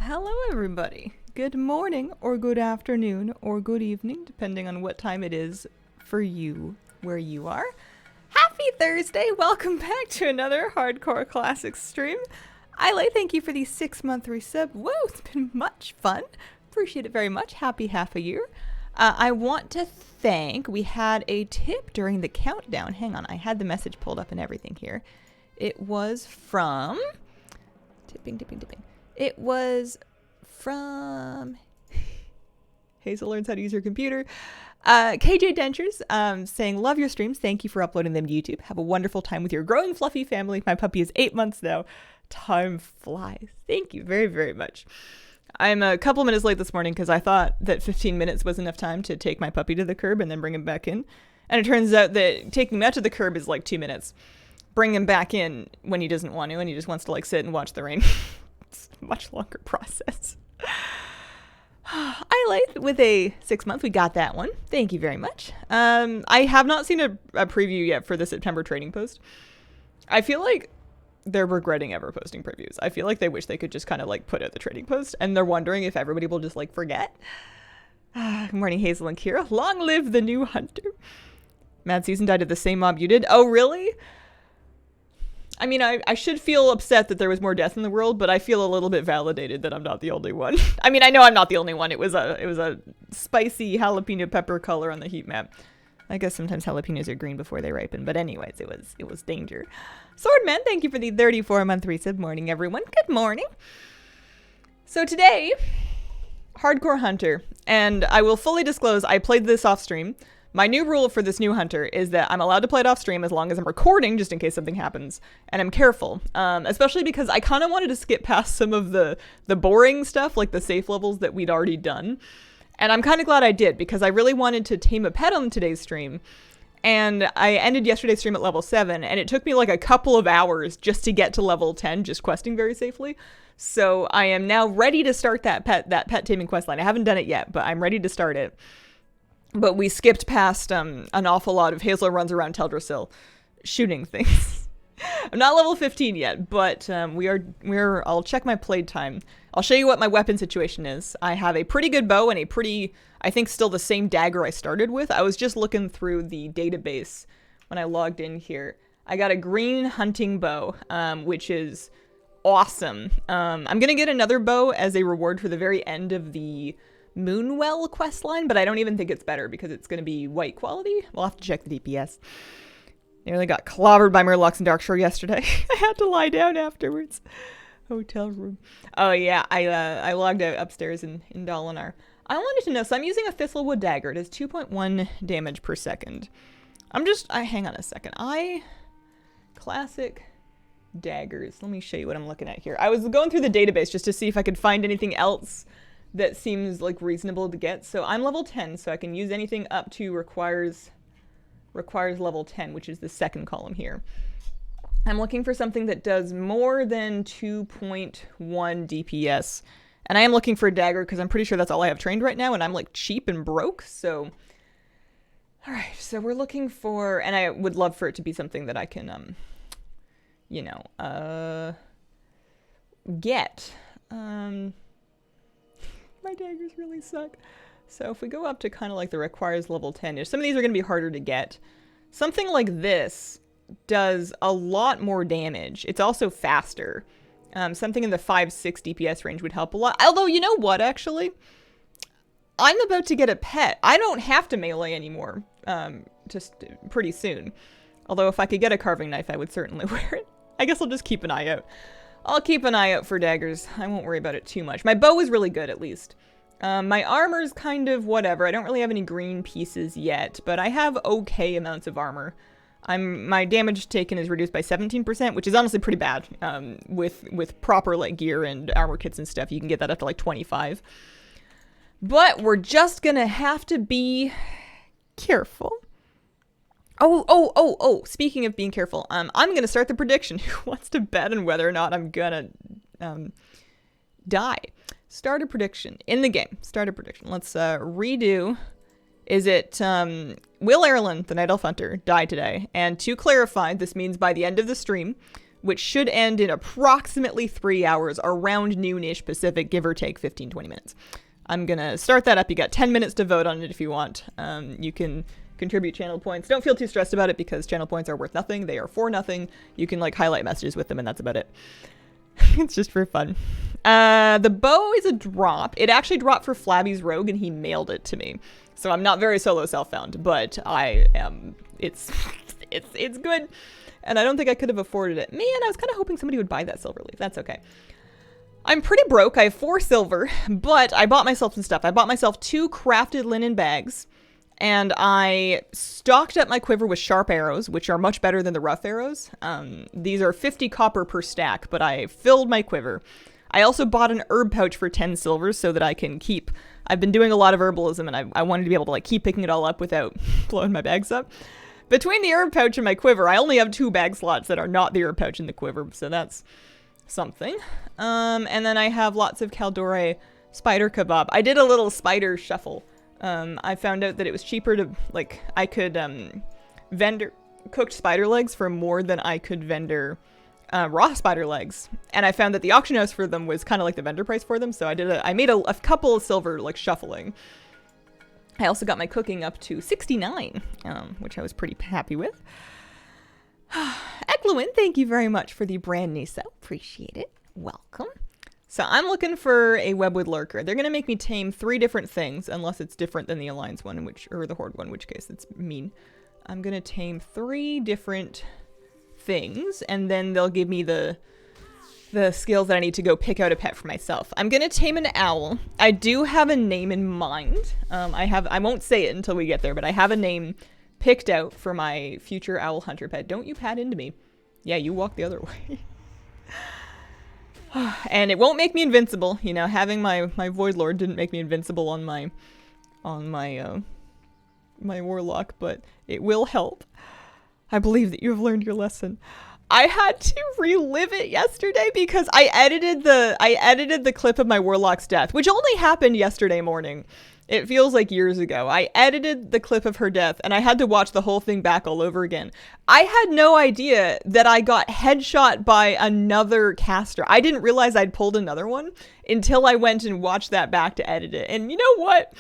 Hello, everybody. Good morning, or good afternoon, or good evening, depending on what time it is for you where you are. Happy Thursday! Welcome back to another Hardcore Classics stream. Ilay, thank you for the 6-month resub. Whoa, it's been much fun. Appreciate it very much. Happy half a year. I want to thank, we had a tip during the countdown. Hang on, I had the message pulled up and everything here. It was from... Tipping. It was from Hazel Learns How to Use Her Computer. KJ Dentures saying, love your streams. Thank you for uploading them to YouTube. Have a wonderful time with your growing fluffy family. My puppy is 8 months now. Time flies. Thank you very, very much. I'm a couple minutes late this morning because I thought that 15 minutes was enough time to take my puppy to the curb and then bring him back in. And it turns out that taking him out to the curb is like 2 minutes. Bring him back in when he doesn't want to and he just wants to like sit and watch the rain. It's a much longer process. I like with a 6-month. We got that one. Thank you very much. I have not seen a preview yet for the September trading post. I feel like they're regretting ever posting previews. I feel like they wish they could just kind of like put out the trading post and they're wondering if everybody will just like forget. Good morning, Hazel and Kira. Long live the new hunter. Mad Susan died of the same mob you did. Oh, really? I mean, I should feel upset that there was more death in the world, but I feel a little bit validated that I'm not the only one. I mean, I know I'm not the only one. It was a spicy jalapeno pepper color on the heat map. I guess sometimes jalapenos are green before they ripen, but anyways, it was danger. Swordman, thank you for the 34-month resub. Morning, everyone. Good morning. So today, Hardcore Hunter, and I will fully disclose I played this off stream. My new rule for this new hunter is that I'm allowed to play it off stream as long as I'm recording, just in case something happens, and I'm careful, especially because I kind of wanted to skip past some of the boring stuff, like the safe levels that we'd already done, and I'm kind of glad I did, because I really wanted to tame a pet on today's stream, and I ended yesterday's stream at level 7, and it took me like a couple of hours just to get to level 10, just questing very safely. So I am now ready to start that pet taming quest line. I haven't done it yet, but I'm ready to start it. But we skipped past an awful lot of Hazel runs around Teldrassil shooting things. I'm not level 15 yet, but I'll check my playtime. I'll show you what my weapon situation is. I have a pretty good bow and a pretty, I think still the same dagger I started with. I was just looking through the database when I logged in here. I got a green hunting bow, which is awesome. I'm going to get another bow as a reward for the very end of the Moonwell questline, but I don't even think it's better because it's going to be white quality. We'll have to check the DPS. Nearly got clobbered by Murlocs in Darkshore yesterday. I had to lie down afterwards. Hotel room. Oh yeah, I logged out upstairs in Dalinar. I wanted to know, so I'm using a Thistlewood dagger. It is 2.1 damage per second. Hang on a second. Classic daggers. Let me show you what I'm looking at here. I was going through the database just to see if I could find anything else that seems like reasonable to get. So I'm level 10, so I can use anything up to requires level 10, which is the second column here. I'm looking for something that does more than 2.1 DPS. And I am looking for a dagger because I'm pretty sure that's all I have trained right now, and I'm like cheap and broke, so... Alright, so we're looking for... And I would love for it to be something that I can, get. My daggers really suck. So if we go up to kind of like the requires level 10-ish, some of these are going to be harder to get. Something like this does a lot more damage. It's also faster. Something in the 5-6 DPS range would help a lot. Although, you know what, actually? I'm about to get a pet. I don't have to melee anymore, just pretty soon. Although if I could get a carving knife, I would certainly wear it. I guess I'll just keep an eye out. I'll keep an eye out for daggers. I won't worry about it too much. My bow is really good, at least. My armor's kind of whatever. I don't really have any green pieces yet, but I have okay amounts of armor. My damage taken is reduced by 17%, which is honestly pretty bad. With proper like gear and armor kits and stuff, you can get that up to like 25. But we're just gonna have to be careful. Oh, speaking of being careful, I'm gonna start the prediction. Who wants to bet on whether or not I'm gonna die? Start a prediction. In the game. Start a prediction. Let's redo. Is it Will Erlin, the Night Elf Hunter, died today? And to clarify, this means by the end of the stream, which should end in approximately 3 hours, around noonish Pacific, give or take 15-20 minutes. I'm going to start that up. You got 10 minutes to vote on it if you want. You can contribute channel points. Don't feel too stressed about it because channel points are worth nothing. They are for nothing. You can like highlight messages with them and that's about it. It's just for fun. The bow is a drop. It actually dropped for Flabby's Rogue and he mailed it to me. So I'm not very solo self-found, but I am, it's good. And I don't think I could have afforded it. Man, I was kind of hoping somebody would buy that silver leaf. That's okay. I'm pretty broke. I have 4 silver, but I bought myself some stuff. I bought myself 2 crafted linen bags, and I stocked up my quiver with sharp arrows, which are much better than the rough arrows. These are 50 copper per stack, but I filled my quiver. I also bought an herb pouch for 10 silvers so that I can keep... I've been doing a lot of herbalism, and I wanted to be able to like keep picking it all up without blowing my bags up. Between the herb pouch and my quiver, I only have 2 bag slots that are not the herb pouch and the quiver, so that's something. And then I have lots of Caldore spider kebab. I did a little spider shuffle. I found out that it was cheaper to, like, I could vendor cooked spider legs for more than I could vendor raw spider legs. And I found that the auction house for them was kind of like the vendor price for them, so I made a couple of silver, like, shuffling. I also got my cooking up to 69, which I was pretty happy with. Eklewin, thank you very much for the brand new sub. Appreciate it. Welcome. So I'm looking for a webwood lurker. They're going to make me tame 3 different things, unless it's different than the Alliance one, or the Horde one, in which case it's mean. I'm going to tame 3 different things, and then they'll give me the skills that I need to go pick out a pet for myself. I'm going to tame an owl. I do have a name in mind. I won't say it until we get there, but I have a name picked out for my future owl hunter pet. Don't you pat into me. Yeah, you walk the other way. And it won't make me invincible. You know, having my Void Lord didn't make me invincible on my warlock, but it will help. I believe that you have learned your lesson. I had to relive it yesterday because I edited the clip of my warlock's death, which only happened yesterday morning. It feels like years ago. I edited the clip of her death and I had to watch the whole thing back all over again. I had no idea that I got headshot by another caster. I didn't realize I'd pulled another one until I went and watched that back to edit it. And you know what?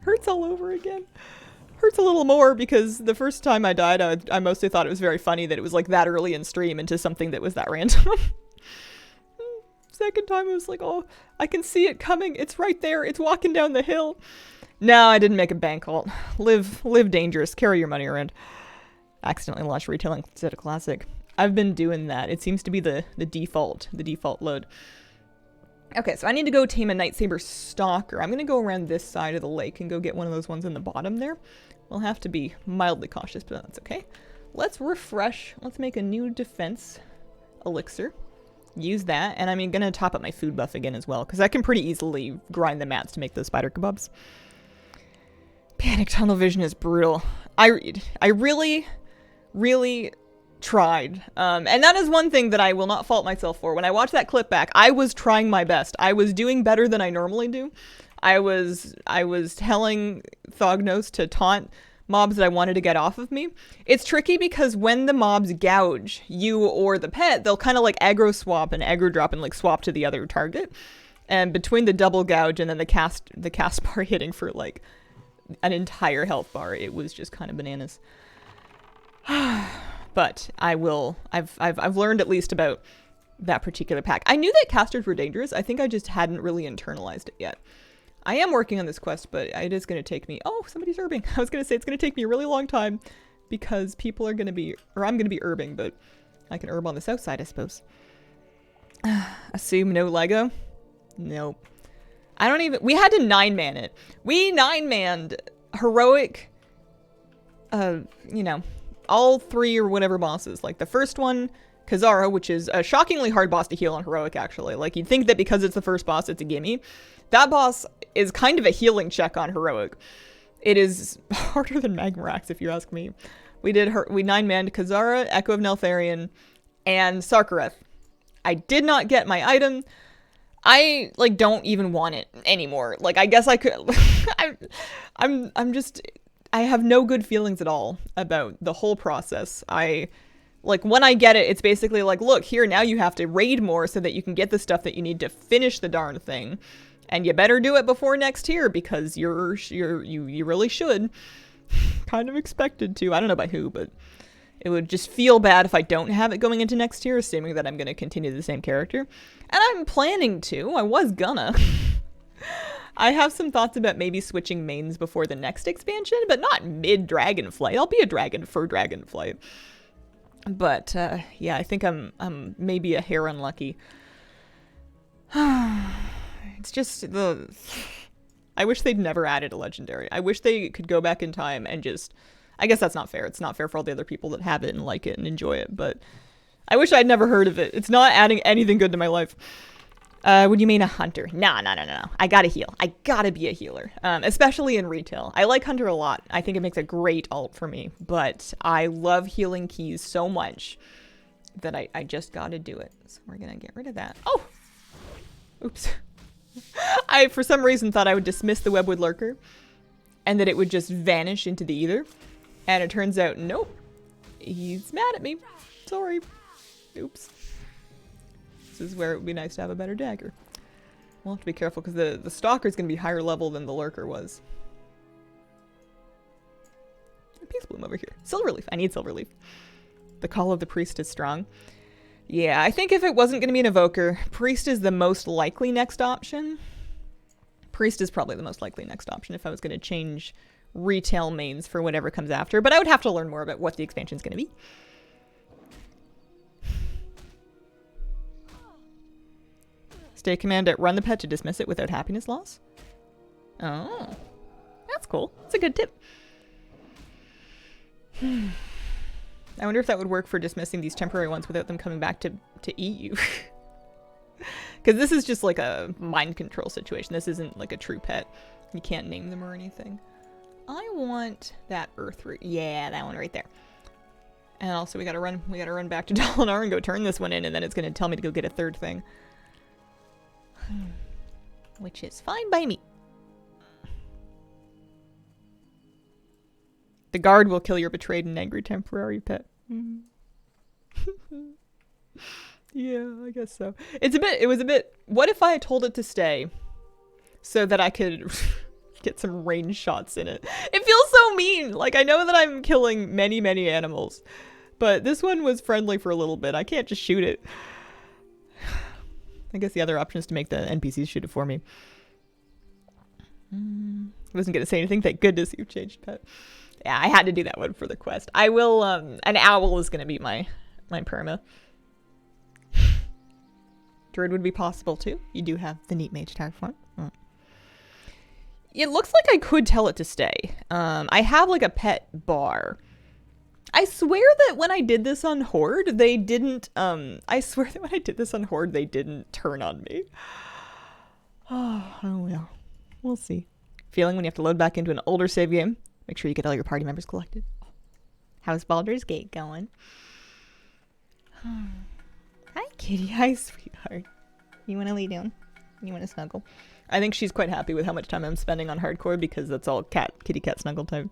Hurts all over again. Hurts a little more because the first time I died, I mostly thought it was very funny that it was like that early in stream into something that was that random. Second time I was like, oh, I can see it coming. It's right there. It's walking down the hill. No, I didn't make a bank halt. Live dangerous. Carry your money around. Accidentally launched retailing instead of classic. I've been doing that. It seems to be the default load. Okay, so I need to go tame a Nightsaber Stalker. I'm going to go around this side of the lake and go get one of those ones in the bottom there. We'll have to be mildly cautious, but that's okay. Let's refresh. Let's make a new defense elixir. Use that, and I'm going to top up my food buff again as well, because I can pretty easily grind the mats to make those spider kebabs. Panic tunnel vision is brutal. I really, really tried. And that is one thing that I will not fault myself for. When I watched that clip back, I was trying my best. I was doing better than I normally do. I was telling Thognos to taunt mobs that I wanted to get off of me. It's tricky because when the mobs gouge you or the pet, they'll kind of like aggro swap and aggro drop and like swap to the other target. And between the double gouge and then the cast bar hitting for like an entire health bar, it was just kind of bananas. But I've learned at least about that particular pack. I knew that casters were dangerous. I think I just hadn't really internalized it yet. I am working on this quest, but it is going to take me... Oh, somebody's herbing. I was going to say it's going to take me a really long time because people are going to be... Or I'm going to be herbing, but I can herb on the south side, I suppose. Assume no Lego? Nope. I don't even... We had to 9-man it. We 9-manned heroic... you know, all 3 or whatever bosses. Like the first one, Kazara, which is a shockingly hard boss to heal on heroic, actually. Like you'd think that because it's the first boss, it's a gimme. That boss is kind of a healing check on heroic. It is harder than Magmarax, if you ask me. We 9-manned Kazara, Echo of Neltharion, and Sarkareth. I did not get my item. I like don't even want it anymore. Like I guess I could. I'm just. I have no good feelings at all about the whole process. I Like, when I get it, it's basically like, look, here, now you have to raid more so that you can get the stuff that you need to finish the darn thing. And you better do it before next tier, because you really should. Kind of expected to. I don't know by who, but it would just feel bad if I don't have it going into next tier, assuming that I'm going to continue the same character. And I'm planning to. I was gonna. I have some thoughts about maybe switching mains before the next expansion, but not mid-Dragonflight. I'll be a dragon for Dragonflight. But, yeah, I think I'm maybe a hair unlucky. It's just I wish they'd never added a legendary. I wish they could go back in time and just... I guess that's not fair. It's not fair for all the other people that have it and like it and enjoy it, but I wish I'd never heard of it. It's not adding anything good to my life. Would you mean a hunter? No. I gotta heal. I gotta be a healer, especially in retail. I like hunter a lot. I think it makes a great alt for me, but I love healing keys so much that I just gotta do it. So we're gonna get rid of that. Oh! Oops. I, for some reason, thought I would dismiss the Webwood Lurker and that it would just vanish into the ether. And it turns out, nope. He's mad at me. Sorry. Oops. This is where it would be nice to have a better dagger. We'll have to be careful because the Stalker's going to be higher level than the Lurker was. Peace Bloom over here. Silverleaf. I need Silverleaf. The Call of the Priest is strong. Yeah, I think if it wasn't going to be an Evoker, Priest is the most likely next option. Priest is probably the most likely next option if I was going to change retail mains for whatever comes after. But I would have to learn more about what the expansion is going to be. Stay command at run the pet to dismiss it without happiness loss. Oh, that's cool. That's a good tip. I wonder if that would work for dismissing these temporary ones without them coming back to eat you. Because this is just like a mind control situation. This isn't like a true pet. You can't name them or anything. I want that earth root. Yeah, that one right there. And also we gotta run back to Dalinar and go turn this one in, and then it's gonna tell me to go get a third thing. Which is fine by me. The guard will kill your betrayed and angry temporary pet. Yeah, I guess so. It was a bit, what if I had told it to stay so that I could get some range shots in it? It feels so mean. Like, I know that I'm killing many, many animals, but this one was friendly for a little bit. I can't just shoot it. I guess the other option is to make the NPCs shoot it for me. I wasn't going to say anything. Thank goodness you've changed pet. Yeah, I had to do that one for the quest. I will, an owl is going to be my perma. Druid would be possible too. You do have the neat mage tag form. It looks like I could tell it to stay. I have like a pet bar. I swear that when I did this on Horde, they didn't, they didn't turn on me. Oh well. We'll see. Feeling when you have to load back into an older save game. Make sure you get all your party members collected. How's Baldur's Gate going? Hi, kitty. Hi, sweetheart. You want to lay down? You want to snuggle? I think she's quite happy with how much time I'm spending on hardcore because that's all kitty cat snuggle time.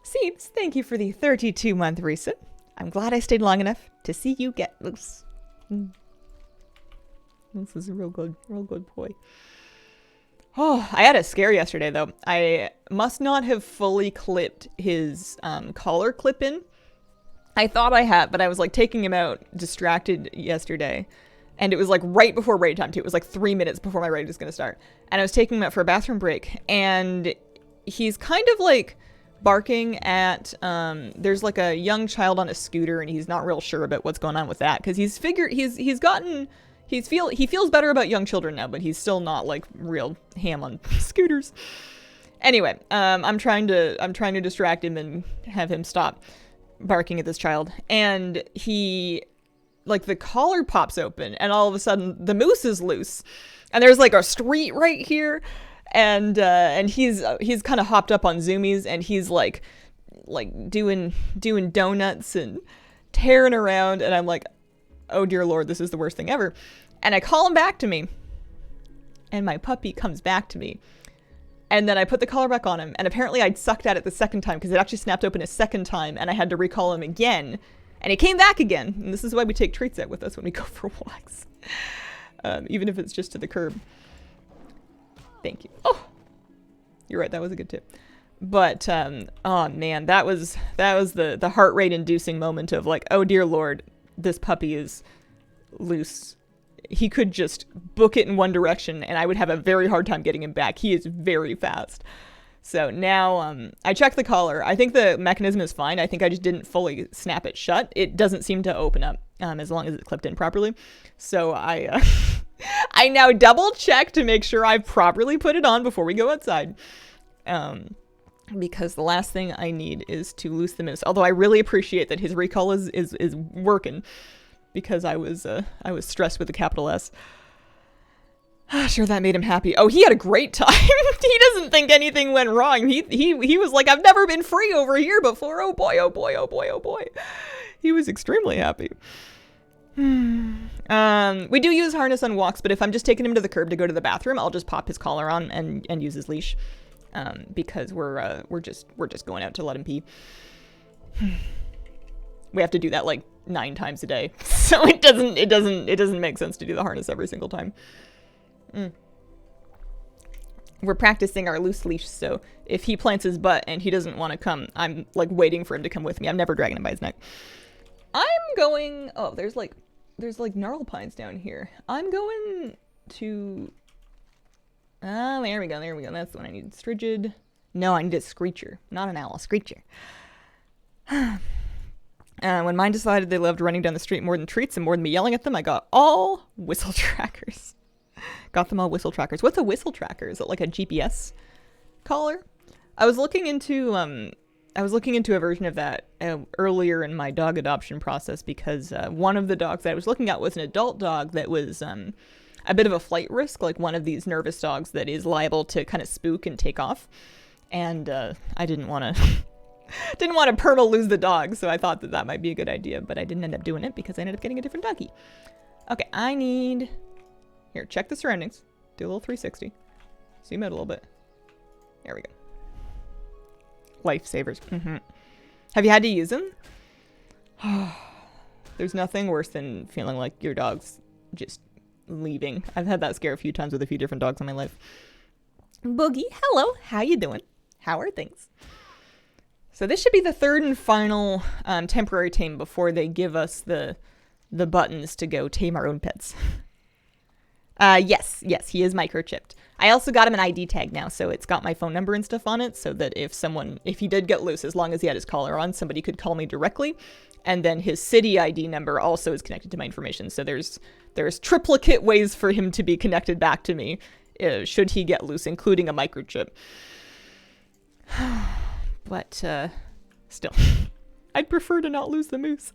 Seeps, thank you for the 32-month reset. I'm glad I stayed long enough to see you get loose. This is a real good boy. Oh, I had a scare yesterday, though. I must not have fully clipped his collar clip in. I thought I had, but I was like taking him out, distracted yesterday. And it was like right before raid time, too. It was like 3 minutes before my raid was going to start. And I was taking him out for a bathroom break. And he's kind of like barking at, there's like a young child on a scooter, and he's not real sure about what's going on with that. Because he feels better about young children now, but he's still not like real ham on scooters. Anyway, I'm trying to distract him and have him stop barking at this child. And he, like, the collar pops open, and all of a sudden the moose is loose, and there's like a street right here, and he's kind of hopped up on zoomies, and he's like doing donuts and tearing around, and I'm like, oh dear Lord, this is the worst thing ever. And I call him back to me, and my puppy comes back to me, And then I put the collar back on him, and apparently I'd sucked at it the second time because it actually snapped open a second time, and I had to recall him again. And he came back again. And this is why we take treats out with us when we go for walks. Even if it's just to the curb. Thank you. Oh, you're right. That was a good tip. But, oh man, that was the heart rate inducing moment of like, oh dear Lord, this puppy is loose. He could just book it in one direction and I would have a very hard time getting him back. He is very fast. So now I checked the collar. I think the mechanism is fine. I think I just didn't fully snap it shut. It doesn't seem to open up as long as it's clipped in properly. So I I now double check to make sure I've properly put it on before we go outside. Because the last thing I need is to loose the moose. Although I really appreciate that his recall is working. Because I was stressed with the capital S. Sure, that made him happy. Oh, he had a great time. He doesn't think anything went wrong. He was like, I've never been free over here before. Oh boy, oh boy, oh boy, oh boy. He was extremely happy. We do use harness on walks, but if I'm just taking him to the curb to go to the bathroom, I'll just pop his collar on and use his leash. Because we're just going out to let him pee. We have to do that like 9 times a day. So it doesn't make sense to do the harness every single time. We're practicing our loose leash, so if he plants his butt and he doesn't want to come, I'm like waiting for him to come with me. I'm never dragging him by his neck. I'm going, oh, there's like gnarl pines down here. I'm going to, there we go. That's the one I need. Strigid. No, I need a screecher, not an owl, a screecher. When mine decided they loved running down the street more than treats and more than me yelling at them, I got all whistle trackers. Got them all whistle trackers. What's a whistle tracker? Is it like a GPS collar? I was looking into a version of that earlier in my dog adoption process because one of the dogs that I was looking at was an adult dog that was a bit of a flight risk, like one of these nervous dogs that is liable to kind of spook and take off. And I didn't want to perma lose the dog, so I thought that might be a good idea, but I didn't end up doing it because I ended up getting a different doggy. Okay, I need... Here, check the surroundings. Do a little 360. Zoom out a little bit. There we go. Lifesavers. Have you had to use them? There's nothing worse than feeling like your dog's just leaving. I've had that scare a few times with a few different dogs in my life. Boogie, hello. How you doing? How are things? So this should be the third and final temporary tame before they give us the buttons to go tame our own pets. Yes, he is microchipped. I also got him an ID tag now, so it's got my phone number and stuff on it, so that if he did get loose, as long as he had his collar on, somebody could call me directly. And then his city ID number also is connected to my information, so there's triplicate ways for him to be connected back to me, should he get loose, including a microchip. But, still, I'd prefer to not lose the moose.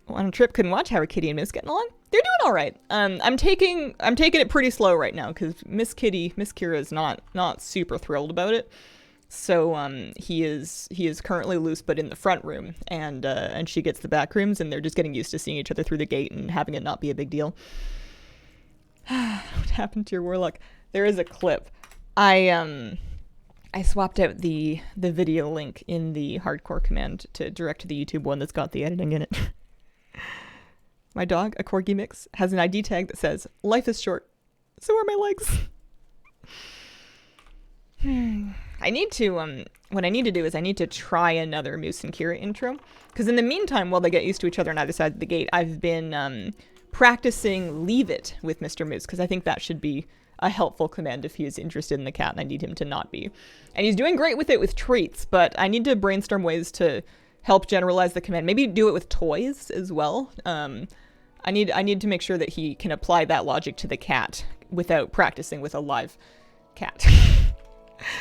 On a trip, couldn't watch. How are Kitty and Moose getting along? They're doing all right. I'm taking it pretty slow right now because Miss Kira is not super thrilled about it. So he is currently loose, but in the front room, and she gets the back rooms, and they're just getting used to seeing each other through the gate and having it not be a big deal. What happened to your warlock? There is a clip. I swapped out the video link in the hardcore command to direct to the YouTube one that's got the editing in it. My dog, a corgi mix, has an ID tag that says, "Life is short, so are my legs." I need to, what I need to do is I need to try another Moose and Kira intro. Because in the meantime, while they get used to each other on either side of the gate, I've been practicing Leave It with Mr. Moose, because I think that should be a helpful command if he is interested in the cat, and I need him to not be. And he's doing great with it with treats, but I need to brainstorm ways to help generalize the command. Maybe do it with toys as well. I need to make sure that he can apply that logic to the cat without practicing with a live cat.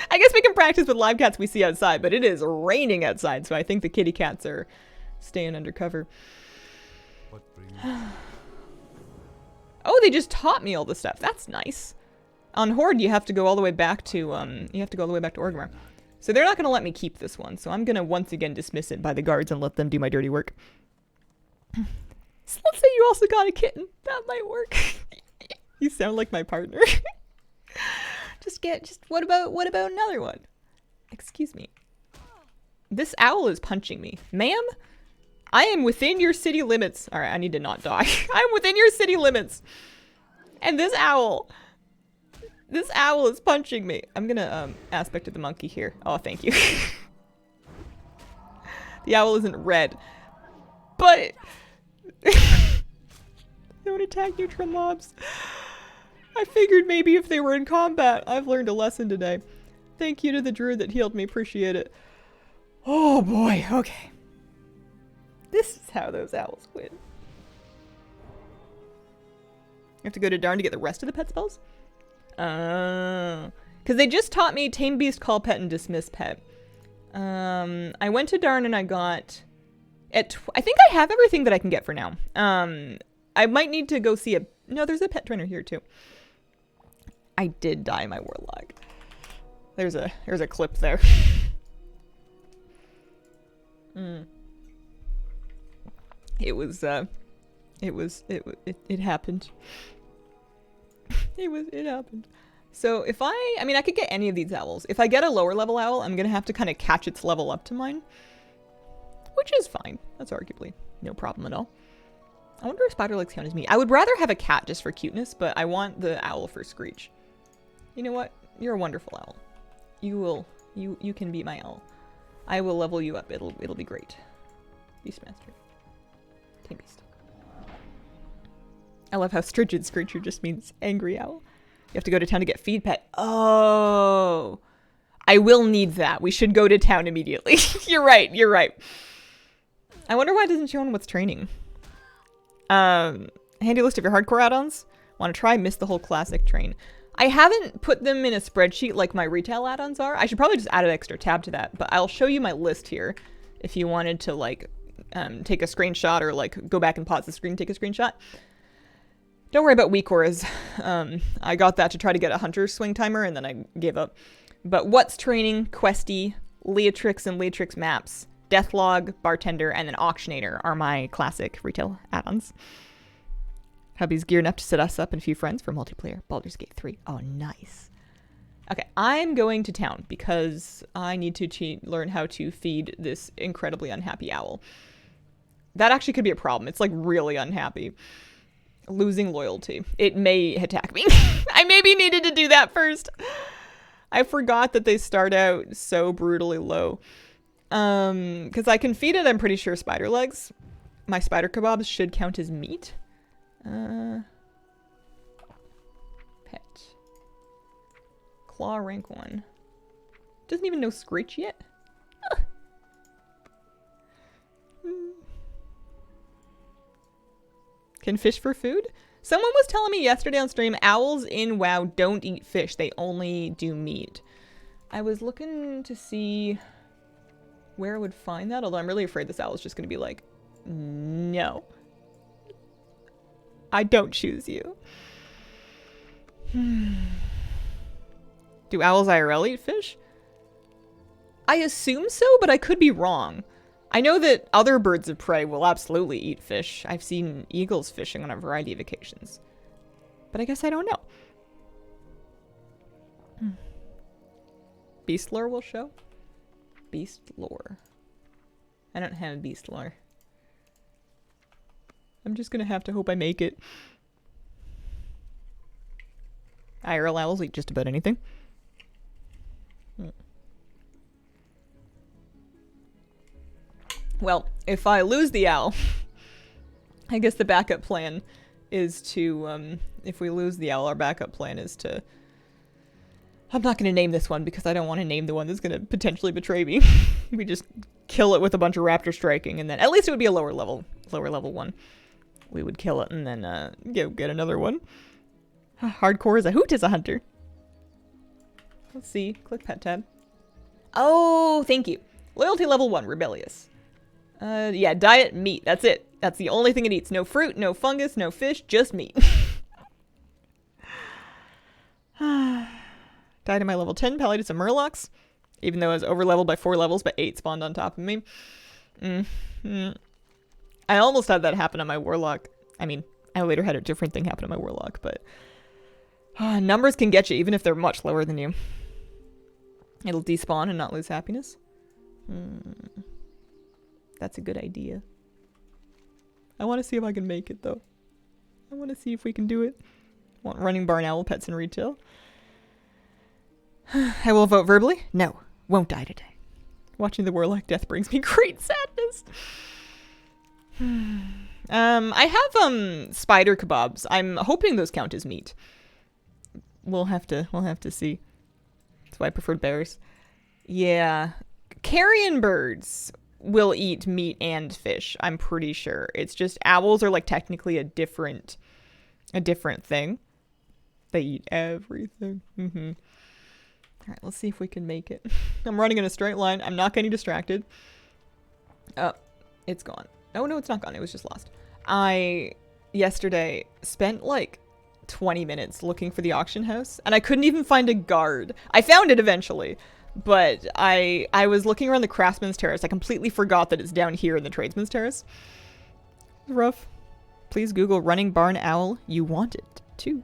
I guess we can practice with live cats we see outside, but it is raining outside, so I think the kitty cats are staying undercover. Oh, they just taught me all the stuff. That's nice. On Horde, you have to go all the way back to Orgrimmar. So they're not going to let me keep this one, so I'm going to once again dismiss it by the guards and let them do my dirty work. So let's say you also got a kitten. That might work. You sound like my partner. what about another one? Excuse me. This owl is punching me. Ma'am, I am within your city limits. All right, I need to not die. I'm within your city limits. And this owl is punching me. I'm gonna aspect of the monkey here. Oh, thank you. The owl isn't red, but don't attack neutral mobs. I figured maybe if they were in combat. I've learned a lesson today. Thank you to the druid that healed me. Appreciate it. Oh boy, okay. This is how those owls win. You have to go to Darn to get the rest of the pet spells? Because they just taught me Tame Beast, Call Pet, and Dismiss Pet. I went to Darn and I got... I think I have everything that I can get for now. I might need to go see a... No, there's a pet trainer here too. I did die my warlock. There's a clip there. It happened. It happened. So if I mean, I could get any of these owls. If I get a lower level owl, I'm gonna have to kind of catch its level up to mine. Which is fine. That's arguably no problem at all. I wonder if Spiderlegs count as me. I would rather have a cat just for cuteness, but I want the owl for Screech. You know what? You're a wonderful owl. You can be my owl. I will level you up. It'll be great. Beastmaster. Tame Beast. I love how Strigid Screecher just means angry owl. You have to go to town to get feed pet. Oh. I will need that. We should go to town immediately. You're right. You're right. I wonder why it doesn't show on what's training. Handy list of your hardcore add-ons. Want to try? Miss the whole classic train. I haven't put them in a spreadsheet like my retail add-ons are. I should probably just add an extra tab to that, but I'll show you my list here if you wanted to like take a screenshot or like go back and pause the screen, take a screenshot. Don't worry about weak auras. I got that to try to get a hunter swing timer and then I gave up. But what's training, questy, Leatrix and Leatrix maps, Deathlog, Bartender, and then Auctionator are my classic retail add-ons. Hubby's gearing up to set us up and a few friends for multiplayer. Baldur's Gate 3. Oh, nice. Okay, I'm going to town because I need to learn how to feed this incredibly unhappy owl. That actually could be a problem. It's like really unhappy. Losing loyalty. It may attack me. I maybe needed to do that first. I forgot that they start out so brutally low. Because I can feed it, I'm pretty sure, spider legs. My spider kebabs should count as meat. Pet. Claw rank 1. Doesn't even know Screech yet. Can fish for food? Someone was telling me yesterday on stream, owls in WoW don't eat fish. They only do meat. I was looking to see where I would find that, although I'm really afraid this owl is just going to be like, no. I don't choose you. Do owls IRL eat fish? I assume so, but I could be wrong. I know that other birds of prey will absolutely eat fish. I've seen eagles fishing on a variety of occasions. But I guess I don't know. Beast lore will show? Beast lore. I don't have beast lore. I'm just gonna have to hope I make it. IRL owls eat just about anything. Well, if I lose the owl, I guess the backup plan is to, if we lose the owl, our backup plan is to... I'm not going to name this one because I don't want to name the one that's going to potentially betray me. We just kill it with a bunch of raptor striking, and then at least it would be a lower level one. We would kill it and then get another one. Hardcore is a hoot as a hunter. Let's see. Click pet tab. Oh, thank you. Loyalty level 1, rebellious. Yeah, diet meat. That's it. That's the only thing it eats. No fruit, no fungus, no fish, just meat. Died in my level 10 Paladin some Murlocs, even though I was over-leveled by 4 levels, but 8 spawned on top of me. I almost had that happen on my Warlock. I mean, I later had a different thing happen on my Warlock, but... Numbers can get you, even if they're much lower than you. It'll despawn and not lose happiness. That's a good idea. I want to see if I can make it, though. I want to see if we can do it. Want running barn owl pets in retail? I will vote verbally. No, won't die today. Watching the warlock death brings me great sadness. I have spider kebabs. I'm hoping those count as meat. We'll have to see. That's why I preferred bears. Yeah, carrion birds will eat meat and fish. I'm pretty sure. It's just owls are like technically a different thing. They eat everything. All right, let's see if we can make it. I'm running in a straight line. I'm not getting distracted. Oh, it's gone. Oh, no, it's not gone. It was just lost. I, yesterday, spent like 20 minutes looking for the auction house, and I couldn't even find a guard. I found it eventually, but I was looking around the Craftsman's Terrace. I completely forgot that it's down here in the Tradesman's Terrace. Rough. Please Google running barn owl. You want it, too.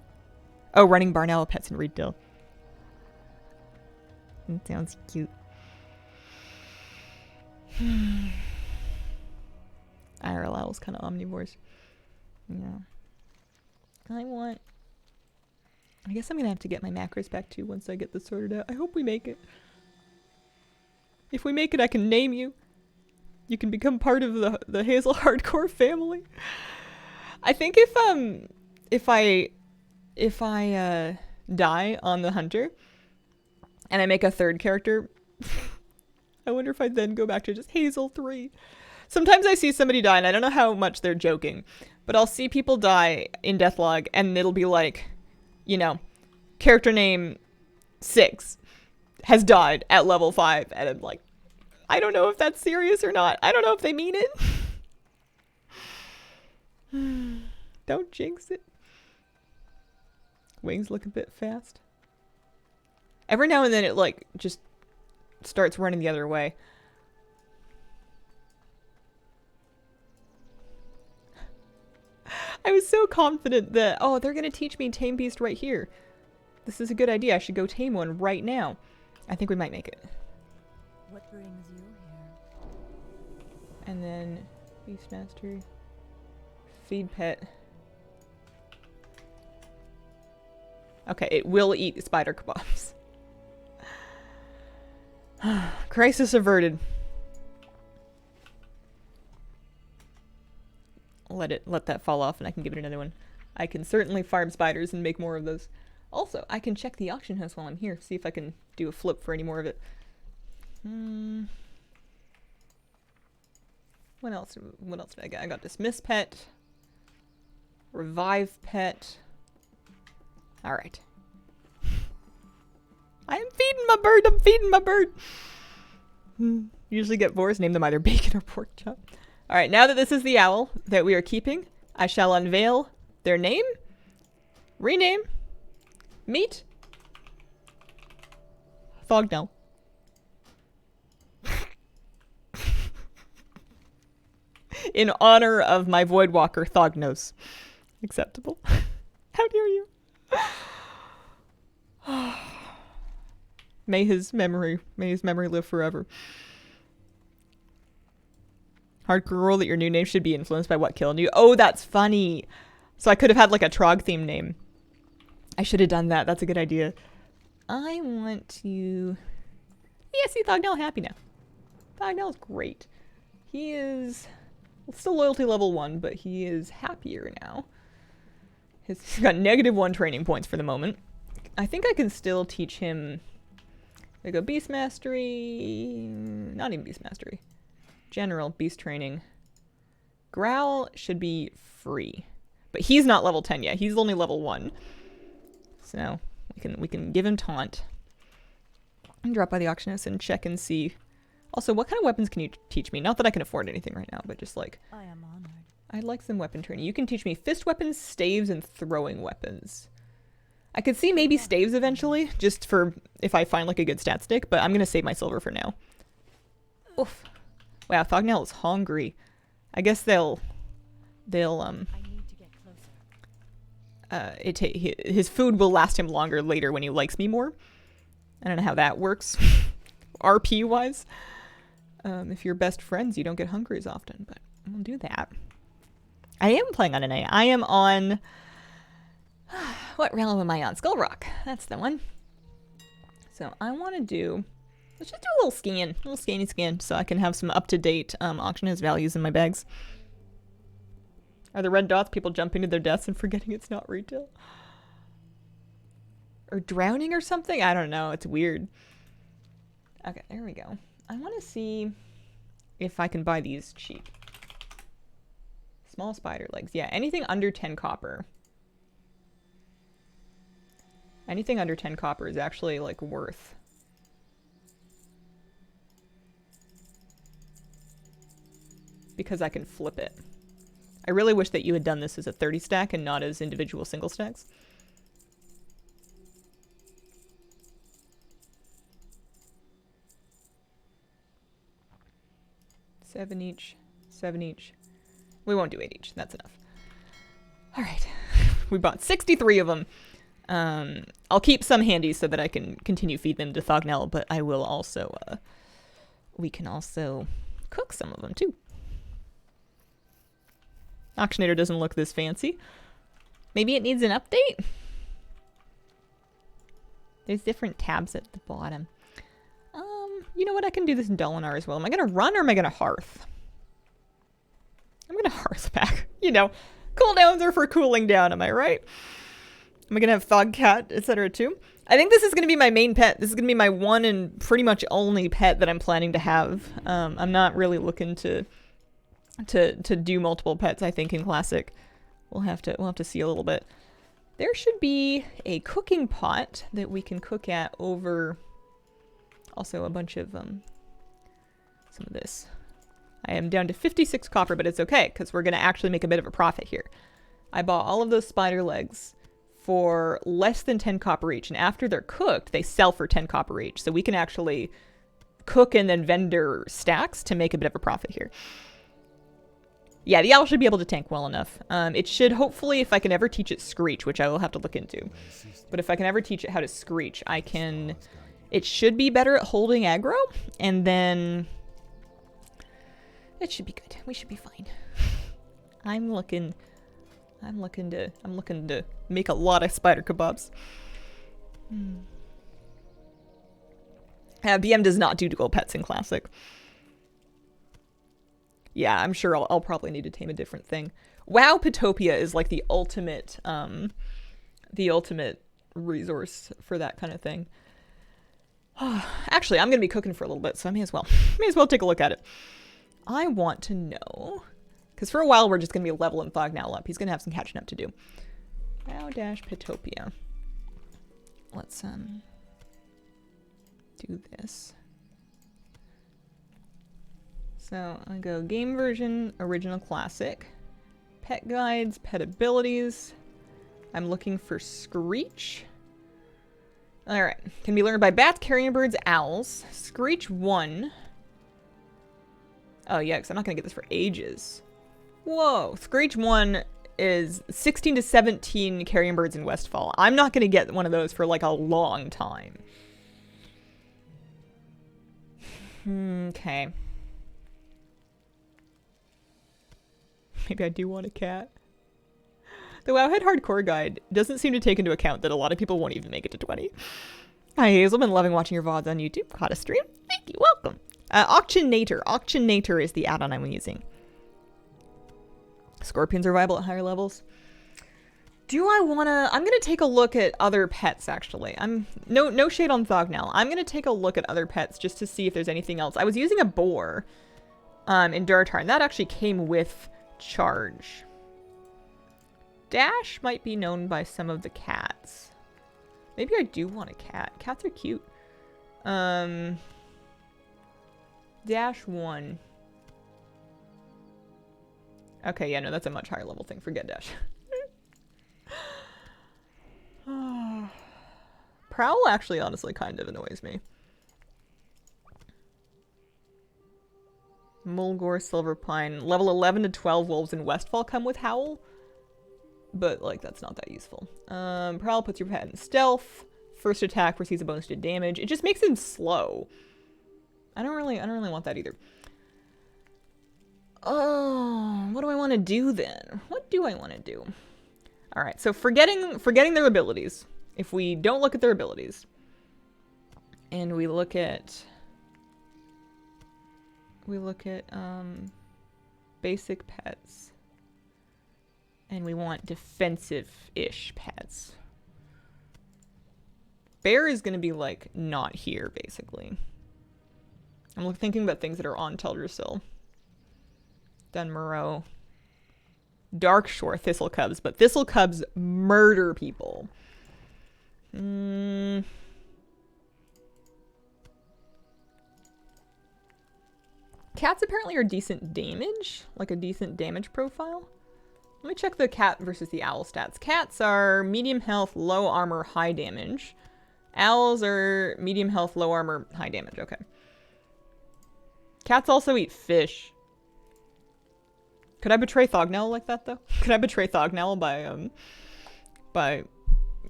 Oh, running barn owl pets in retail. That sounds cute. IRL owls kind of omnivores. Yeah. I guess I'm gonna have to get my macros back too once I get this sorted out. I hope we make it. If we make it, I can name you. You can become part of the Hazel Hardcore family. I think if I die on the hunter and I make a third character, I wonder if I'd then go back to just Hazel 3. Sometimes I see somebody die and I don't know how much they're joking, but I'll see people die in Deathlog and it'll be like, you know, character name 6 has died at level 5, and I'm like, I don't know if that's serious or not. I don't know if they mean it. Don't jinx it. Wings look a bit fast. Every now and then it like just starts running the other way. I was so confident that, oh, they're going to teach me Tame Beast right here. This is a good idea. I should go tame one right now. I think we might make it. What brings you here? And then Beast Mastery. Feed pet. Okay, it will eat spider kebabs. Crisis averted. Let that fall off and I can give it another one. I can certainly farm spiders and make more of those. Also, I can check the auction house while I'm here, see if I can do a flip for any more of it. What else did I get? I got Dismiss Pet. Revive Pet. Alright. I am feeding my bird, I'm feeding my bird! Usually get boars, name them either bacon or pork chop. Alright, now that this is the owl that we are keeping, I shall unveil their name, rename, meet, Thognell. In honor of my Voidwalker Thognose. Acceptable. How dare you? May his memory live forever. Hardcore rule that your new name should be influenced by what killed you. Oh, that's funny. So I could have had like a Trog theme name. I should have done that. That's a good idea. I want to... Yeah, see Thognell happy now. Thognell's great. He is still loyalty level 1, but he is happier now. He's got -1 training points for the moment. I think I can still teach him... I go Beast Mastery... Not even Beast Mastery. General Beast Training. Growl should be free. But he's not level 10 yet. He's only level 1. So we can give him Taunt. And drop by the auction house and check and see. Also, what kind of weapons can you teach me? Not that I can afford anything right now, but just like... I am honored. I'd like some weapon training. You can teach me fist weapons, staves, and throwing weapons. I could see maybe staves eventually, just for if I find like a good stat stick, but I'm gonna save my silver for now. Oof. Wow, Thognell is hungry. I guess they'll I need to get closer. his food will last him longer later when he likes me more. I don't know how that works, RP wise. If you're best friends, you don't get hungry as often, but we'll do that. I am playing on an A. I am on, what realm am I on? Skull Rock. That's the one. So I want to do, let's just do a little scanny scan, so I can have some up-to-date auction house values in my bags. Are the red dots people jumping to their deaths and forgetting it's not retail? Or drowning or something? I don't know. It's weird. Okay, there we go. I want to see if I can buy these cheap. Small spider legs. Yeah, anything under 10 copper. Anything under 10 copper is actually, like, worth. Because I can flip it. I really wish that you had done this as a 30 stack and not as individual single stacks. Seven each. We won't do 8 each. That's enough. All right. We bought 63 of them. I'll keep some handy so that I can continue feed them to Thognell, but I will also, we can also cook some of them too. Auctionator doesn't look this fancy. Maybe it needs an update? There's different tabs at the bottom. You know what? I can do this in Dolinar as well. Am I going to run or am I going to hearth? I'm going to hearth back. You know, cooldowns are for cooling down, am I right? Am I going to have Thogcat, etc. too? I think this is going to be my main pet. This is going to be my one and pretty much only pet that I'm planning to have. I'm not really looking to do multiple pets, I think, in Classic. We'll have to see a little bit. There should be a cooking pot that we can cook at over also a bunch of some of this. I am down to 56 copper, but it's okay because we're going to actually make a bit of a profit here. I bought all of those spider legs for less than 10 copper each, and after they're cooked, they sell for 10 copper each. So we can actually cook and then vendor stacks to make a bit of a profit here. Yeah, the owl should be able to tank well enough. It should hopefully, if I can ever teach it Screech, which I will have to look into. But if I can ever teach it how to Screech, I can... It should be better at holding aggro, and then... It should be good. We should be fine. I'm looking to make a lot of spider kebabs. BM does not do dual pets in Classic. Yeah, I'm sure I'll probably need to tame a different thing. WoW Petopia is like the ultimate resource for that kind of thing. Actually, I'm gonna be cooking for a little bit, so I may as well take a look at it. I want to know, because for a while we're just gonna be leveling Thognell up. He's gonna have some catching up to do. WoW-Petopia. Let's do this. So I'll go game version, original classic, pet guides, pet abilities. I'm looking for Screech. All right, can be learned by bats, carrion birds, owls. Screech 1. Oh yeah, because I'm not gonna get this for ages. Whoa, Screech 1 is 16 to 17 carrion birds in Westfall. I'm not gonna get one of those for like a long time. Okay. Maybe I do want a cat. The Wowhead Hardcore Guide doesn't seem to take into account that a lot of people won't even make it to 20. Hi Hazel, been loving watching your VODs on YouTube. Caught a stream? Thank you, welcome. Auctionator. Auctionator is the add-on I'm using. Scorpions are viable at higher levels. Do I wanna... I'm gonna take a look at other pets, actually. No shade on Thognell. I'm gonna take a look at other pets just to see if there's anything else. I was using a boar in Duratar, and that actually came with charge. Dash might be known by some of the cats. Maybe I do want a cat. Cats are cute. Dash 1. Okay, yeah, no, that's a much higher level thing. Forget Dash. Prowl actually honestly kind of annoys me. Mulgore, Silverpine. Level 11 to 12 wolves in Westfall come with Howl. but like that's not that useful. Prowl puts your pet in stealth. First attack receives a bonus to damage. It just makes him slow. I don't really want that either. Oh, what do I want to do then? What do I want to do? All right, so forgetting their abilities. If we don't look at their abilities, and we look at basic pets, and we want defensive-ish pets. Bear is gonna be like not here basically. I'm thinking about things that are on Teldrassil. Dunmorrow. Darkshore Thistle Cubs, but Thistle Cubs murder people. Cats apparently are decent damage, like a decent damage profile. Let me check the cat versus the owl stats. Cats are medium health, low armor, high damage. Owls are medium health, low armor, high damage. Okay. Cats also eat fish. Could I betray Thognell like that though? Could I betray Thognell by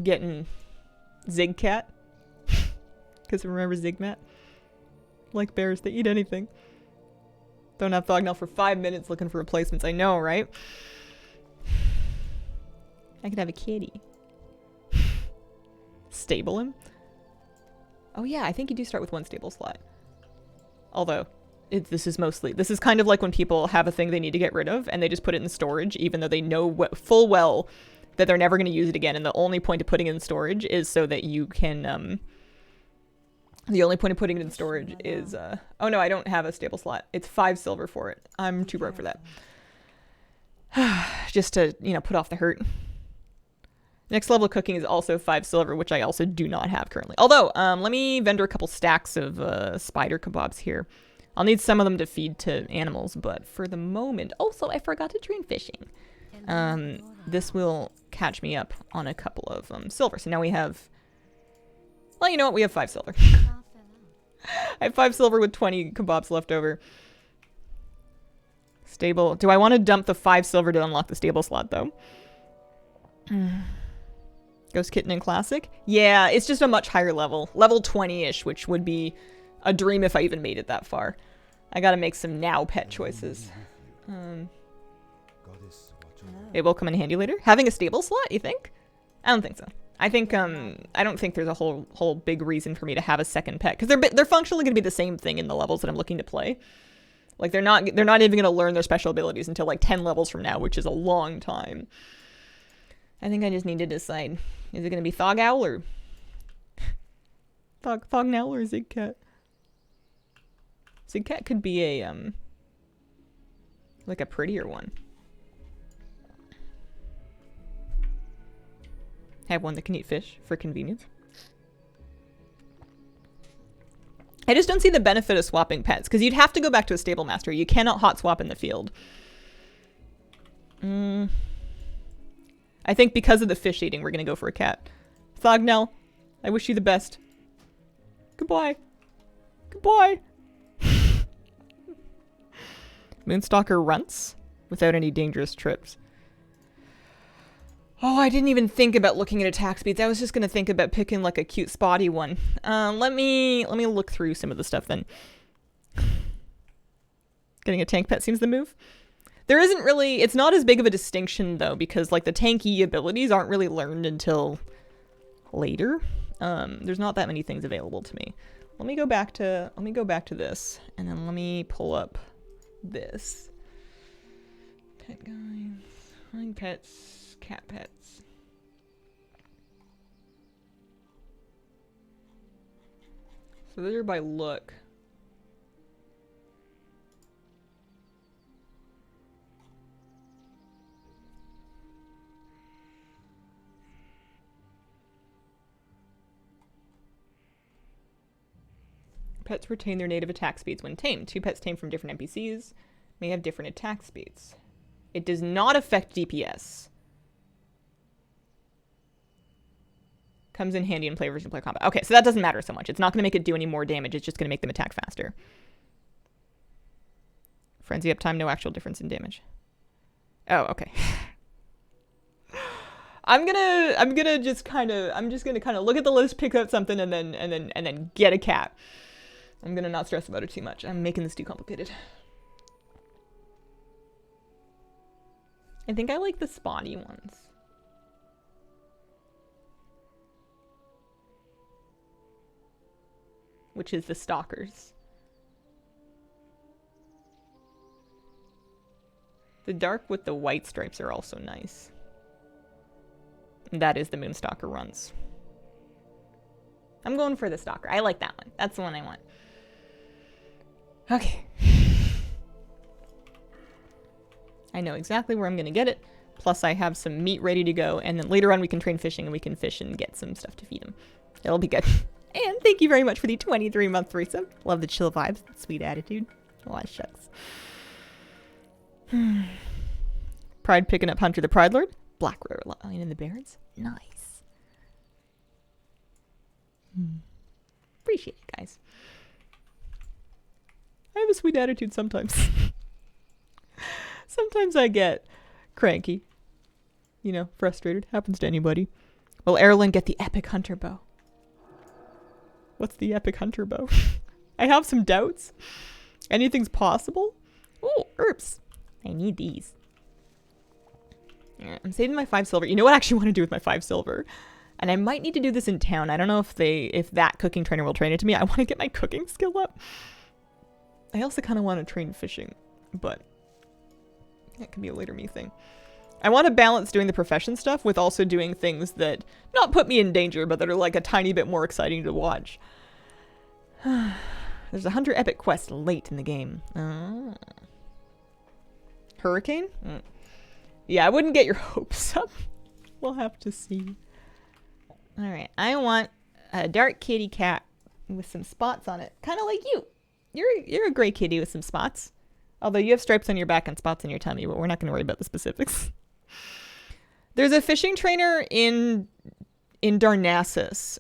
getting Zigcat? Because remember Zigmat? Like bears, they eat anything. Don't have Thognell for 5 minutes looking for replacements. I know, right? I could have a kitty. Stable him? Oh yeah, I think you do start with 1 stable slot. Although, this is kind of like when people have a thing they need to get rid of and they just put it in storage even though they know full well that they're never going to use it again, and the only point of putting it in storage is so that you can the only point of putting it in storage is oh no, I don't have a stable slot. It's 5 silver for it. I'm too broke for that. Just to, you know, put off the hurt. Next level of cooking is also 5 silver, which I also do not have currently. Although, let me vendor a couple stacks of spider kebabs here. I'll need some of them to feed to animals, but for the moment... Also, I forgot to train fishing. This will catch me up on a couple of silver. So now we have... Well, you know what? We have 5 silver. I have 5 silver with 20 kebabs left over. Stable. Do I want to dump the 5 silver to unlock the stable slot, though? Ghost Kitten in Classic? Yeah, it's just a much higher level. Level 20-ish, which would be a dream if I even made it that far. I gotta make some now pet choices. It will come in handy later. Having a stable slot, you think? I don't think so. I think, I don't think there's a whole big reason for me to have a second pet. Because they're functionally gonna be the same thing in the levels that I'm looking to play. Like, they're not even gonna learn their special abilities until like 10 levels from now, which is a long time. I think I just need to decide. Is it gonna be Thogowl or... Thognell or Zigcat? Zigcat could be a, like a prettier one. Have one that can eat fish for convenience. I just don't see the benefit of swapping pets, because you'd have to go back to a stable master. You cannot hot swap in the field. I think because of the fish eating, we're going to go for a cat. Thognell, I wish you the best. Goodbye. Goodbye. Moonstalker runts without any dangerous trips. Oh, I didn't even think about looking at attack speeds. I was just going to think about picking like a cute spotty one. Let me look through some of the stuff then. Getting a tank pet seems the move. There isn't really, it's not as big of a distinction though, because like the tanky abilities aren't really learned until later. There's not that many things available to me. Let me go back to this, and then let me pull up this. Pet guides, flying pets, cat pets. So those are by look. Pets retain their native attack speeds when tamed. 2 pets tamed from different NPCs may have different attack speeds. It does not affect DPS. Comes in handy in play versus player combat. Okay, so that doesn't matter so much. It's not going to make it do any more damage. It's just going to make them attack faster. Frenzy uptime, no actual difference in damage. Oh, okay. I'm just gonna kind of look at the list, pick up something, and then get a cat. I'm gonna not stress about it too much. I'm making this too complicated. I think I like the spotty ones. Which is the stalkers. The dark with the white stripes are also nice. That is the Moonstalker runs. I'm going for the Stalker. I like that one. That's the one I want. Okay. I know exactly where I'm going to get it. Plus I have some meat ready to go. And then later on we can train fishing and we can fish and get some stuff to feed them. It'll be good. And thank you very much for the 23-month threesome. Love the chill vibes. Sweet attitude. Oh, shucks. Pride picking up Hunter the Pride Lord. Black Rare Lion in the Barrens. Nice. Appreciate it, guys. I have a sweet attitude sometimes. Sometimes I get cranky. You know, frustrated. Happens to anybody. Will Erlen get the epic hunter bow? What's the epic hunter bow? I have some doubts. Anything's possible? Oh, herbs. I need these. Alright, I'm saving my 5 silver. You know what I actually want to do with my 5 silver? And I might need to do this in town. I don't know if that cooking trainer will train it to me. I want to get my cooking skill up. I also kind of want to train fishing, but that can be a later me thing. I want to balance doing the profession stuff with also doing things that not put me in danger, but that are like a tiny bit more exciting to watch. There's a Hunter Epic quest late in the game. Oh. Hurricane? Yeah, I wouldn't get your hopes up. We'll have to see. Alright, I want a dark kitty cat with some spots on it. Kind of like you. You're a gray kitty with some spots. Although you have stripes on your back and spots on your tummy, but we're not going to worry about the specifics. There's a fishing trainer in Darnassus.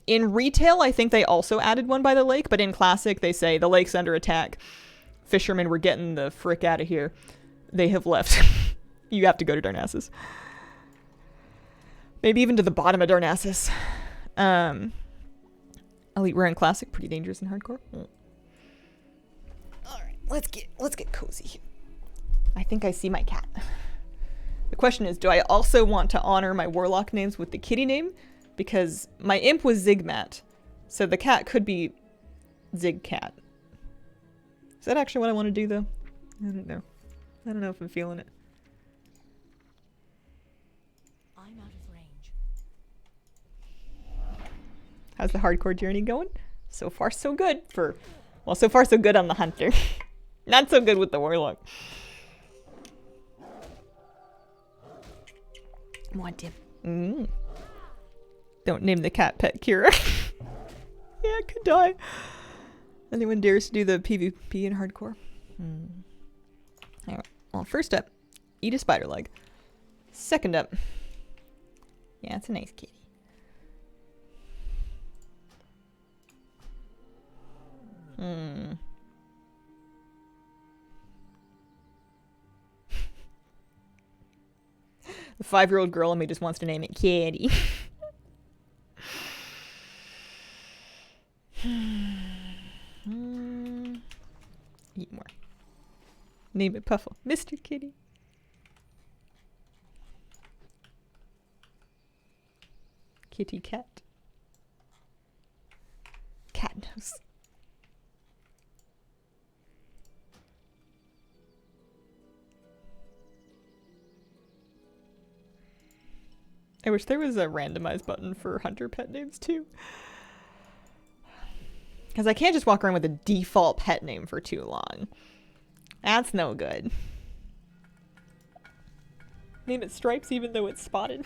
In retail, I think they also added one by the lake, but in classic, they say the lake's under attack. Fishermen were getting the frick out of here. They have left. You have to go to Darnassus. Maybe even to the bottom of Darnassus. Elite Rare and Classic, pretty dangerous in hardcore. Alright, let's get cozy here. I think I see my cat. The question is, do I also want to honor my warlock names with the kitty name? Because my imp was Zigmat, so the cat could be Zigcat. Is that actually what I want to do, though? I don't know. I don't know if I'm feeling it. I'm out of range. How's the hardcore journey going? So far, so good well, so far, so good on the hunter. Not so good with the warlock. Want him. Don't name the cat pet Kira. Yeah, it could die. Anyone dares to do the PvP in hardcore? Alright. Well, first up, eat a spider leg. Second up, yeah, it's a nice kitty. The 5-year-old girl in me just wants to name it Kitty. Eat more. Name it Puffle. Mr. Kitty. Kitty cat. Cat nose. I wish there was a randomized button for hunter pet names too. Because I can't just walk around with a default pet name for too long. That's no good. Name it Stripes even though it's spotted.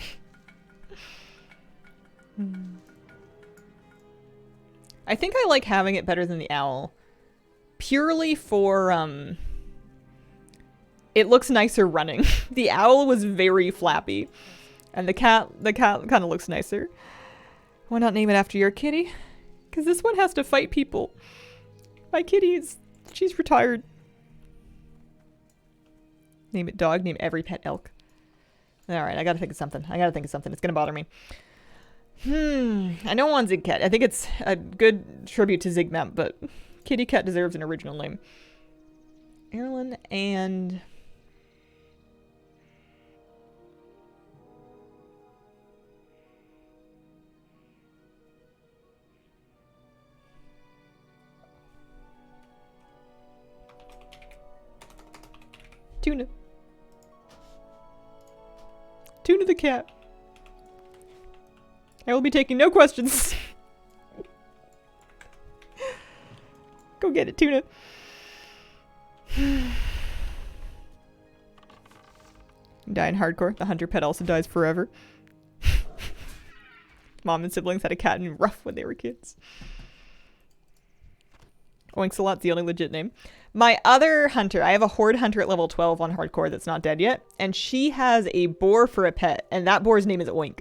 I think I like having it better than the owl. Purely for, it looks nicer running. The owl was very flappy. And the cat kind of looks nicer. Why not name it after your kitty? Because this one has to fight people. My kitty she's retired. Name it dog, name every pet elk. Alright, I gotta think of something. It's gonna bother me. I don't want Zigcat. I think it's a good tribute to Zigmap, but Kitty Cat deserves an original name. Erlen and... Tuna. Tuna the cat. I will be taking no questions. Go get it, Tuna. Die in hardcore. The hunter pet also dies forever. Mom and siblings had a cat named Ruff when they were kids. Oinks-a-lot's the only legit name. My other hunter, I have a horde hunter at level 12 on hardcore that's not dead yet, and she has a boar for a pet, and that boar's name is Oink.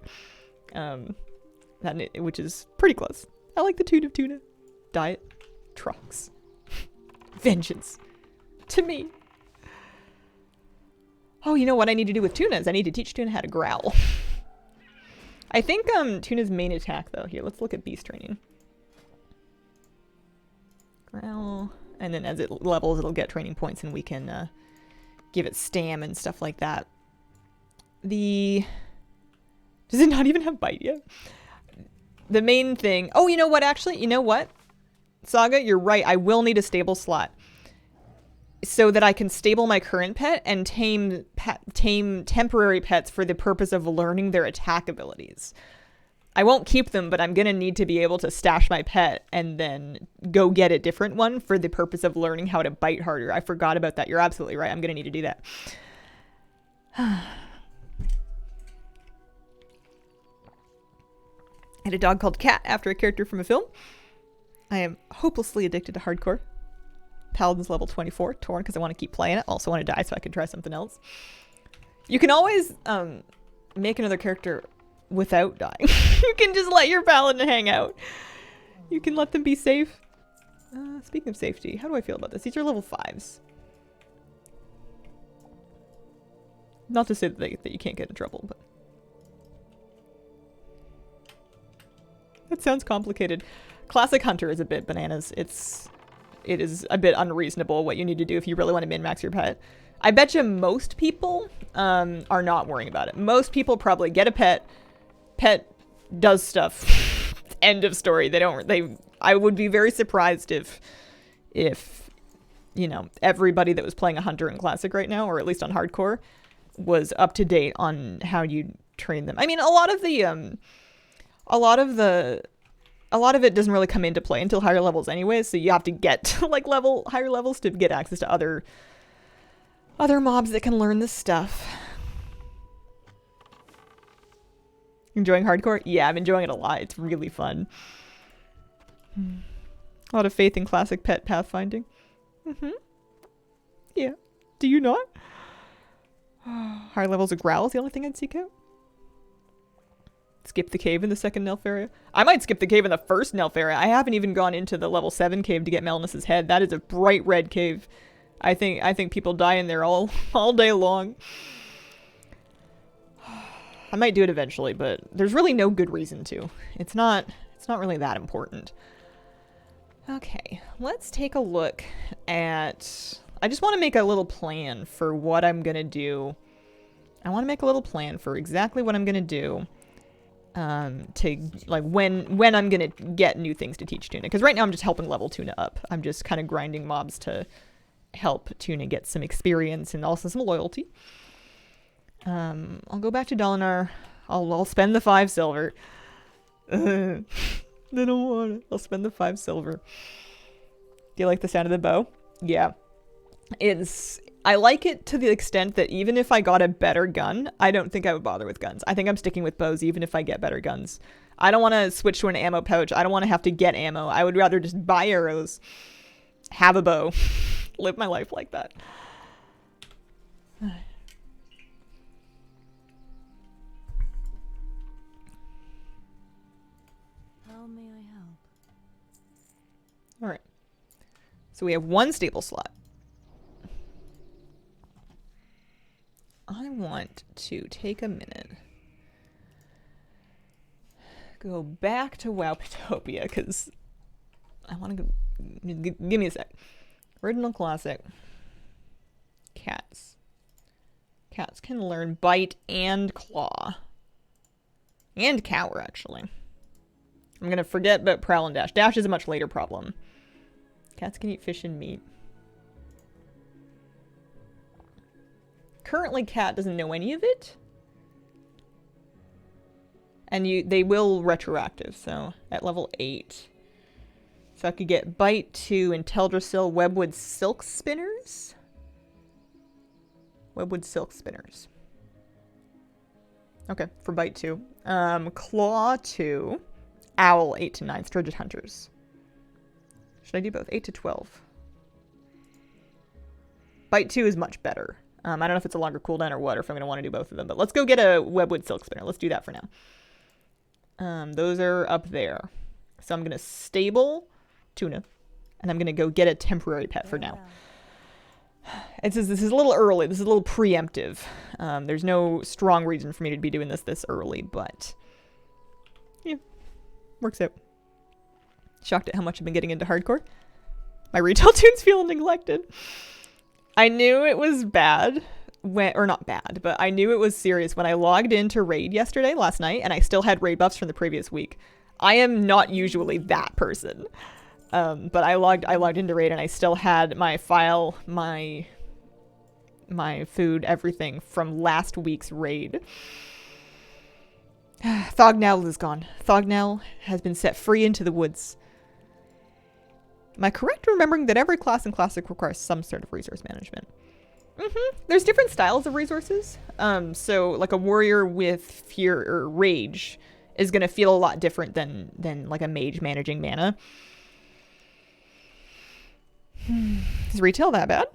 Which is pretty close. I like the tune of tuna. Diet. Trucks. Vengeance. To me. Oh, you know what I need to do with tuna is I need to teach tuna how to growl. I think tuna's main attack though. Here, let's look at beast training. Growl. And then as it levels, it'll get training points and we can give it stam and stuff like that. Does it not even have bite yet? The main thing... Oh, you know what, actually? You know what? Saga, you're right. I will need a stable slot. So that I can stable my current pet and tame temporary pets for the purpose of learning their attack abilities. I won't keep them, but I'm going to need to be able to stash my pet and then go get a different one for the purpose of learning how to bite harder. I forgot about that. You're absolutely right. I'm going to need to do that. I had a dog called Cat after a character from a film. I am hopelessly addicted to hardcore. Paladin's level 24. Torn because I want to keep playing it. Also want to die so I can try something else. You can always make another character without dying. You can just let your paladin hang out. You can let them be safe. Speaking of safety, how do I feel about this? These are level 5s. Not to say that you can't get in trouble, but... That sounds complicated. Classic Hunter is a bit bananas. It is a bit unreasonable what you need to do if you really want to min-max your pet. I bet you most people are not worrying about it. Most people probably get a pet. Pet does stuff. End of story. I would be very surprised if you know, everybody that was playing a hunter in Classic right now, or at least on hardcore, was up to date on how you train them. I mean, a lot of it doesn't really come into play until higher levels anyway, so you have to get to like higher levels to get access to other mobs that can learn this stuff. Enjoying hardcore? Yeah, I'm enjoying it a lot. It's really fun. A lot of faith in classic pet pathfinding. Yeah. Do you not? Higher levels of growl is the only thing I'd seek out. Skip the cave in the second Nelf area. I might skip the cave in the first Nelf area. I haven't even gone into the level 7 cave to get Melness's head. That is a bright red cave. I think people die in there all day long. I might do it eventually, but there's really no good reason to. It's not really that important. Okay, let's take a look at... I just want to make a little plan for what I'm going to do. I want to make a little plan for exactly what I'm going to do. To like when I'm gonna get new things to teach Tuna, because right now I'm just helping level Tuna up. I'm just kind of grinding mobs to help Tuna get some experience and also some loyalty. I'll go back to Dalinar. I'll spend the 5 silver. I don't want it. I'll spend the 5 silver. Do you like the sound of the bow? Yeah, I like it to the extent that even if I got a better gun, I don't think I would bother with guns. I think I'm sticking with bows even if I get better guns. I don't want to switch to an ammo pouch. I don't want to have to get ammo. I would rather just buy arrows, have a bow, live my life like that. How may I help? All right. So we have 1 stable slot. I want to take a minute, go back to Wowptopia, because I want to go. Give me a sec. Original classic. Cats. Cats can learn bite and claw. And cower, actually. I'm going to forget about prowl and dash. Dash is a much later problem. Cats can eat fish and meat. Currently, cat doesn't know any of it. And they will retroactive, so at level 8. So I could get Bite 2, Inteldrassil, Webwood Silk Spinners. Webwood Silk Spinners. Okay, for Bite 2. Claw 2. Owl 8 to 9. Sturgid Hunters. Should I do both? 8 to 12. Bite 2 is much better. I don't know if it's a longer cooldown or what, or if I'm going to want to do both of them. But let's go get a Webwood Silk Spinner. Let's do that for now. Those are up there. So I'm going to stable Tuna. And I'm going to go get a temporary pet for now. This is a little early. This is a little preemptive. There's no strong reason for me to be doing this early, but yeah, works out. Shocked at how much I've been getting into hardcore. My retail tunes feel neglected. I knew it was bad or not bad, but I knew it was serious when I logged into Raid last night, and I still had raid buffs from the previous week. I am not usually that person. But I logged into Raid and I still had my file, my food, everything from last week's Raid. Thognell is gone. Thognell has been set free into the woods. Am I correct in remembering that every class in Classic requires some sort of resource management? There's different styles of resources. So like a warrior with fear or rage is going to feel a lot different than like a mage managing mana. Is retail that bad?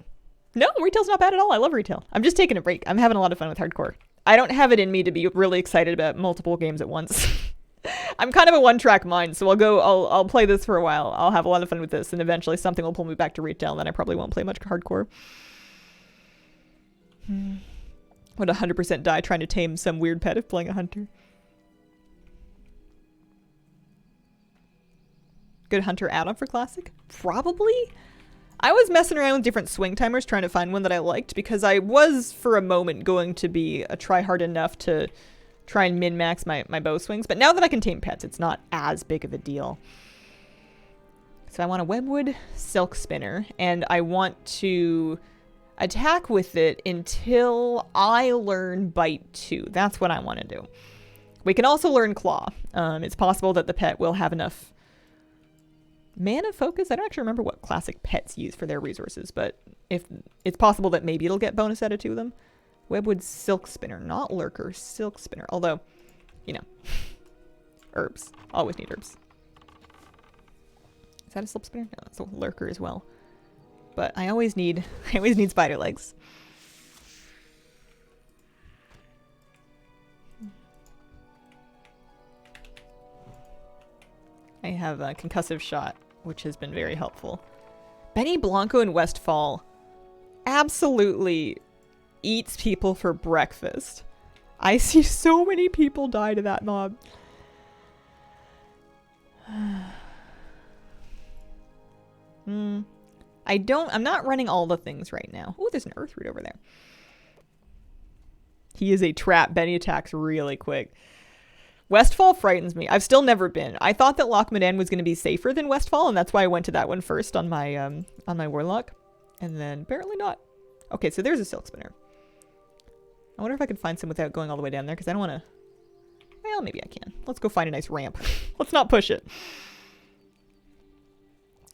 No, retail's not bad at all. I love retail. I'm just taking a break. I'm having a lot of fun with hardcore. I don't have it in me to be really excited about multiple games at once. I'm kind of a one-track mind, so I'll play this for a while. I'll have a lot of fun with this, and eventually something will pull me back to retail, and then I probably won't play much hardcore. Would 100% die trying to tame some weird pet if playing a hunter. Good hunter add-on for Classic? Probably? I was messing around with different swing timers trying to find one that I liked, because I was, for a moment, going to be a try-hard enough to try and min-max my bow swings. But now that I can tame pets, it's not as big of a deal. So I want a Webwood Silk Spinner, and I want to attack with it until I learn Bite 2. That's what I want to do. We can also learn Claw. It's possible that the pet will have enough mana focus. I don't actually remember what classic pets use for their resources, but if it's possible that maybe it'll get bonus added to them. Webwood Silk Spinner, not Lurker, Silk Spinner. Although, you know, herbs. Always need herbs. Is that a Silk Spinner? No, it's a Lurker as well. But I always need spider legs. I have a concussive shot, which has been very helpful. Benny Blanco in Westfall absolutely eats people for breakfast. I see so many people die to that mob. I'm not running all the things right now. Oh, there's an earth root over there. He is a trap. Benny attacks really quick. Westfall frightens me. I've still never been. I thought that Loch Modan was going to be safer than Westfall, and that's why I went to that one first on my warlock. And then apparently not. Okay, so there's a Silk Spinner. I wonder if I could find some without going all the way down there, because I don't want to... Well, maybe I can. Let's go find a nice ramp. Let's not push it.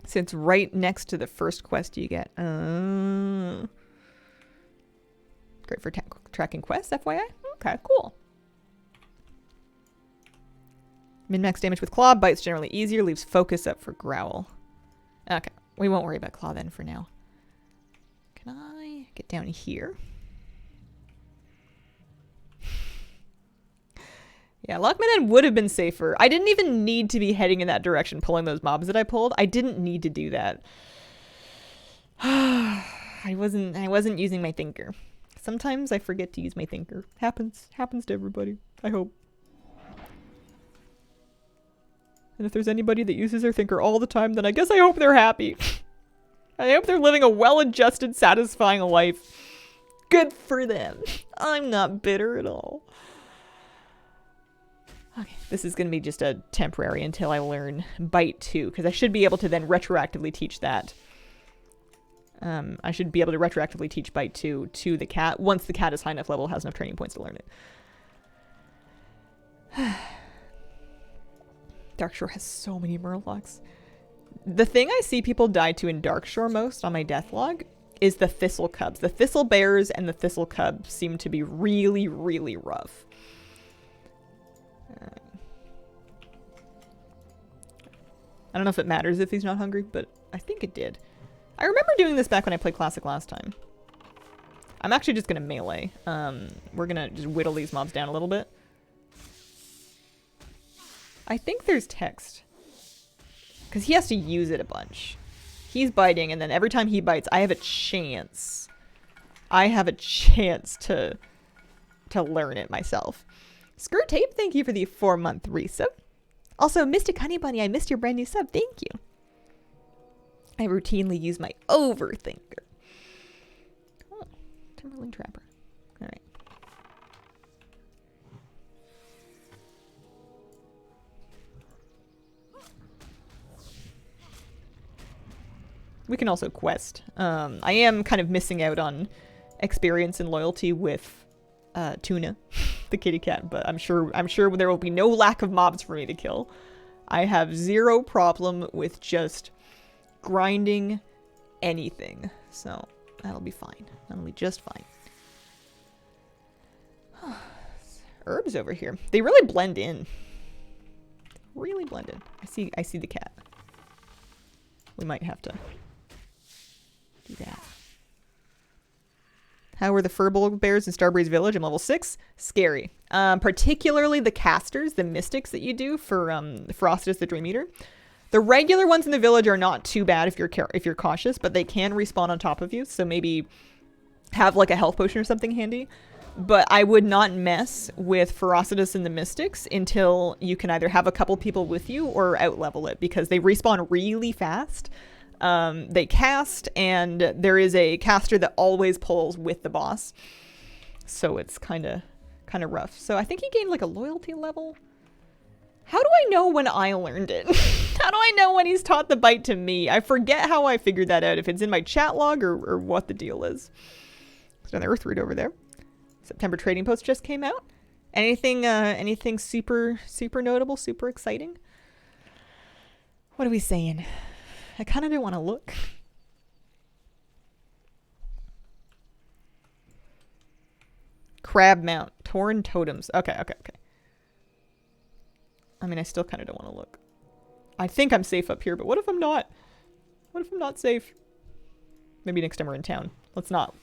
So it's right next to the first quest you get. Great for tracking quests, FYI. Okay, cool. Min-max damage with Claw. Bite's generally easier. Leaves focus up for Growl. Okay, we won't worry about Claw then for now. Can I get down here? Yeah, Lochmanen would have been safer. I didn't even need to be heading in that direction, pulling those mobs that I pulled. I didn't need to do that. I wasn't using my thinker. Sometimes I forget to use my thinker. Happens to everybody. I hope. And if there's anybody that uses their thinker all the time, then I guess I hope they're happy. I hope they're living a well-adjusted, satisfying life. Good for them. I'm not bitter at all. Okay, this is going to be just a temporary until I learn Bite 2, because I should be able to then retroactively teach that. I should be able to retroactively teach Bite 2 to the cat once the cat is high enough level, has enough training points to learn it. Darkshore has so many murlocs. The thing I see people die to in Darkshore most on my death log is the thistle cubs. The thistle bears and the thistle cubs seem to be really, really rough. I don't know if it matters if he's not hungry, but I think it did. I remember doing this back when I played Classic last time. I'm actually just going to melee. We're going to just whittle these mobs down a little bit. I think there's text. Because he has to use it a bunch. He's biting, and then every time he bites, I have a chance. I have a chance to learn it myself. Skirt Tape, thank you for the 4-month resub. Also, Mystic Honey Bunny, I missed your brand new sub. Thank you. I routinely use my overthinker. Oh, Timberling Trapper. All right. We can also quest. I am kind of missing out on experience and loyalty with Tuna, the kitty cat, but I'm sure there will be no lack of mobs for me to kill. I have zero problem with just grinding anything, so that'll be fine. That'll be just fine. Herbs over here. They really blend in. Really blend in. I see the cat. We might have to do that. How were the Furbolg bears in Starbreeze Village? I'm level 6. Scary. Particularly the casters, the mystics that you do for Frostus the Dream Eater. The regular ones in the village are not too bad if you're cautious, but they can respawn on top of you. So maybe have like a health potion or something handy. But I would not mess with Ferocitus and the Mystics until you can either have a couple people with you or outlevel it, because they respawn really fast. They cast, and there is a caster that always pulls with the boss. So it's kind of rough. So I think he gained like a loyalty level. How do I know when I learned it? How do I know when he's taught the bite to me? I forget how I figured that out, if it's in my chat log or what the deal is. There's another Earth Root over there. September trading post just came out. Anything super notable, super exciting? What are we saying? I kind of don't want to look. Crab Mount. Torn Totems. Okay. I mean, I still kind of don't want to look. I think I'm safe up here, but what if I'm not? What if I'm not safe? Maybe next time we're in town. Let's not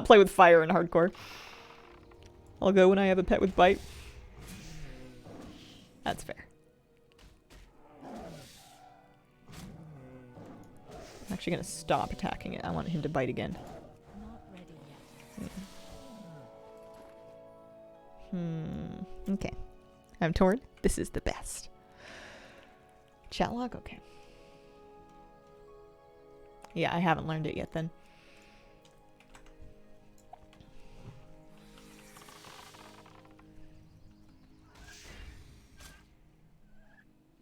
play with fire in hardcore. I'll go when I have a pet with bite. That's fair. I'm actually going to stop attacking it. I want him to bite again. Not ready yet. Okay. I'm torn. This is the best. Chat log? Okay. Yeah, I haven't learned it yet then.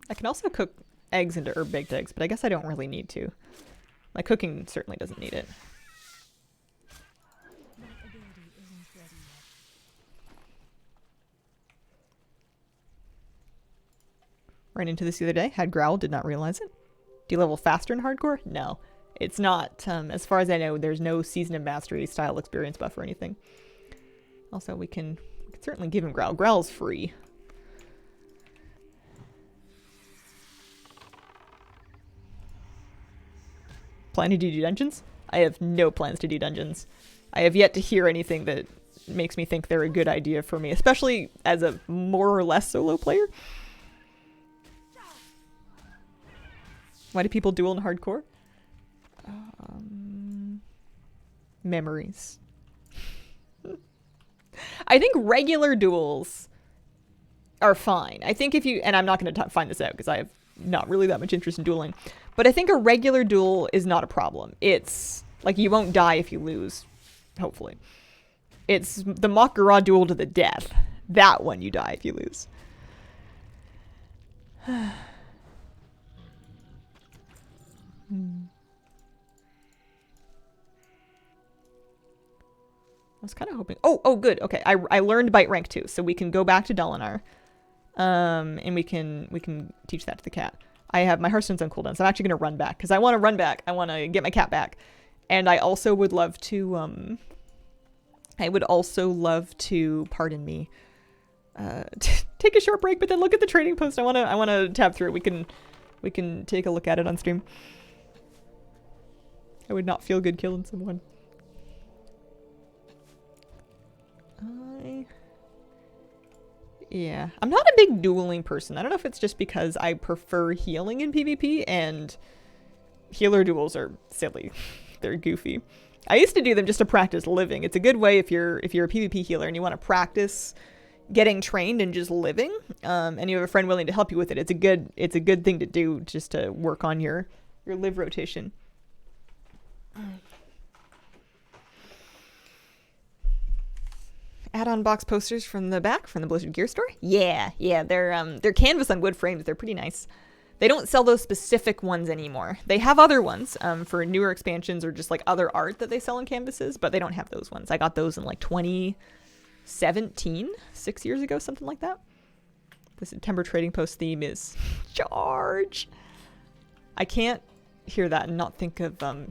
I can also cook eggs into herb baked eggs, but I guess I don't really need to. My cooking certainly doesn't need it. My ability isn't ready yet. Ran into this the other day. Had growl, did not realize it. Do you level faster in hardcore? No. It's not, as far as I know, there's no Season of Mastery style experience buff or anything. Also, we can certainly give him growl. Growl's free. Plan to do dungeons? I have no plans to do dungeons. I have yet to hear anything that makes me think they're a good idea for me, especially as a more or less solo player. Why do people duel in hardcore? Memories. I think regular duels are fine. I think if you, and I'm not going to find this out because I have not really that much interest in dueling, but I think a regular duel is not a problem. It's like you won't die if you lose, hopefully. It's the Makara duel to the death. That one you die if you lose. I was kind of hoping. Oh, good. Okay, I learned bite rank 2, so we can go back to Dalinar, and we can teach that to the cat. I have my Hearthstone's on cooldown, so I'm actually gonna run back because I want to run back. I want to get my cat back, and I also would love to. I would also love to, pardon me, take a short break, but then look at the trading post. I wanna tab through it. We can take a look at it on stream. I would not feel good killing someone. Yeah, I'm not a big dueling person. I don't know if it's just because I prefer healing in PvP, and healer duels are silly. They're goofy. I used to do them just to practice living. It's a good way if you're a PvP healer and you want to practice getting trained and just living, and you have a friend willing to help you with it. It's a good thing to do just to work on your live rotation. Add-on box posters from the back from the Blizzard Gear store. Yeah, they're canvas on wood frames. They're pretty nice. They don't sell those specific ones anymore. They have other ones for newer expansions or just like other art that they sell on canvases, but they don't have those ones. I got those in like 2017, 6 years ago, something like that. The September trading post theme is charge. I can't hear that and not think of the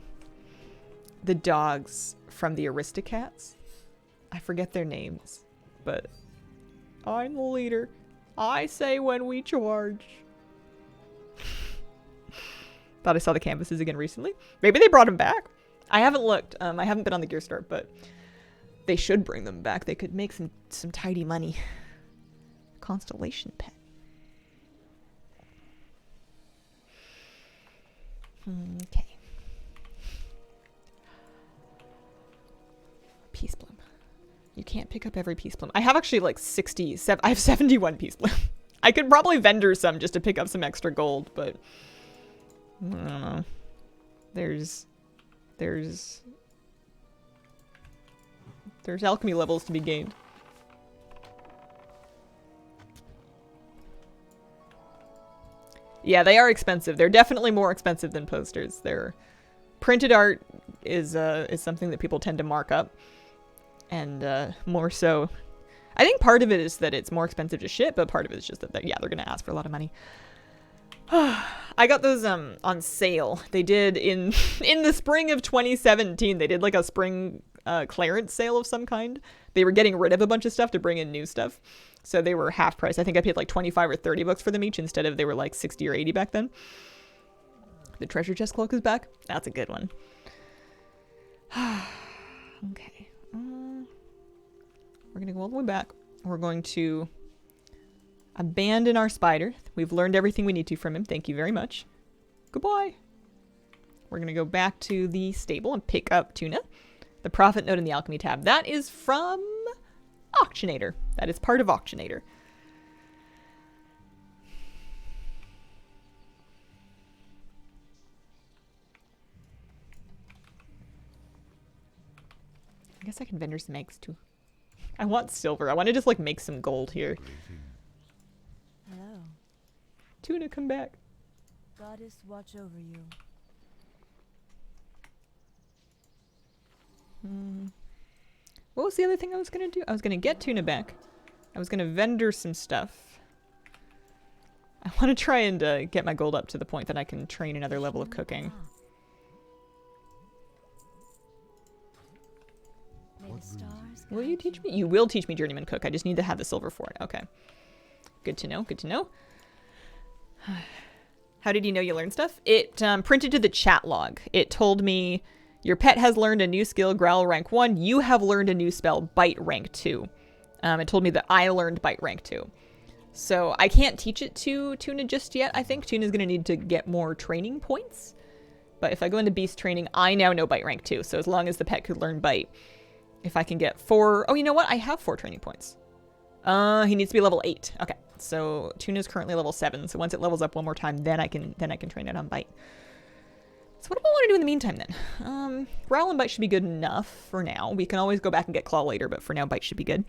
dogs from the Aristocats. I forget their names, but I'm the leader. I say when we charge. Thought I saw the canvases again recently. Maybe they brought them back. I haven't looked. I haven't been on the Gear Store, but they should bring them back. They could make some tidy money. Constellation pet. Okay. Peace Bloom. You can't pick up every Peace Bloom. I have actually like 67. I have 71 Peace Bloom. I could probably vendor some just to pick up some extra gold, but I don't know. There's alchemy levels to be gained. Yeah, they are expensive. They're definitely more expensive than posters. Their printed art is something that people tend to mark up. And more so, I think part of it is that it's more expensive to ship, but part of it is just that they're going to ask for a lot of money. I got those on sale. They did in the spring of 2017. They did like a spring clearance sale of some kind. They were getting rid of a bunch of stuff to bring in new stuff. So they were half price. I think I paid like 25 or 30 bucks for them each instead of they were like 60 or 80 back then. The treasure chest cloak is back. That's a good one. Okay. We're going to go all the way back. We're going to abandon our spider. We've learned everything we need to from him. Thank you very much. Goodbye. We're going to go back to the stable and pick up Tuna. The profit note in the alchemy tab. That is from Auctionator. That is part of Auctionator. I guess I can vendor some eggs too. I want silver. I want to just like make some gold here. Hello. Tuna, come back. Goddess, watch over you. What was the other thing I was going to do? I was going to get Tuna back. I was going to vendor some stuff. I want to try and get my gold up to the point that I can train another level of cooking. May the stars Will you guide teach me? You will teach me Journeyman Cook. I just need to have the silver for it. Okay. Good to know. Good to know. How did you know you learned stuff? It printed to the chat log. It told me your pet has learned a new skill, Growl rank 1. You have learned a new spell, Bite rank 2. It told me that I learned Bite rank 2. So I can't teach it to Tuna just yet. I think Tuna's going to need to get more training points. But if I go into beast training, I now know Bite rank 2. So as long as the pet could learn Bite, If I can get 4... Oh, you know what? I have 4 training points. He needs to be level 8. Okay. So Tuna is currently level 7. So once it levels up one more time, then I can train it on Bite. So what do I want to do in the meantime then? Growl and Bite should be good enough for now. We can always go back and get Claw later, but for now Bite should be good.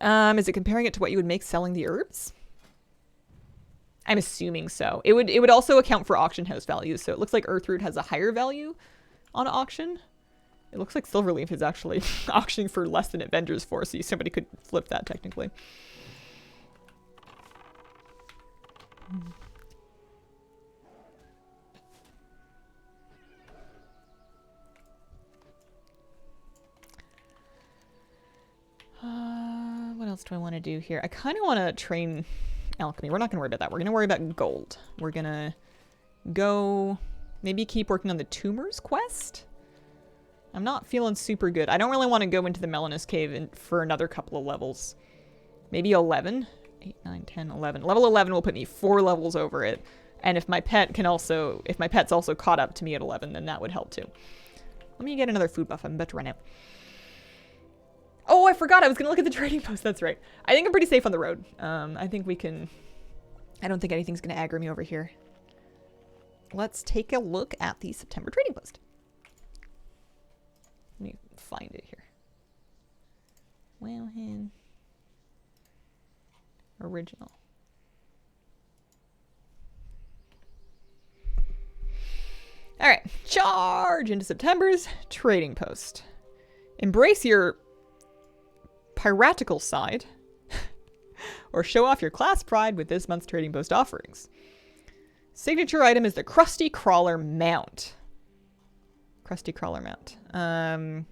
Is it comparing it to what you would make selling the herbs? I'm assuming so. It would also account for auction house values. So it looks like Earthroot has a higher value on auction. It looks like Silverleaf is actually auctioning for less than it vendors for, so somebody could flip that technically. What else do I want to do here? I kind of want to train alchemy. We're not going to worry about that. We're going to worry about gold. We're going to go maybe keep working on the Tumors quest. I'm not feeling super good. I don't really want to go into the Melanus Cave for another couple of levels. Maybe 11? 8, 9, 10, 11. Level 11 will put me 4 levels over it. And if my pet can also, if my pet's also caught up to me at 11, then that would help too. Let me get another food buff. I'm about to run out. Oh, I forgot. I was going to look at the trading post. That's right. I think I'm pretty safe on the road. I think we can... I don't think anything's going to aggro me over here. Let's take a look at the September trading post. Let me find it here. Wowhen. Original. All right. Charge into September's trading post. Embrace your piratical side or show off your class pride with this month's trading post offerings. Signature item is the Krusty Crawler Mount. Krusty Crawler Mount.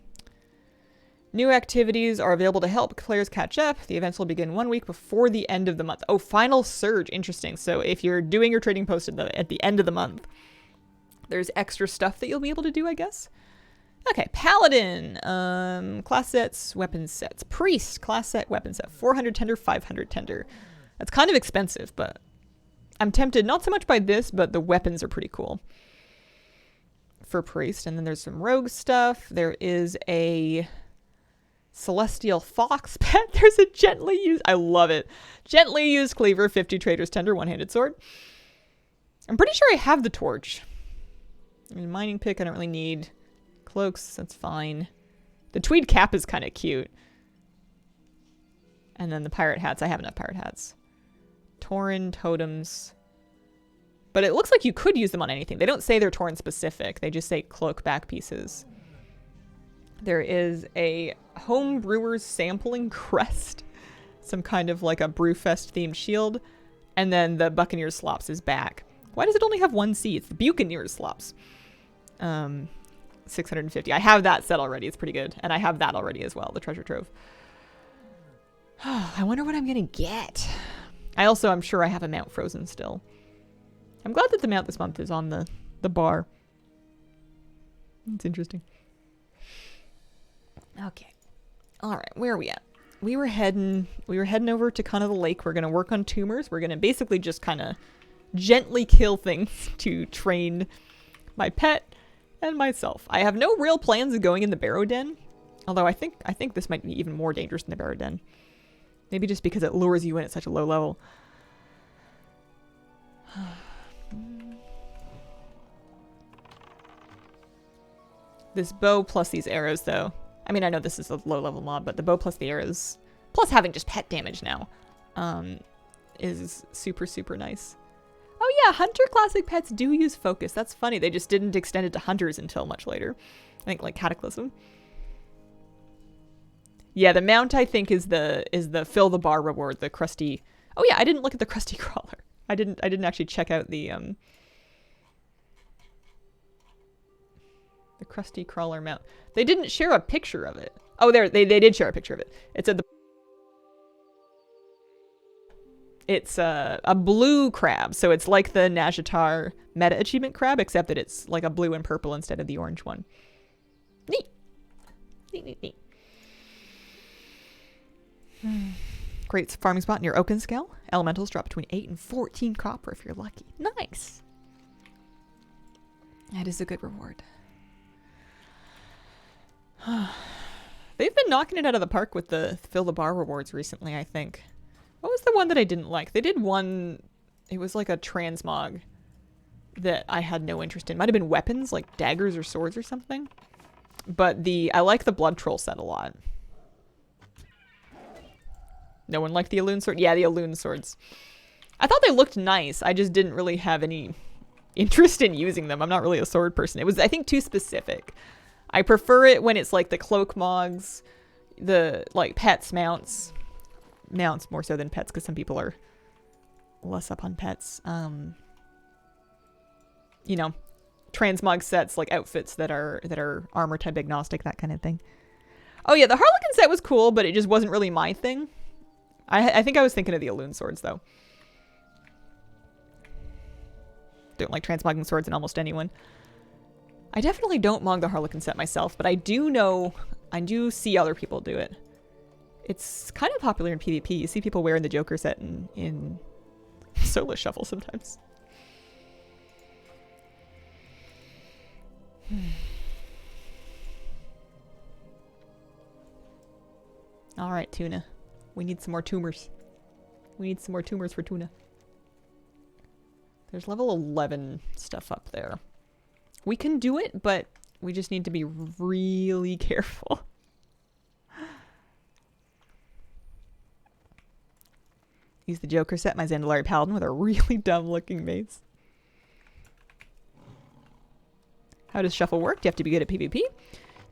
New activities are available to help players catch up. The events will begin 1 week before the end of the month. Oh, Final Surge. Interesting. So if you're doing your trading post at the end of the month, there's extra stuff that you'll be able to do, I guess. Okay, Paladin, class sets, weapon sets. Priest, class set, weapon set. 400 tender, 500 tender. That's kind of expensive, but I'm tempted not so much by this, but the weapons are pretty cool for Priest. And then there's some rogue stuff. There is a Celestial Fox pet. There's a gently used, I love it. Gently used cleaver, 50 trader's tender, one-handed sword. I'm pretty sure I have the torch. I mean, mining pick, I don't really need. Cloaks, that's fine. The tweed cap is kind of cute. And then the pirate hats. I have enough pirate hats. Tauren totems. But it looks like you could use them on anything. They don't say they're Tauren specific. They just say cloak back pieces. There is a home brewer's sampling crest. Some kind of like a Brewfest themed shield. And then the Buccaneers slops is back. Why does it only have 1 C? It's the Buccaneers slops. 650. I have that set already. It's pretty good. And I have that already as well, the treasure trove. I wonder what I'm going to get. I'm sure I have a mount frozen still. I'm glad that the mount this month is on the bar. It's interesting. Okay. All right. Where are we at? We were heading over to kind of the lake. We're going to work on tumors. We're going to basically just kind of gently kill things to train my pet and myself. I have no real plans of going in the Barrow Den, although I think this might be even more dangerous than the Barrow Den. Maybe just because it lures you in at such a low level. This bow plus these arrows, though. I mean, I know this is a low level mob, but the bow plus the arrows, plus having just pet damage now, is super, super nice. Oh yeah, Hunter Classic pets do use focus. That's funny. They just didn't extend it to Hunters until much later. I think like Cataclysm. Yeah, the mount I think is the fill the bar reward, the Krusty. Oh yeah, I didn't look at the Krusty Crawler. I didn't actually check out the Krusty Crawler mount. They didn't share a picture of it. Oh, they did share a picture of it. It said it's a blue crab, so it's like the Nazjatar meta achievement crab, except that it's like a blue and purple instead of the orange one. Neat. Neat. Great farming spot near Oakenscale. Elementals drop between 8 and 14 copper if you're lucky. Nice. That is a good reward. They've been knocking it out of the park with the fill the bar rewards recently, I think. What was the one that I didn't like? They did one, it was like a transmog that I had no interest in. Might have been weapons, like daggers or swords or something. But I like the blood troll set a lot. No one liked the Elune sword? Yeah, the Elune swords. I thought they looked nice. I just didn't really have any interest in using them. I'm not really a sword person. It was, I think, too specific. I prefer it when it's like the cloak mogs, the like pets, mounts more so than pets because some people are less up on pets. You know, transmog sets, like outfits that are armor type agnostic, that kind of thing. Oh yeah, the Harlequin set was cool, but it just wasn't really my thing. I think I was thinking of the Elune swords though. Don't like transmogging swords in almost anyone. I definitely don't mog the Harlequin set myself, but I do see other people do it. It's kind of popular in PvP. You see people wearing the Joker set in solo shuffle sometimes. All right, Tuna. We need some more tumors. We need some more tumors for Tuna. There's level 11 stuff up there. We can do it, but we just need to be really careful. Use the Joker set, my Zandalari Paladin with a really dumb looking mace. How does shuffle work? Do you have to be good at PvP?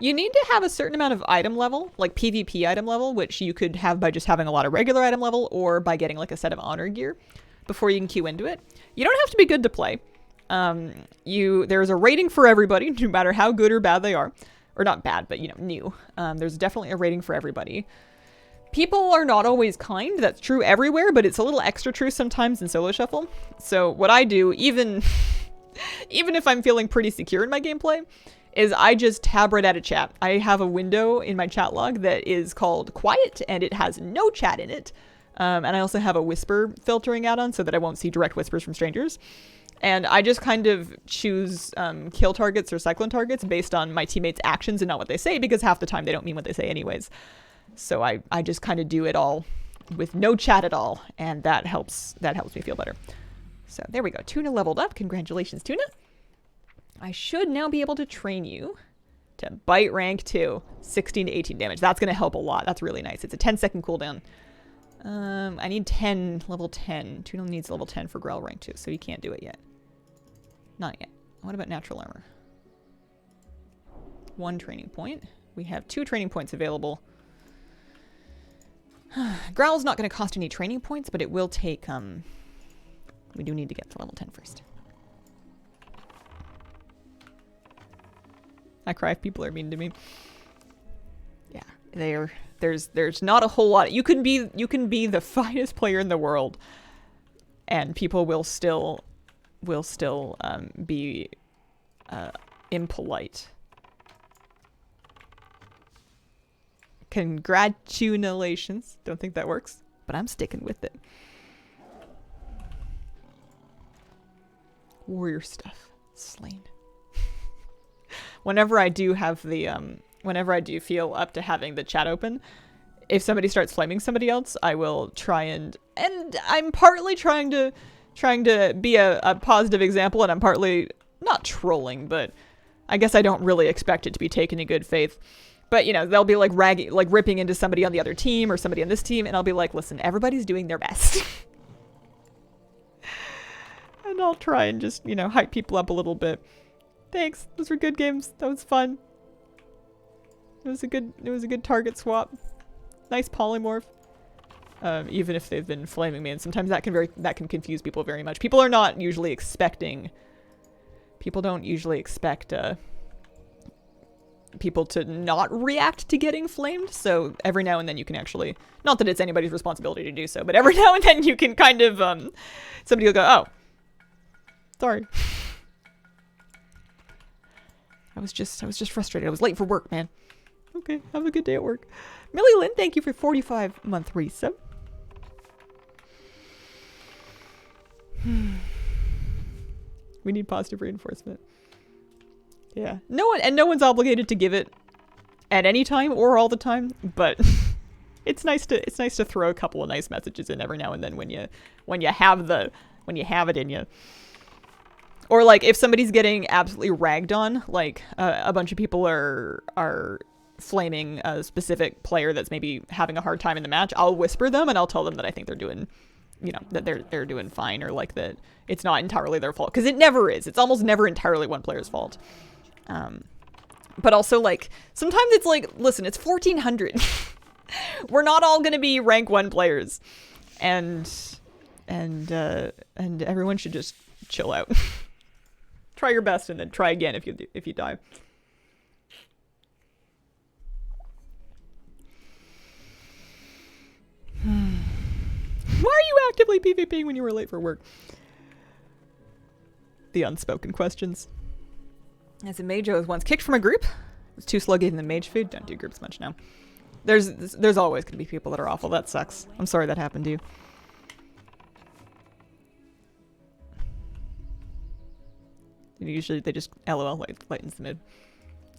You need to have a certain amount of item level, like PvP item level, which you could have by just having a lot of regular item level or by getting like a set of honor gear before you can queue into it. You don't have to be good to play. There's a rating for everybody, no matter how good or bad they are. Or not bad, but, you know, new. There's definitely a rating for everybody. People are not always kind. That's true everywhere, but it's a little extra true sometimes in solo shuffle. So what I do, even if I'm feeling pretty secure in my gameplay, is I just tab right out of chat. I have a window in my chat log that is called quiet, and it has no chat in it. And I also have a whisper filtering add-on so that I won't see direct whispers from strangers. And I just kind of choose kill targets or cyclone targets based on my teammates' actions and not what they say, because half the time they don't mean what they say anyways. So I just kind of do it all with no chat at all, and that helps me feel better. So there we go. Tuna leveled up. Congratulations, Tuna. I should now be able to train you to bite rank 2, 16 to 18 damage. That's going to help a lot. That's really nice. It's a 10-second cooldown. I need 10, level 10. Tuna needs level 10 for Growl rank 2, so you can't do it yet. Not yet. What about natural armor? 1 training point. We have 2 training points available. Growl's not going to cost any training points, but it will take, we do need to get to level 10 first. I cry if people are mean to me. Yeah, there's not a whole lot. You can be the finest player in the world, and people will still be impolite. Congratulations. Don't think that works, but I'm sticking with it. Warrior stuff. Slain. Whenever I do have the, whenever I do feel up to having the chat open, if somebody starts flaming somebody else, I will try and I'm partly trying to be a positive example, and I'm partly not trolling, but I guess I don't really expect it to be taken in good faith. But, you know, they'll be like ripping into somebody on the other team or somebody on this team, and I'll be like, listen, everybody's doing their best. And I'll try and just, you know, hype people up a little bit. Thanks. Those were good games. That was fun. It was a good target swap. Nice polymorph. Even if they've been flaming me, and sometimes that can confuse people very much. People don't usually expect people to not react to getting flamed, so every now and then you can actually, not that it's anybody's responsibility to do so, but every now and then you can kind of somebody will go, oh, sorry. I was just frustrated. I was late for work, man. Okay, have a good day at work. Millie Lynn, thank you for 45-month resub. We need positive reinforcement. Yeah. No one's obligated to give it at any time or all the time, but it's nice to throw a couple of nice messages in every now and then when you have it in you. Or like if somebody's getting absolutely ragged on, like a bunch of people are flaming a specific player that's maybe having a hard time in the match, I'll whisper them and I'll tell them that I think they're doing, that they're doing fine, or like that it's not entirely their fault, because it never is. It's almost never entirely one player's fault. But also, like, sometimes it's like, listen, it's 1400. We're not all gonna be rank 1 players, and everyone should just chill out. Try your best and then try again if you die. Why are you actively PvPing when you were late for work? The unspoken questions. As a mage, I was once kicked from a group. It was too slow getting the mage food. Don't do groups much now. There's always going to be people that are awful. That sucks. I'm sorry that happened to you. Usually they just LOL lightens the mood.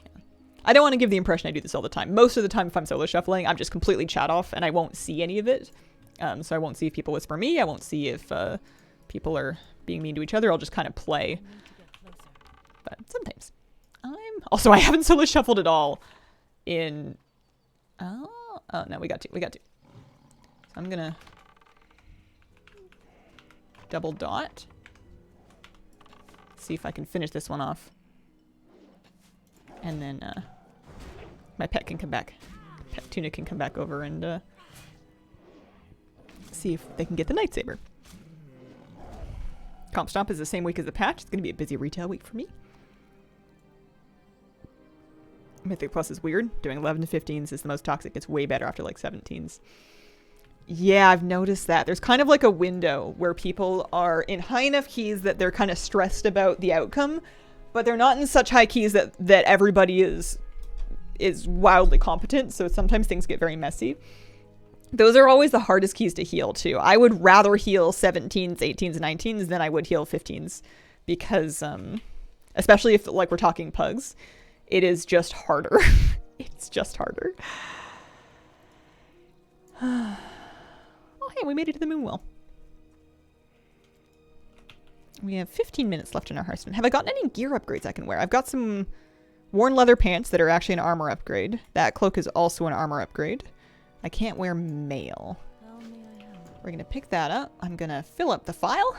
Yeah. I don't want to give the impression I do this all the time. Most of the time if I'm solo shuffling, I'm just completely chat off and I won't see any of it. So I won't see if people whisper me. I won't see if people are being mean to each other. I'll just kind of play. But sometimes. I haven't solo shuffled at all in... Oh no, we got to. So I'm gonna double dot. See if I can finish this one off. And then my pet can come back. Pet Tuna can come back over and see if they can get the Nightsaber. Comp Stomp is the same week as the patch. It's going to be a busy retail week for me. Mythic Plus is weird. Doing 11 to 15s is the most toxic. It's way better after like 17s. Yeah, I've noticed that. There's kind of like a window where people are in high enough keys that they're kind of stressed about the outcome, but they're not in such high keys that everybody is wildly competent, so sometimes things get very messy. Those are always the hardest keys to heal too. I would rather heal 17s, 18s, 19s than I would heal 15s because, especially if like we're talking pugs, it is just harder. It's just harder. Oh, hey, we made it to the Moonwell. We have 15 minutes left in our Hearthstone. Have I gotten any gear upgrades I can wear? I've got some worn leather pants that are actually an armor upgrade. That cloak is also an armor upgrade. I can't wear mail. We're going to pick that up. I'm going to fill up the file.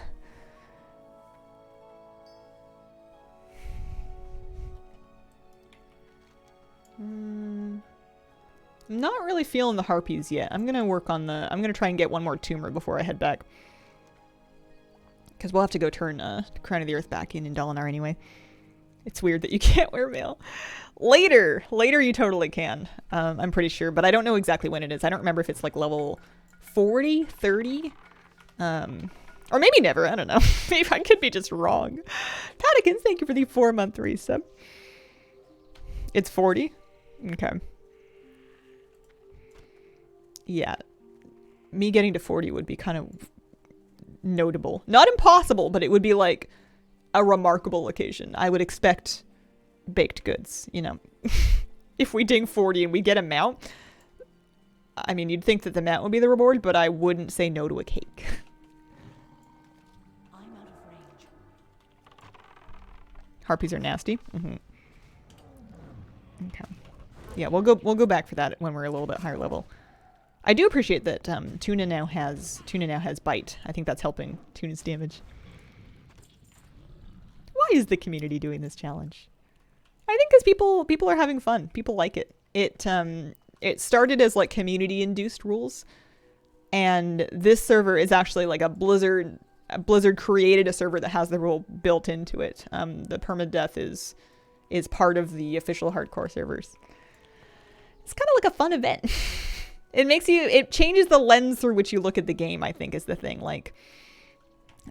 I'm not really feeling the harpies yet. I'm going to work on the... I'm going to try and get one more tumor before I head back. Because we'll have to go turn Crown of the Earth back in Dalinar anyway. It's weird that you can't wear mail. Later you totally can. I'm pretty sure, but I don't know exactly when it is. I don't remember if it's like level 40, 30, or maybe never. I don't know. Maybe I could be just wrong. Patikins, thank you for the 4-month resub. It's 40? Okay. Yeah. Me getting to 40 would be kind of notable. Not impossible, but it would be like a remarkable occasion. I would expect baked goods, you know. If we ding 40 and we get a mount, I mean, you'd think that the mount would be the reward, but I wouldn't say no to a cake. I'm out of range. Harpies are nasty. Okay. Yeah, we'll go back for that when we're a little bit higher level. I do appreciate that Tuna now has bite. I think that's helping Tuna's damage. Why is the community doing this challenge? I think because people are having fun. People like it. It started as like community induced rules, and this server is actually like a Blizzard created a server that has the rule built into it. The permadeath is part of the official hardcore servers. It's kind of like a fun event. It changes the lens through which you look at the game, I think, is the thing. Like,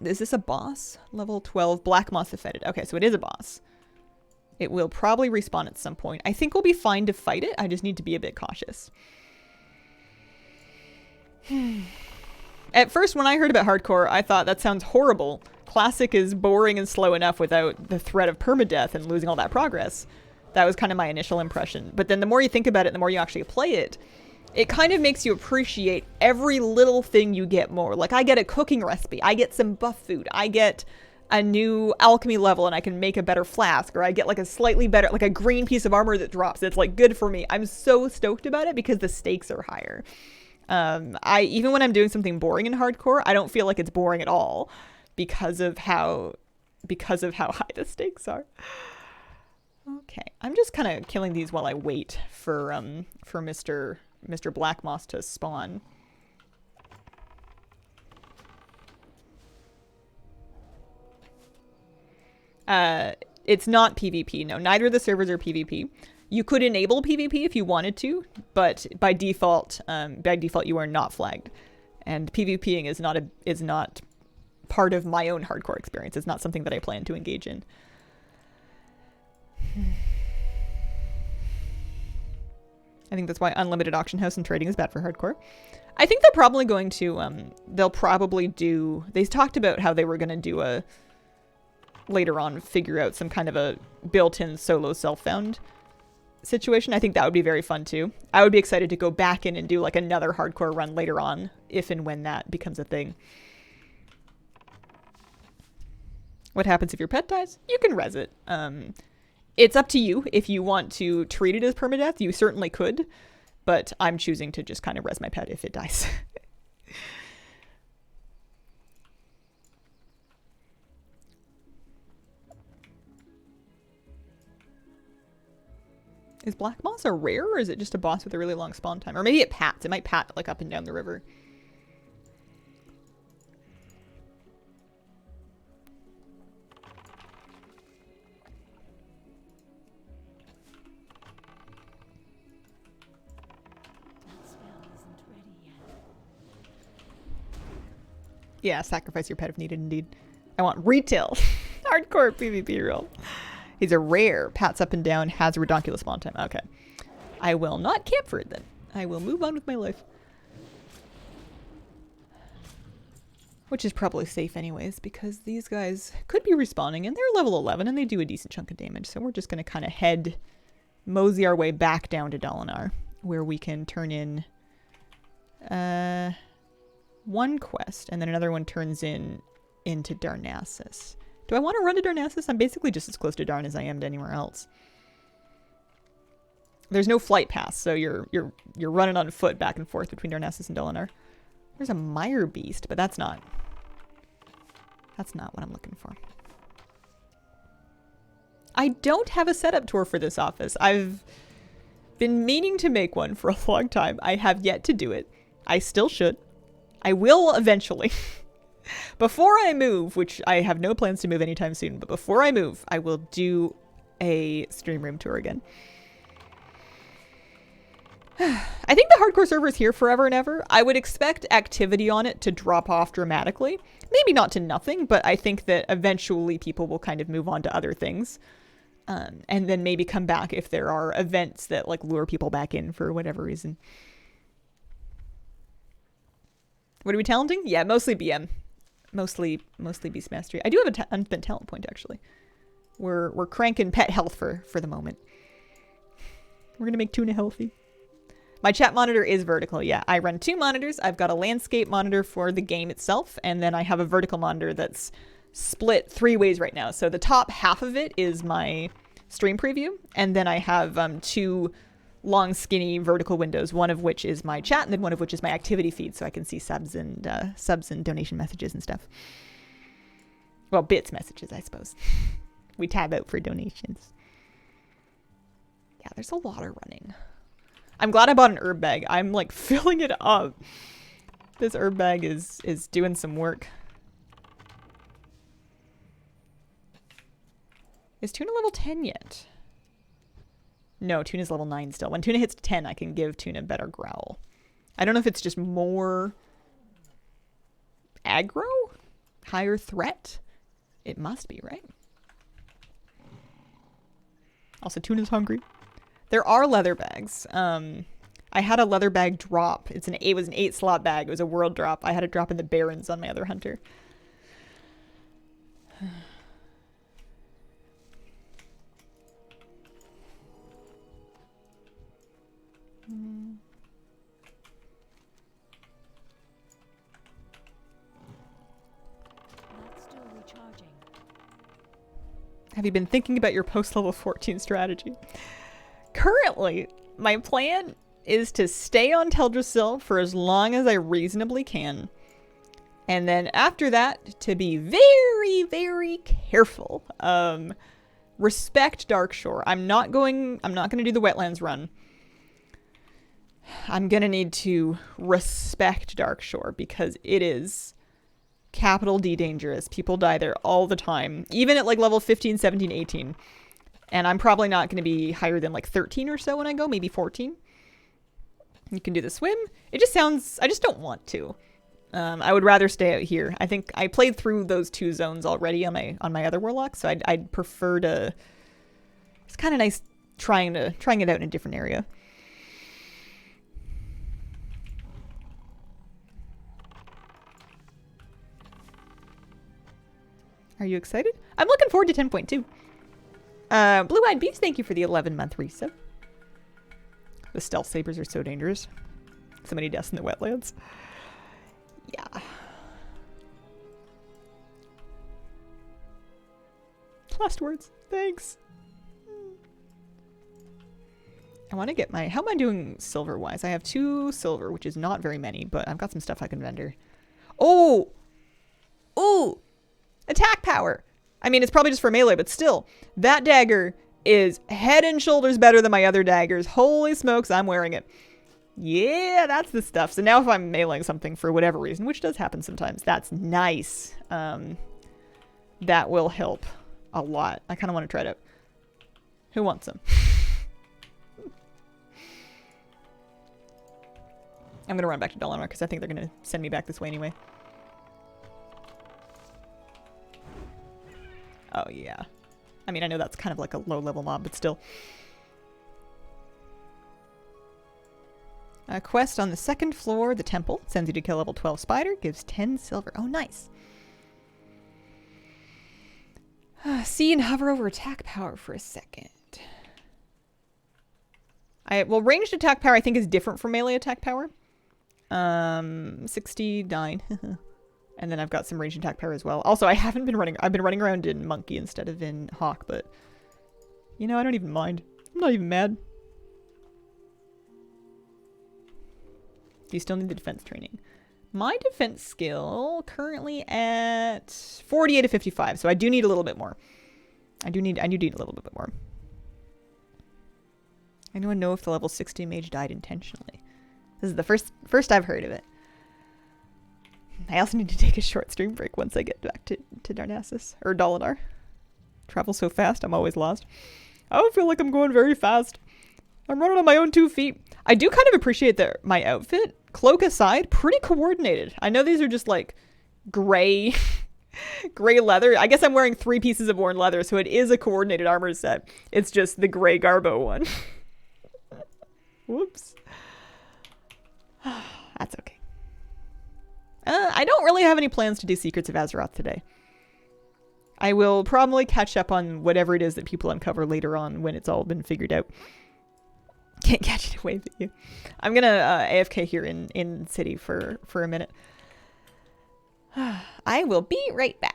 is this a boss? Level 12, Black Moth defeated. Okay, so it is a boss. It will probably respawn at some point. I think we'll be fine to fight it. I just need to be a bit cautious. At first, when I heard about hardcore, I thought that sounds horrible. Classic is boring and slow enough without the threat of permadeath and losing all that progress. That was kind of my initial impression. But then the more you think about it, the more you actually play it, it kind of makes you appreciate every little thing you get more. Like, I get a cooking recipe, I get some buff food, I get a new alchemy level and I can make a better flask, or I get like a slightly better, like a green piece of armor that drops. It's like good for me. I'm so stoked about it because the stakes are higher. Even when I'm doing something boring in hardcore, I don't feel like it's boring at all because of how high the stakes are. Okay, I'm just kind of killing these while I wait for Mr. Black Moss to spawn. It's not PvP. No, neither of the servers are PvP. You could enable PvP if you wanted to, but by default you are not flagged. And PvPing is not part of my own hardcore experience. It's not something that I plan to engage in. I think that's why unlimited auction house and trading is bad for hardcore. I think they're probably going to, they talked about how they were going to do later on, figure out some kind of a built-in solo self-found situation. I think that would be very fun too. I would be excited to go back in and do like another hardcore run later on, if and when that becomes a thing. What happens if your pet dies? You can res it. It's up to you. If you want to treat it as permadeath, you certainly could, but I'm choosing to just kind of res my pet if it dies. Is Black Moss a rare, or is it just a boss with a really long spawn time? Or maybe it pats. It might pat like up and down the river. Yeah, sacrifice your pet if needed, indeed. I want retail. Hardcore PvP rule. He's a rare. Pats up and down. Has a redonkulous spawn time. Okay. I will not camp for it then. I will move on with my life. Which is probably safe anyways, because these guys could be respawning and they're level 11 and they do a decent chunk of damage. So we're just going to kind of mosey our way back down to Dalinar, where we can turn in one quest, and then another one turns into Darnassus. Do I want to run to Darnassus? I'm basically just as close to Darn as I am to anywhere else. There's no flight pass, so you're running on foot back and forth between Darnassus and Dalinar. There's a mire beast, but that's not what I'm looking for. I don't have a setup tour for this office. I've been meaning to make one for a long time. I have yet to do it. I still should. I will eventually. Before I move, which I have no plans to move anytime soon, but before I move, I will do a stream room tour again. I think the hardcore server is here forever and ever. I would expect activity on it to drop off dramatically. Maybe not to nothing, but I think that eventually people will kind of move on to other things. And then maybe come back if there are events that like lure people back in for whatever reason. What are we talenting? Yeah, mostly BM. Mostly Beast Mastery. I do have an unspent talent point, actually. We're cranking pet health for the moment. We're going to make Tuna healthy. My chat monitor is vertical, yeah. I run 2 monitors. I've got a landscape monitor for the game itself, and then I have a vertical monitor that's split 3 ways right now. So the top half of it is my stream preview, and then I have 2 long, skinny vertical windows, one of which is my chat, and then one of which is my activity feed, so I can see subs and donation messages and stuff. Well, bits messages, I suppose. We tab out for donations. Yeah, there's a lot of running. I'm glad I bought an herb bag. I'm like filling it up. This herb bag is doing some work. Is Tuna level 10 yet? No, Tuna's level 9 still. When Tuna hits 10, I can give Tuna better growl. I don't know if it's just more aggro? Higher threat? It must be, right? Also, Tuna's hungry. There are leather bags. I had a leather bag drop. It was an 8-slot bag. It was a world drop. I had a drop in the Barrens on my other hunter. Have you been thinking about your post-level 14 strategy? Currently, my plan is to stay on Teldrassil for as long as I reasonably can. And then after that, to be very, very careful. Respect Darkshore. I'm not going to do the wetlands run. I'm going to need to respect Darkshore because it is capital D dangerous. People die there all the time, even at like level 15, 17, 18. And I'm probably not going to be higher than like 13 or so when I go, maybe 14. You can do the swim. It just sounds, I just don't want to. I would rather stay out here. I think I played through those 2 zones already on my other warlock, so I'd prefer to. It's kind of nice trying it out in a different area. Are you excited? I'm looking forward to 10.2. Blue-Eyed Beast, thank you for the 11-month resub. The stealth sabers are so dangerous. So many deaths in the wetlands. Yeah. Last words. Thanks. I want to get my... How am I doing silver-wise? I have 2 silver, which is not very many, but I've got some stuff I can vendor. Oh! Ooh! Attack power! I mean, it's probably just for melee, but still. That dagger is head and shoulders better than my other daggers. Holy smokes, I'm wearing it. Yeah, that's the stuff. So now if I'm meleeing something for whatever reason, which does happen sometimes, that's nice. That will help a lot. I kind of want to try it out. Who wants some? I'm going to run back to Dalinar because I think they're going to send me back this way anyway. Oh, yeah. I mean, I know that's kind of like a low-level mob, but still. A quest on the 2nd floor, the temple. Sends you to kill level 12 spider. Gives 10 silver. Oh, nice. See and hover over attack power for a second. Well, ranged attack power I think is different from melee attack power. 69. And then I've got some ranged attack power as well. Also, I've been running around in monkey instead of in hawk, but you know, I don't even mind. I'm not even mad. Do you still need the defense training? My defense skill currently at 48 to 55, so I do need a little bit more. I do need a little bit more. Anyone know if the level 60 mage died intentionally? This is the first I've heard of it. I also need to take a short stream break once I get back to Darnassus or Dalinar. Travel so fast, I'm always lost. I don't feel like I'm going very fast. I'm running on my own 2 feet. I do kind of appreciate that my outfit, cloak aside, pretty coordinated. I know these are just like gray leather. I guess I'm wearing 3 pieces of worn leather, so it is a coordinated armor set. It's just the gray Garbo one. Whoops. That's okay. I don't really have any plans to do Secrets of Azeroth today. I will probably catch up on whatever it is that people uncover later on when it's all been figured out. Can't catch it away with you. I'm gonna AFK here in city for a minute. I will be right back.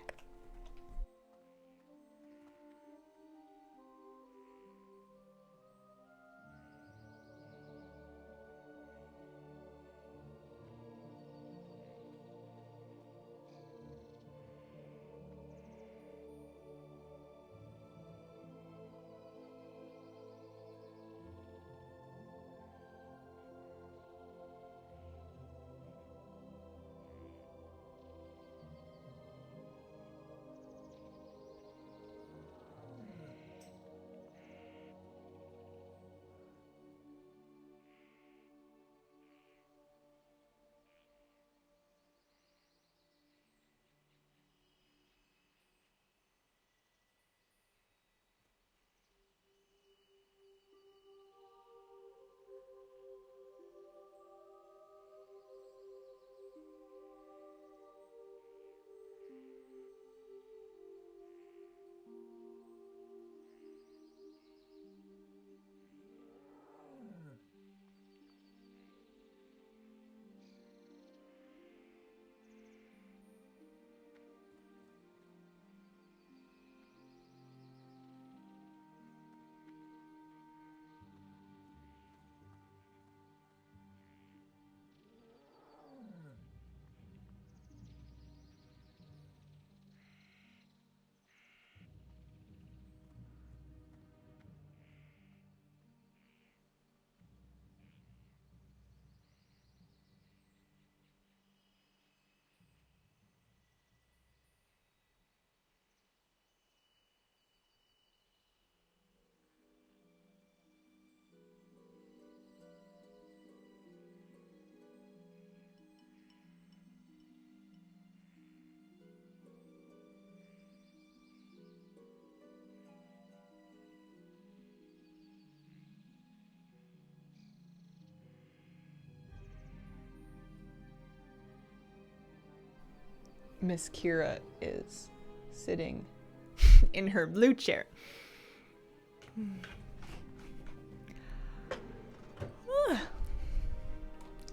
Miss Kira is sitting in her blue chair.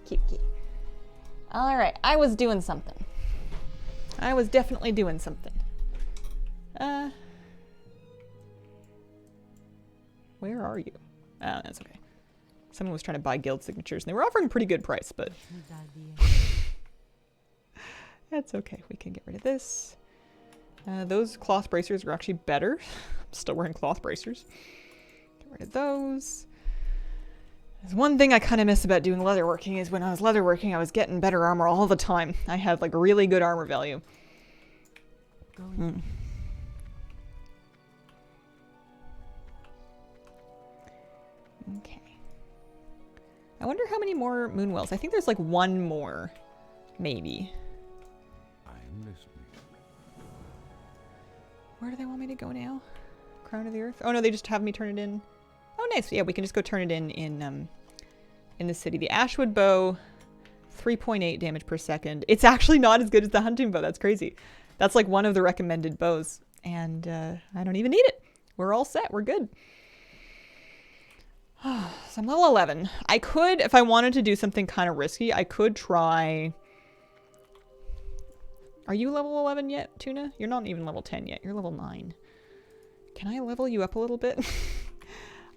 Cute kitty. Alright, I was doing something. I was definitely doing something. Where are you? Oh, that's okay. Someone was trying to buy guild signatures, and they were offering a pretty good price, but... That's okay. We can get rid of this. Those cloth bracers are actually better. I'm still wearing cloth bracers. Get rid of those. There's one thing I kind of miss about doing leatherworking is when I was leatherworking, I was getting better armor all the time. I had like really good armor value. Okay. I wonder how many more moonwells. I think there's like one more, maybe. I'm listening. Where do they want me to go now? Crown of the Earth? Oh no, they just have me turn it in. Oh nice. Yeah, we can just go turn it in the city. The Ashwood bow, 3.8 damage per second. It's actually not as good as the hunting bow. That's crazy. That's like one of the recommended bows. And I don't even need it. We're all set. We're good. So I'm level 11. I could, if I wanted to do something kind of risky, I could try... Are you level 11 yet, Tuna? You're not even level 10 yet. You're level 9. Can I level you up a little bit?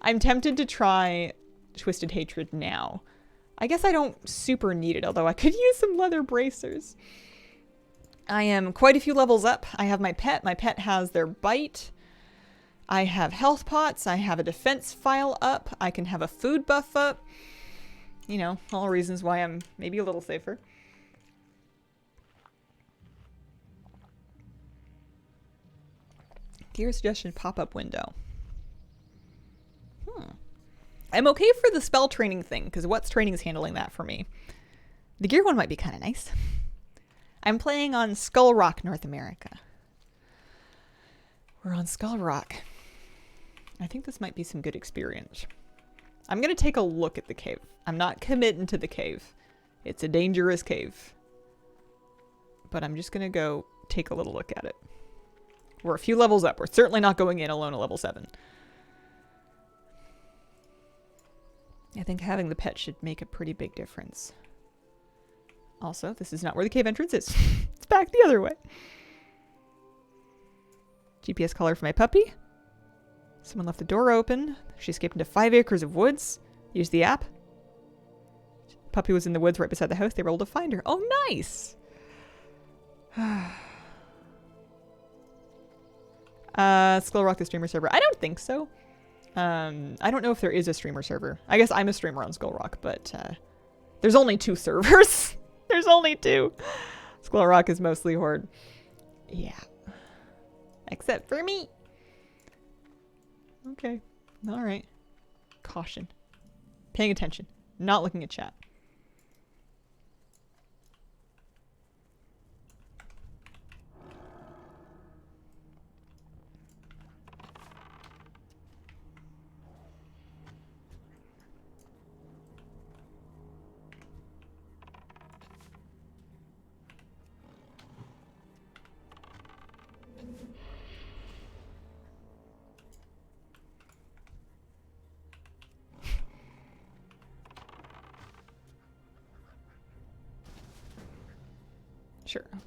I'm tempted to try Twisted Hatred now. I guess I don't super need it, although I could use some leather bracers. I am quite a few levels up. I have my pet. My pet has their bite. I have health pots. I have a defense file up. I can have a food buff up. You know, all reasons why I'm maybe a little safer. Gear suggestion pop-up window. I'm okay for the spell training thing, because What's Training is handling that for me. The gear one might be kind of nice. I'm playing on Skull Rock, North America. We're on Skull Rock. I think this might be some good experience. I'm going to take a look at the cave. I'm not committing to the cave. It's a dangerous cave. But I'm just going to go take a little look at it. We're a few levels up. We're certainly not going in alone at level 7. I think having the pet should make a pretty big difference. Also, this is not where the cave entrance is. It's back the other way. GPS collar for my puppy. Someone left the door open. She escaped into 5 acres of woods. Used the app. Puppy was in the woods right beside the house. They were able to find her. Oh, nice! Skull Rock the streamer server. I don't think so. I don't know if there is a streamer server. I guess I'm a streamer on Skull Rock, but there's only 2 servers. There's only 2. Skull Rock is mostly Horde. Yeah. Except for me. Okay. Alright. Caution. Paying attention. Not looking at chat. Sure, okay.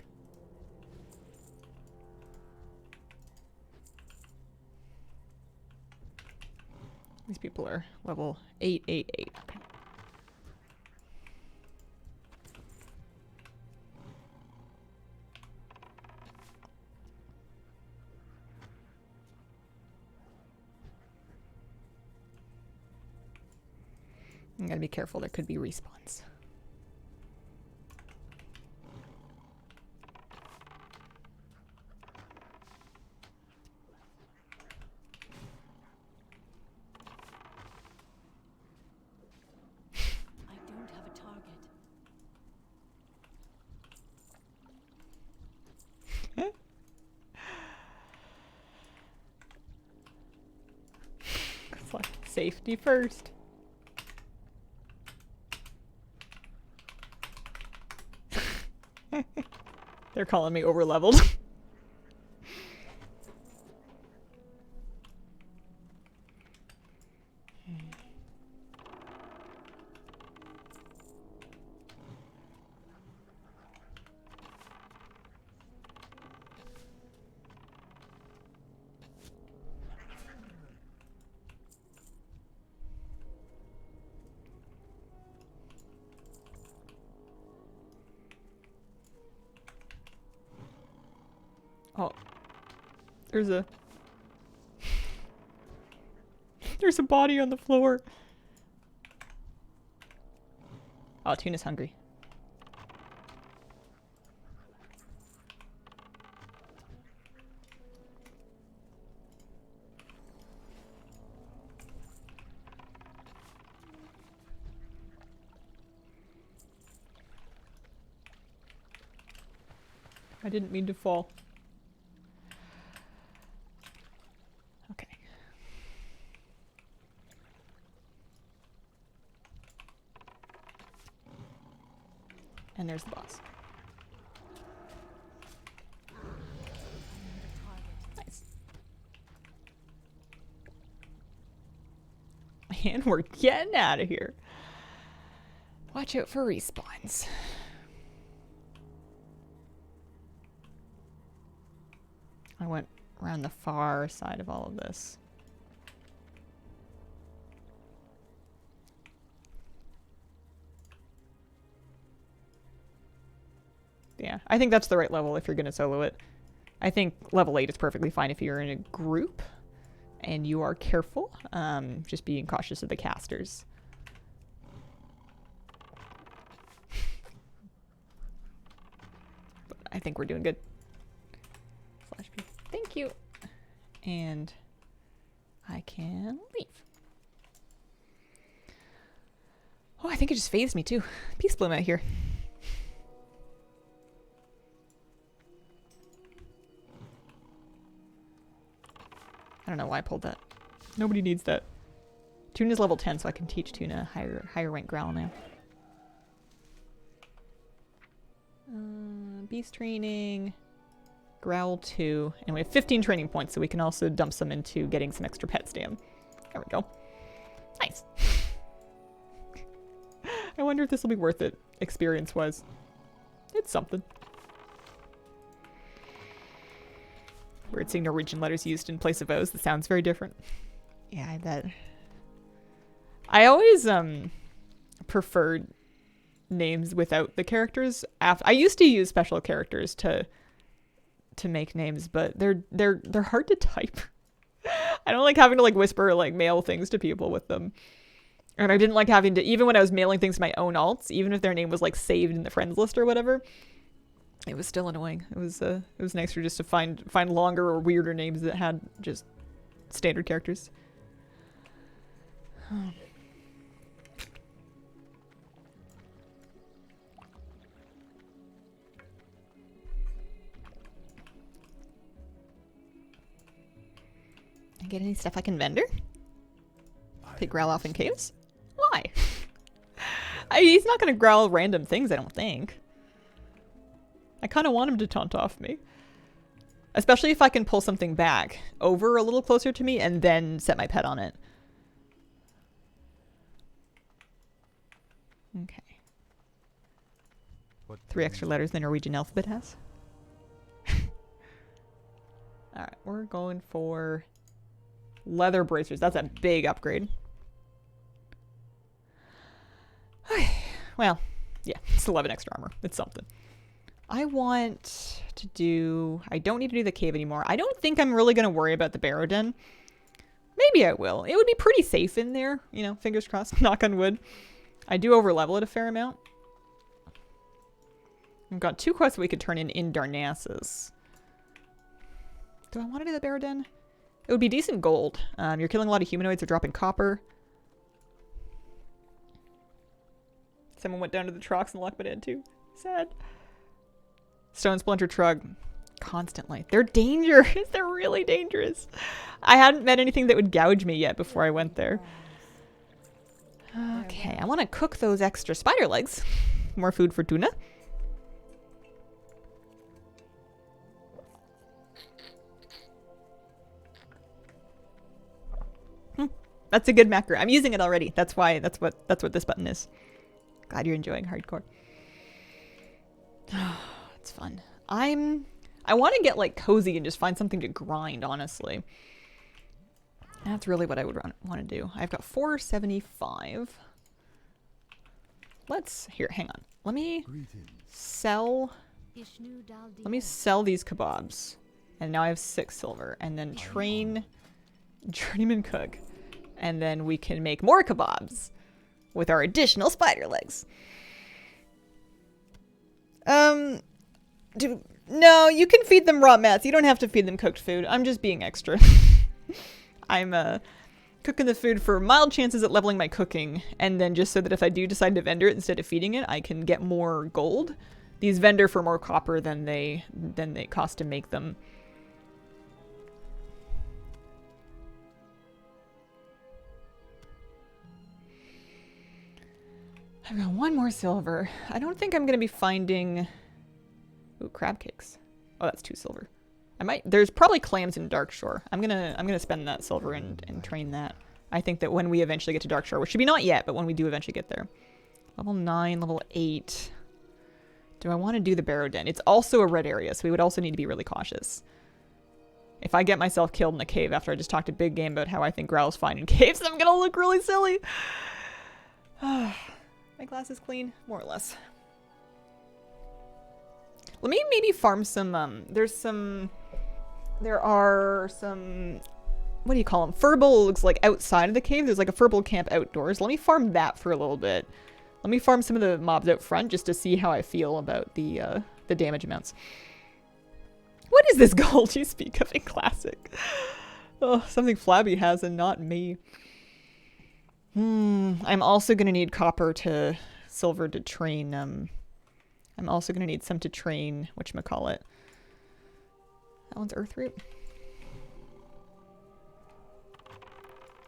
These people are level 888. Okay. I'm gotta be careful, there could be respawns. Safety first. They're calling me over leveled. Oh, there's a body on the floor. Oh, Tuna's hungry. I didn't mean to fall. Okay. And there's the boss. Nice. And we're getting out of here. Watch out for respawns. I went around the far side of all of this. Yeah, I think that's the right level if you're going to solo it. I think level 8 is perfectly fine if you're in a group and you are careful. Just being cautious of the casters. But I think we're doing good. Flash P. Thank you. And I can leave. Oh, I think it just phased me too. Peace bloom out here. I don't know why I pulled that. Nobody needs that. Tuna's level 10, so I can teach Tuna higher rank growl now. Beast training. Growl 2. And we have 15 training points, so we can also dump some into getting some extra pet stam. There we go. Nice. I wonder if this will be worth it, experience-wise. It's something. Weird seeing Norwegian letters used in place of O's. That sounds very different. Yeah, I bet. I always preferred names without the characters. I used to use special characters to make names, but they're hard to type. I don't like having to like whisper or like mail things to people with them. And I didn't like having to, even when I was mailing things to my own alts, even if their name was like saved in the friends list or whatever, it was still annoying. It was nicer just to find longer or weirder names that had just standard characters. Get any stuff I can vendor? Take growl off in caves? Why? He's not gonna growl random things, I don't think. I kind of want him to taunt off me. Especially if I can pull something back over a little closer to me and then set my pet on it. Okay. 3 extra letters the Norwegian alphabet has. Alright, we're going for leather bracers. That's a big upgrade. Well, yeah, it's 11 extra armor. It's something. I want to do... I don't need to do the cave anymore. I don't think I'm really going to worry about the barrow den. Maybe I will. It would be pretty safe in there. You know, fingers crossed. Knock on wood. I do over-level it a fair amount. I've got 2 quests that we could turn in Darnassus. Do I want to do the barrow den? It would be decent gold. You're killing a lot of humanoids or dropping copper. Someone went down to the Trox and locked my dad too. Sad. Stone Splinter Trug. Constantly. They're dangerous. They're really dangerous. I hadn't met anything that would gouge me yet before I went there. Okay, I want to cook those extra spider legs. More food for Tuna. That's a good macro. I'm using it already. That's why. That's what this button is. Glad you're enjoying hardcore. It's fun. I want to get like cozy and just find something to grind, honestly. That's really what I would want to do. I've got 475. Here, hang on. Let me sell these kebabs. And now I have 6 silver. And then train Journeyman Cook. And then we can make more kebabs with our additional spider legs. No, you can feed them raw mats. You don't have to feed them cooked food. I'm just being extra. I'm cooking the food for mild chances at leveling my cooking, and then just so that if I do decide to vendor it instead of feeding it, I can get more gold. These vendor for more copper than they cost to make them. I've got 1 more silver. I don't think I'm gonna be finding... Ooh, crab cakes. Oh, that's 2 silver. There's probably clams in Darkshore. I'm gonna spend that silver and train that. I think that when we eventually get to Darkshore, which should be not yet, but when we do eventually get there. Level 9, level 8. Do I want to do the Barrow Den? It's also a red area, so we would also need to be really cautious. If I get myself killed in a cave after I just talked a big game about how I think Growl's fine in caves, I'm gonna look really silly. My glass is clean, more or less. Let me maybe farm some, there are some, what do you call them? Furballs, like, outside of the cave. There's, like, a furball camp outdoors. Let me farm that for a little bit. Let me farm some of the mobs out front just to see how I feel about the damage amounts. What is this gold you speak of in Classic? Oh, something Flabby has and not me. I'm also going to need silver to train, I'm also going to need some to train, whatchamacallit. That one's Earthroot.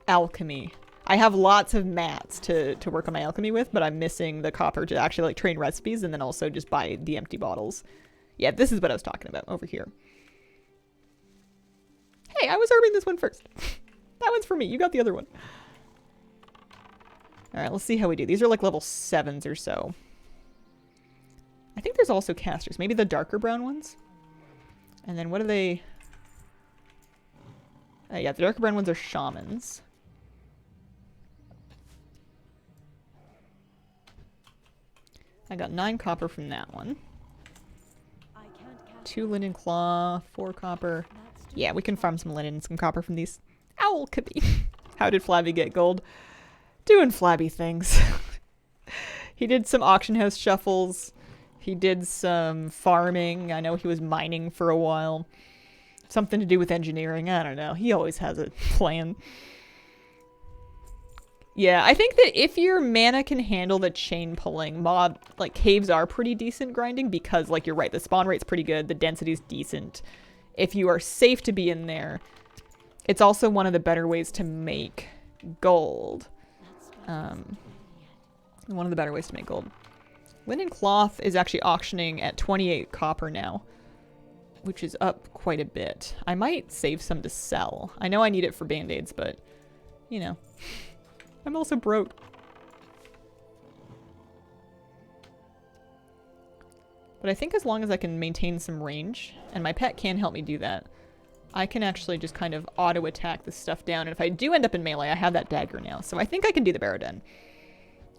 Alchemy. I have lots of mats to work on my alchemy with, but I'm missing the copper to actually like train recipes and then also just buy the empty bottles. Yeah, this is what I was talking about over here. Hey, I was herbing this one first. That one's for me. You got the other one. Alright, let's see how we do. These are like level 7s or so. I think there's also casters. Maybe the darker brown ones? And then what are they? Yeah, the darker brown ones are shamans. I got 9 copper from that one. 2 linen claw, 4 copper. Yeah, we can farm some linen and some copper from these. Alchemy. How did Flabby get gold? Doing Flabby things. He did some auction house shuffles. He did some farming. I know he was mining for a while. Something to do with engineering. I don't know. He always has a plan. Yeah, I think that if your mana can handle the chain pulling, like caves are pretty decent grinding because, like, you're right, the spawn rate's pretty good, the density's decent. If you are safe to be in there, it's also one of the better ways to make gold. One of the better ways to make gold. Linen cloth is actually auctioning at 28 copper now, which is up quite a bit. I might save some to sell. I know I need it for band-aids, but, you know, I'm also broke. But I think as long as I can maintain some range, and my pet can help me do that, I can actually just kind of auto-attack this stuff down. And if I do end up in melee, I have that dagger now. So I think I can do the Barrow Den.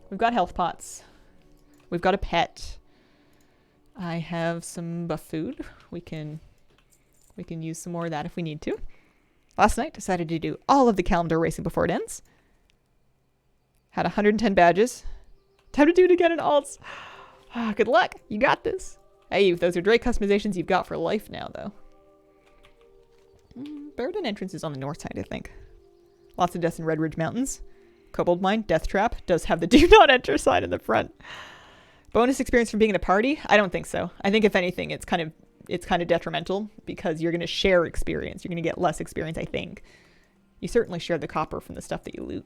We've got health pots. We've got a pet. I have some buff food. We can use some more of that if we need to. Last night, decided to do all of the calendar racing before it ends. Had 110 badges. Time to do it again in alts. Ah, good luck. You got this. Hey, those are Drake customizations you've got for life now, though. Barrow Den entrance is on the north side, I think. Lots of deaths in Red Ridge Mountains. Kobold Mine, Death Trap, does have the do not enter sign in the front. Bonus experience from being in a party? I don't think so. I think if anything, it's kind of detrimental because you're going to share experience. You're going to get less experience, I think. You certainly share the copper from the stuff that you loot.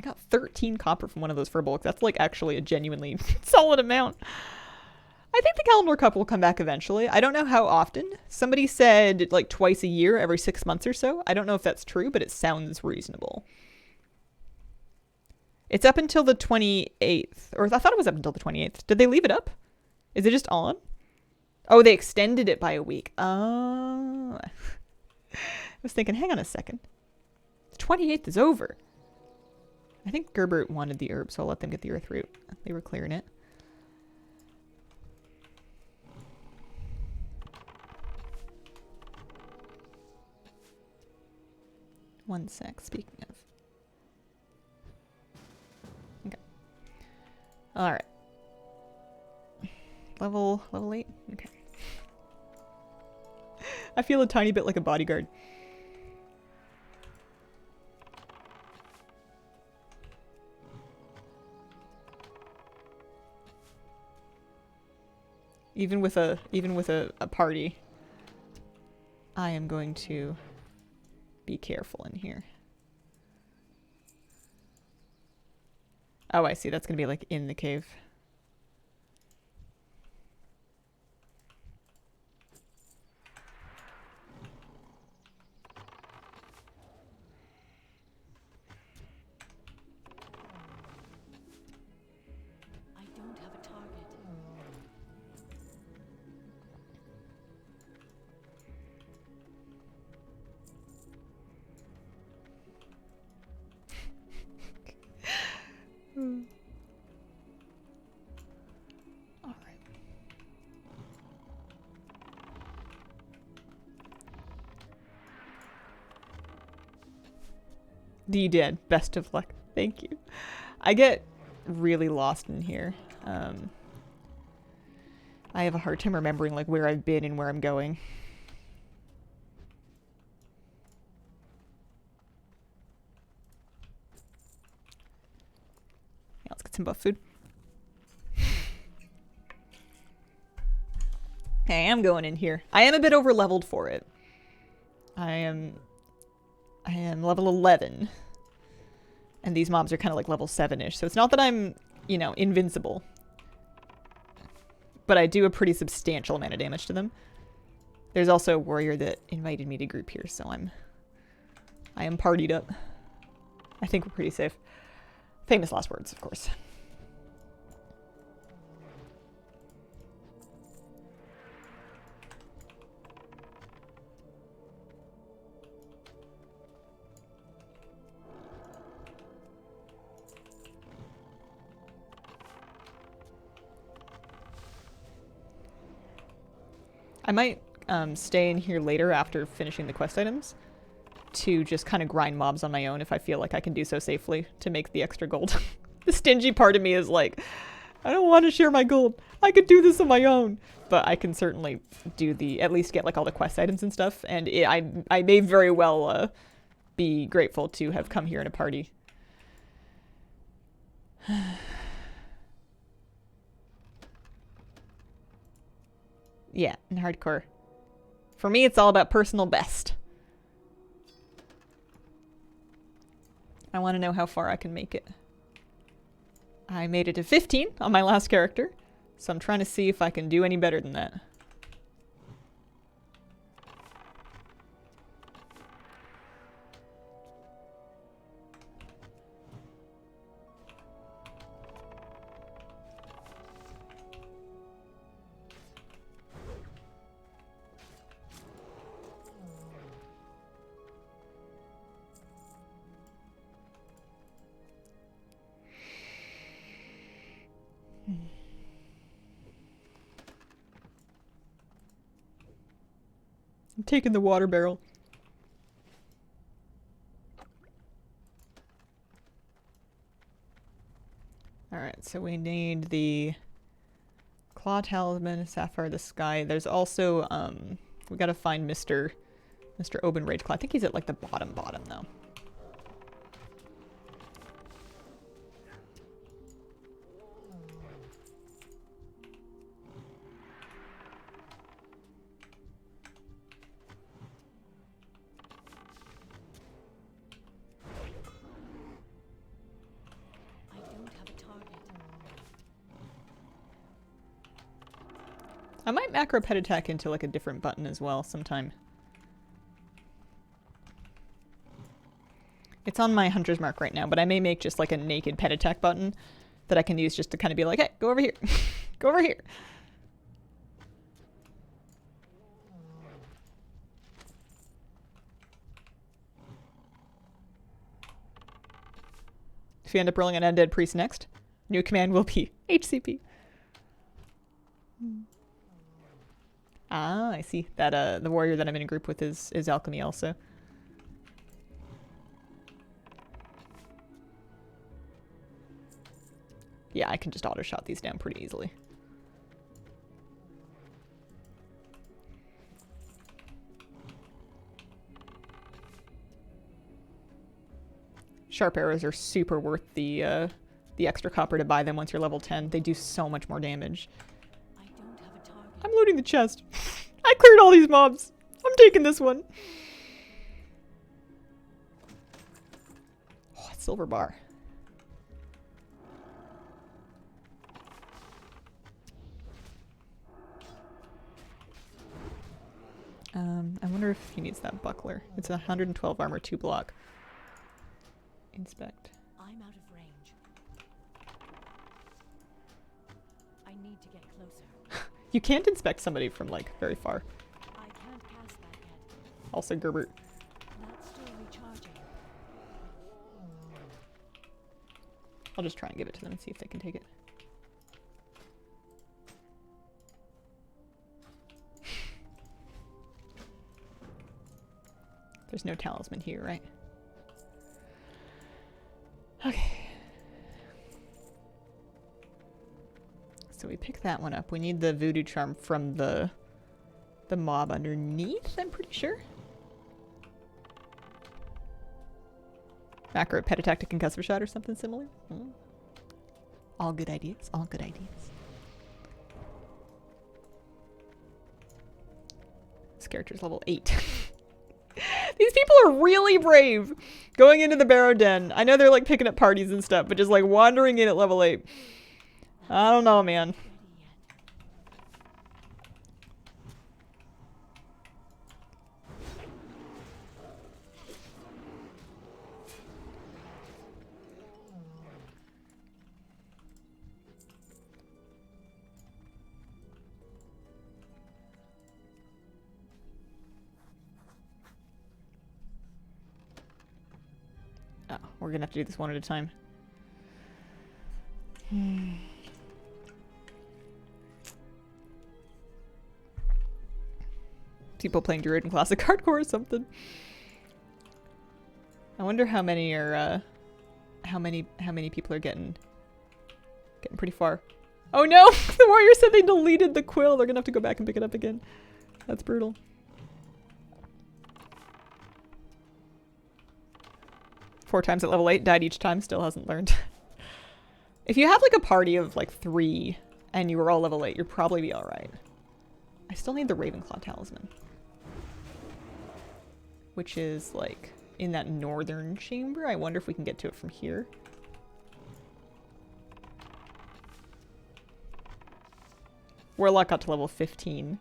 I got 13 copper from one of those furbolgs. That's like actually a genuinely solid amount. I think the Kalimdor Cup will come back eventually. I don't know how often. Somebody said like twice a year, every 6 months or so. I don't know if that's true, but it sounds reasonable. It's up until the 28th. Or I thought it was up until the 28th. Did they leave it up? Is it just on? Oh, they extended it by a week. Oh. I was thinking, hang on a second. The 28th is over. I think Gerbert wanted the herb, so I'll let them get the earth root. They were clearing it. One sec, speaking of. Okay. Alright. Level 8? Okay. I feel a tiny bit like a bodyguard. Even with a party, I am going to be careful in here. Oh, I see. That's going to be like in the cave. I don't have a target. All right. You did. Best of luck. Thank you. I get really lost in here. I have a hard time remembering like where I've been and where I'm going. Yeah, let's get some buff food. Okay, I'm going in here. I am a bit over leveled for it. I am level 11. And these mobs are kind of like level 7-ish. So it's not that I'm, you know, invincible. But I do a pretty substantial amount of damage to them. There's also a warrior that invited me to group here, so I am partied up. I think we're pretty safe. Famous last words, of course. I might stay in here later after finishing the quest items to just kind of grind mobs on my own if I feel like I can do so safely to make the extra gold. The stingy part of me is like, I don't want to share my gold. I could do this on my own. But I can certainly do at least get like all the quest items and stuff. And I may very well be grateful to have come here in a party. Yeah, in hardcore. For me, it's all about personal best. I want to know how far I can make it. I made it to 15 on my last character, so I'm trying to see if I can do any better than that. I'm taking the water barrel. Alright, so we need the Claw Talisman, Sapphire the Sky. There's also, we gotta find Mr. Oben Rageclaw. I think he's at like the bottom though. I might macro pet attack into like a different button as well sometime. It's on my hunter's mark right now, but I may make just like a naked pet attack button that I can use just to kind of be like, hey, go over here. Go over here. If you end up rolling an undead priest next, new command will be HCP. Ah, I see. That the warrior that I'm in a group with is alchemy also. Yeah, I can just auto-shot these down pretty easily. Sharp arrows are super worth the extra copper to buy them once you're level 10. They do so much more damage. I don't have a target. I'm looting the chest. I cleared all these mobs. I'm taking this one. Oh, it's silver bar. I wonder if he needs that buckler. It's 112 armor, 2 block. Inspect. I'm out of range. I need to get closer. You can't inspect somebody from like very far. I can't cast that yet. Also, Gerbert. That's still recharging. I'll just try and give it to them and see if they can take it. There's no talisman here, right? Okay. So we pick that one up. We need the voodoo charm from the mob underneath, I'm pretty sure. Macro pet attack to concussive shot or something similar. All good ideas. All good ideas. This character's level 8. These people are really brave going into the Barrow Den. I know they're like picking up parties and stuff, but just like wandering in at level 8. I don't know, man. Oh, we're gonna have to do this one at a time. People playing Druid and Classic Hardcore or something. I wonder how many are, how many people are getting pretty far. Oh no! The warrior said they deleted the quill. They're gonna have to go back and pick it up again. That's brutal. Four times at level 8, died each time, still hasn't learned. If you have like a party of like 3 and you were all level 8, you'd probably be alright. I still need the Ravenclaw talisman. Which is like in that northern chamber. I wonder if we can get to it from here. Warlock got to level 15.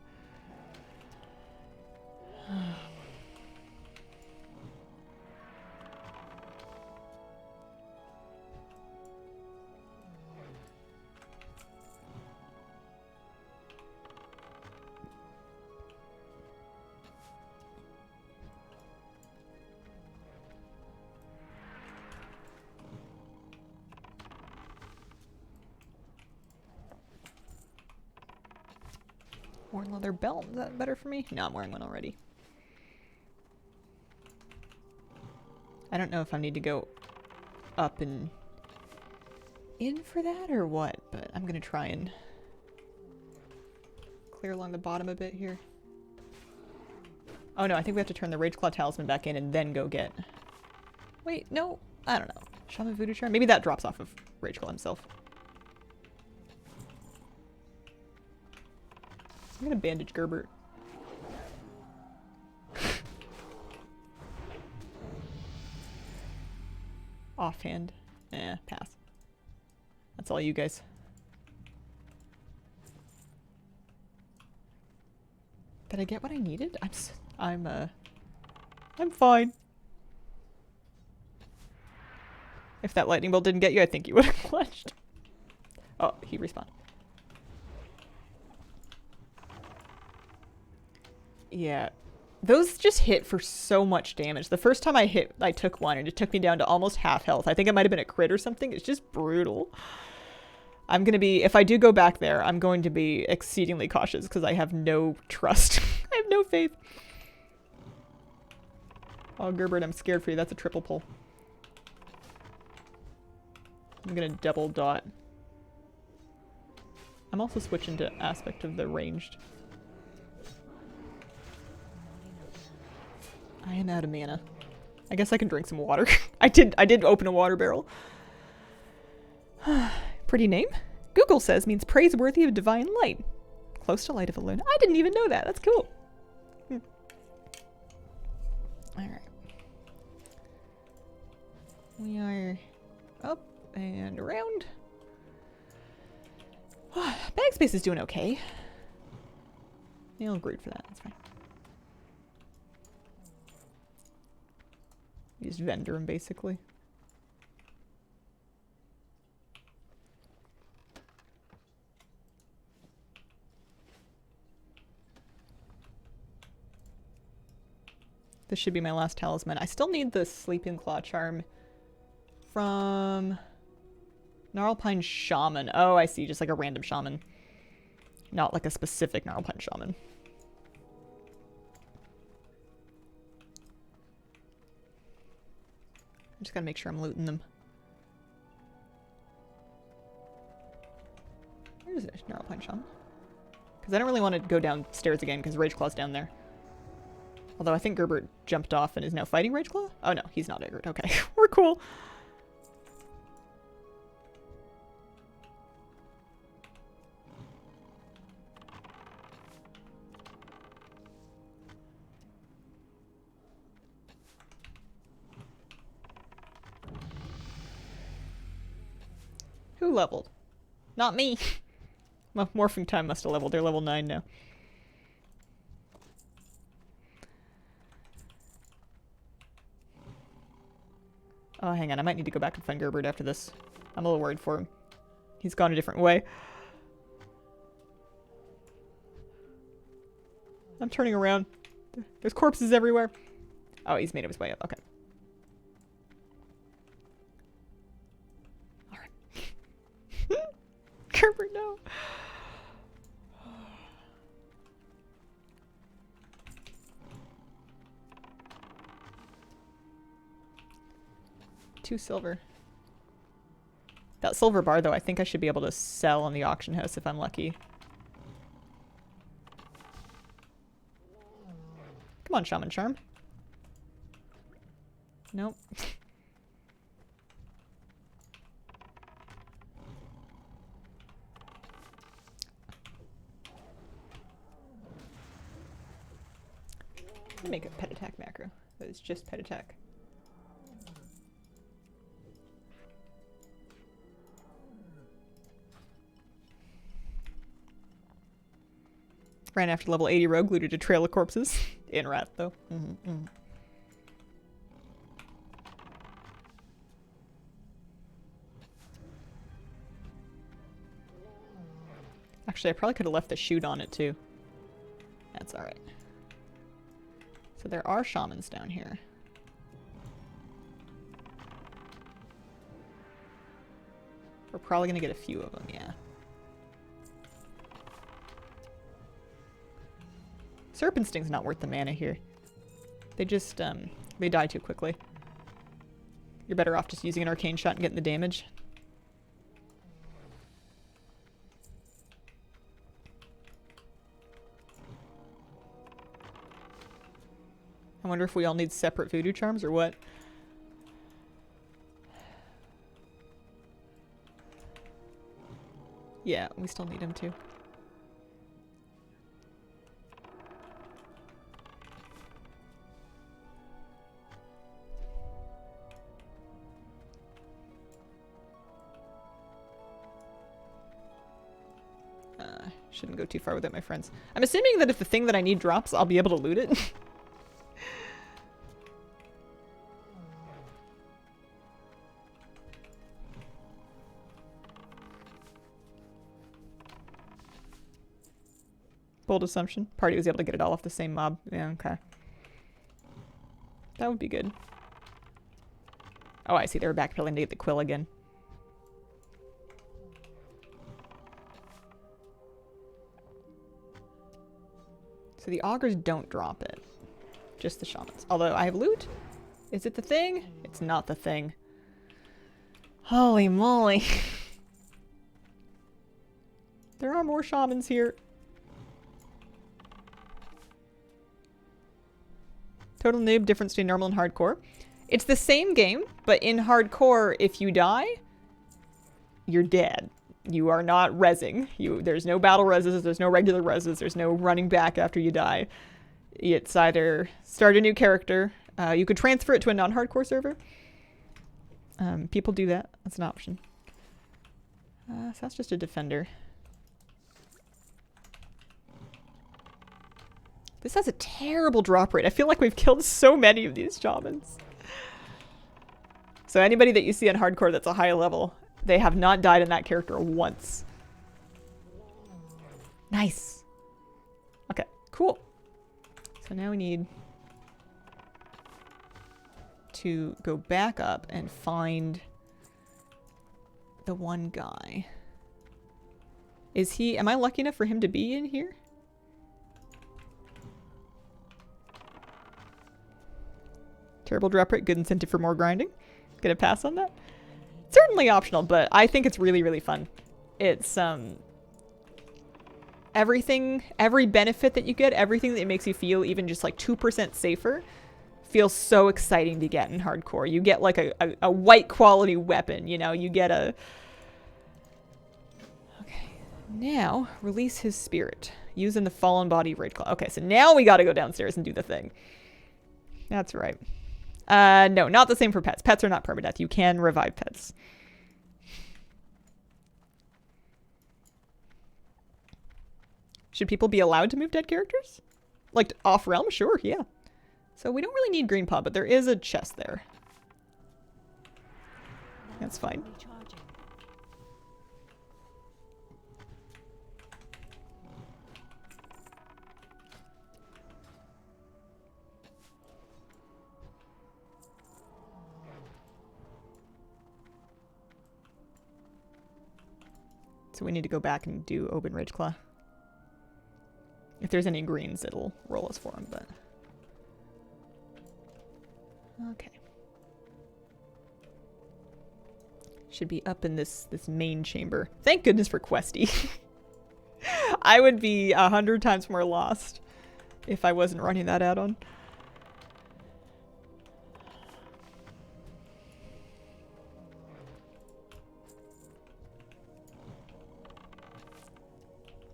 Worn leather belt, is that better for me? No, I'm wearing one already. I don't know if I need to go up and in for that or what, but I'm gonna try and clear along the bottom a bit here. Oh no, I think we have to turn the Rageclaw talisman back in and then go get... Wait, no, I don't know. Shaman Voodoo Charm? Maybe that drops off of Rageclaw himself. I'm gonna bandage Gerbert. Offhand. Pass. That's all you guys. Did I get what I needed? I'm fine. If that lightning bolt didn't get you, I think you would have clutched. Oh, he respawned. Yeah. Those just hit for so much damage. The first time I hit, I took one and it took me down to almost half health. I think it might have been a crit or something. It's just brutal. I'm going to be, if I do go back there, I'm going to be exceedingly cautious because I have no trust. I have no faith. Oh, Gerbert, I'm scared for you. That's a triple pull. I'm going to double dot. I'm also switching to aspect of the ranged. I am out of mana. I guess I can drink some water. I did open a water barrel. Pretty name? Google says means praiseworthy of divine light. Close to light of a luna. I didn't even know that. That's cool. Alright. We are up and around. Bag space is doing okay. I'll great for that. That's fine. You just vendor him, basically. This should be my last talisman. I still need the Sleeping Claw charm from Gnarlpine Shaman. Oh, I see. Just like a random shaman. Not like a specific Gnarlpine Shaman. I just gotta make sure I'm looting them. Where's it? Gnarlpine Shaman? Because I don't really want to go downstairs again because Rageclaw's down there. Although I think Gerbert jumped off and is now fighting Rageclaw? Oh no, he's not Eggert. Okay, we're cool. Who leveled? Not me. Morphing Time must have leveled. They're level 9 now. Oh, hang on. I might need to go back and find Gerbert after this. I'm a little worried for him. He's gone a different way. I'm turning around. There's corpses everywhere. Oh, he's made his way up. Okay. Alright. Gerbert, no. $2 silver. That silver bar, though, I think I should be able to sell on the auction house if I'm lucky. Come on, Shaman Charm. Nope. Make a pet attack macro. That is just pet attack. Ran after level 80 rogue, looted a trail of corpses. In rat, though. Actually, I probably could have left the chute on it, too. That's alright. So there are shamans down here. We're probably going to get a few of them, yeah. Serpent Sting's not worth the mana here. They just, they die too quickly. You're better off just using an arcane shot and getting the damage. I wonder if we all need separate voodoo charms or what. Yeah, we still need them too. shouldn't go too far with it, my friends. I'm assuming that if the thing that I need drops, I'll be able to loot it. Bold assumption. Party was able to get it all off the same mob. Yeah, okay. That would be good. Oh, I see. They were backpedaling to get the quill again. So the augurs don't drop it. Just the shamans. Although I have loot. Is it the thing? It's not the thing. Holy moly. There are more shamans here. Total noob, difference between normal and hardcore. It's the same game, but in hardcore, if you die, you're dead. You are not rezzing. There's no battle reses, there's no regular reses, there's no running back after you die. It's either start a new character. You could transfer it to a non-hardcore server. People do that. That's an option. So that's just a defender. This has a terrible drop rate. I feel like we've killed so many of these shamans. So anybody that you see on hardcore that's a high level, they have not died in that character once. Nice. Okay, cool. So now we need to go back up and find the one guy. Am I lucky enough for him to be in here? Terrible drop rate, good incentive for more grinding. Gonna pass on that? Certainly optional, but I think it's really, really fun. It's, everything, every benefit that you get, everything that makes you feel even just like 2% safer feels so exciting to get in hardcore. You get like a white quality weapon, you know, you get a... Okay, now release his spirit. Using the fallen body raid claw. Okay, so now we gotta go downstairs and do the thing. That's right. No, not the same for pets. Pets are not permadeath. You can revive pets. Should people be allowed to move dead characters? Like off realm? Sure, yeah. So we don't really need green paw, but there is a chest there. That's fine. So we need to go back and do Open Ridgeclaw. If there's any greens, it'll roll us for them, but... Okay. Should be up in this main chamber. Thank goodness for Questy. I would be 100 times more lost if I wasn't running that add-on.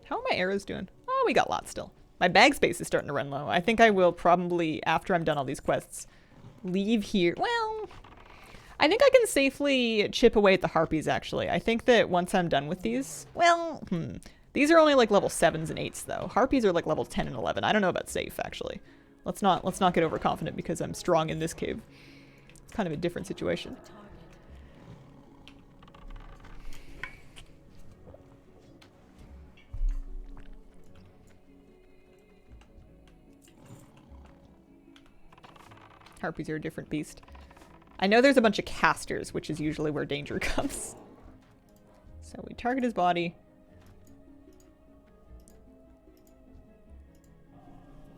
How are my arrows doing? Oh, we got lots still. My bag space is starting to run low. I think I will probably, after I'm done all these quests, leave here. Well, I think I can safely chip away at the harpies, actually. I think that once I'm done with these, well, these are only like level 7s and 8s, though. Harpies are like level 10 and 11. I don't know about safe, actually. Let's not get overconfident because I'm strong in this cave. It's kind of a different situation. Harpies are a different beast. I know there's a bunch of casters, which is usually where danger comes. So we target his body.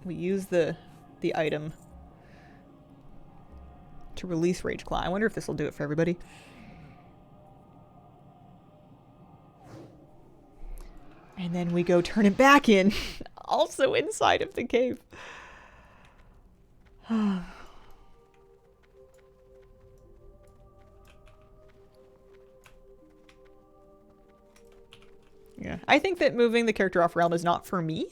We use the item to release Rageclaw. I wonder if this will do it for everybody. And then we go turn it back in, also inside of the cave. Yeah, I think that moving the character off realm is not for me,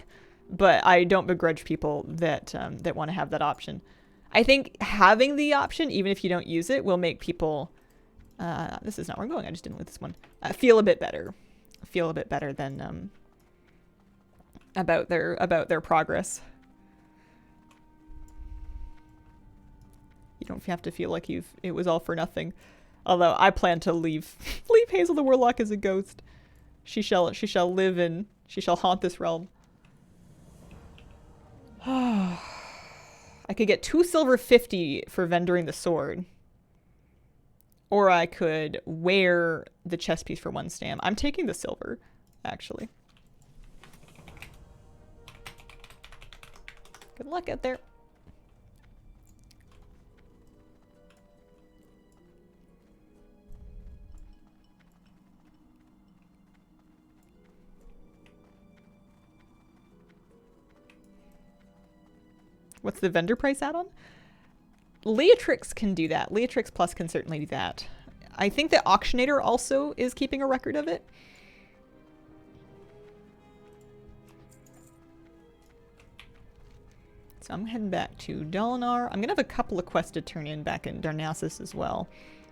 but I don't begrudge people that that want to have that option. I think having the option, even if you don't use it, will make people. This is not where I'm going. I just didn't loot this one. Feel a bit better. Feel a bit better than about their progress. You don't have to feel like it was all for nothing. Although I plan to leave Hazel the Warlock as a ghost. She shall live in, she shall haunt this realm. I could get 2 silver 50 for vendoring the sword. Or I could wear the chest piece for 1 stam. I'm taking the silver, actually. Good luck out there. What's the vendor price add-on? Leatrix can do that. Leatrix Plus can certainly do that. I think the Auctionator also is keeping a record of it. So I'm heading back to Dalinar. I'm gonna have a couple of quests to turn in back in Darnassus as well.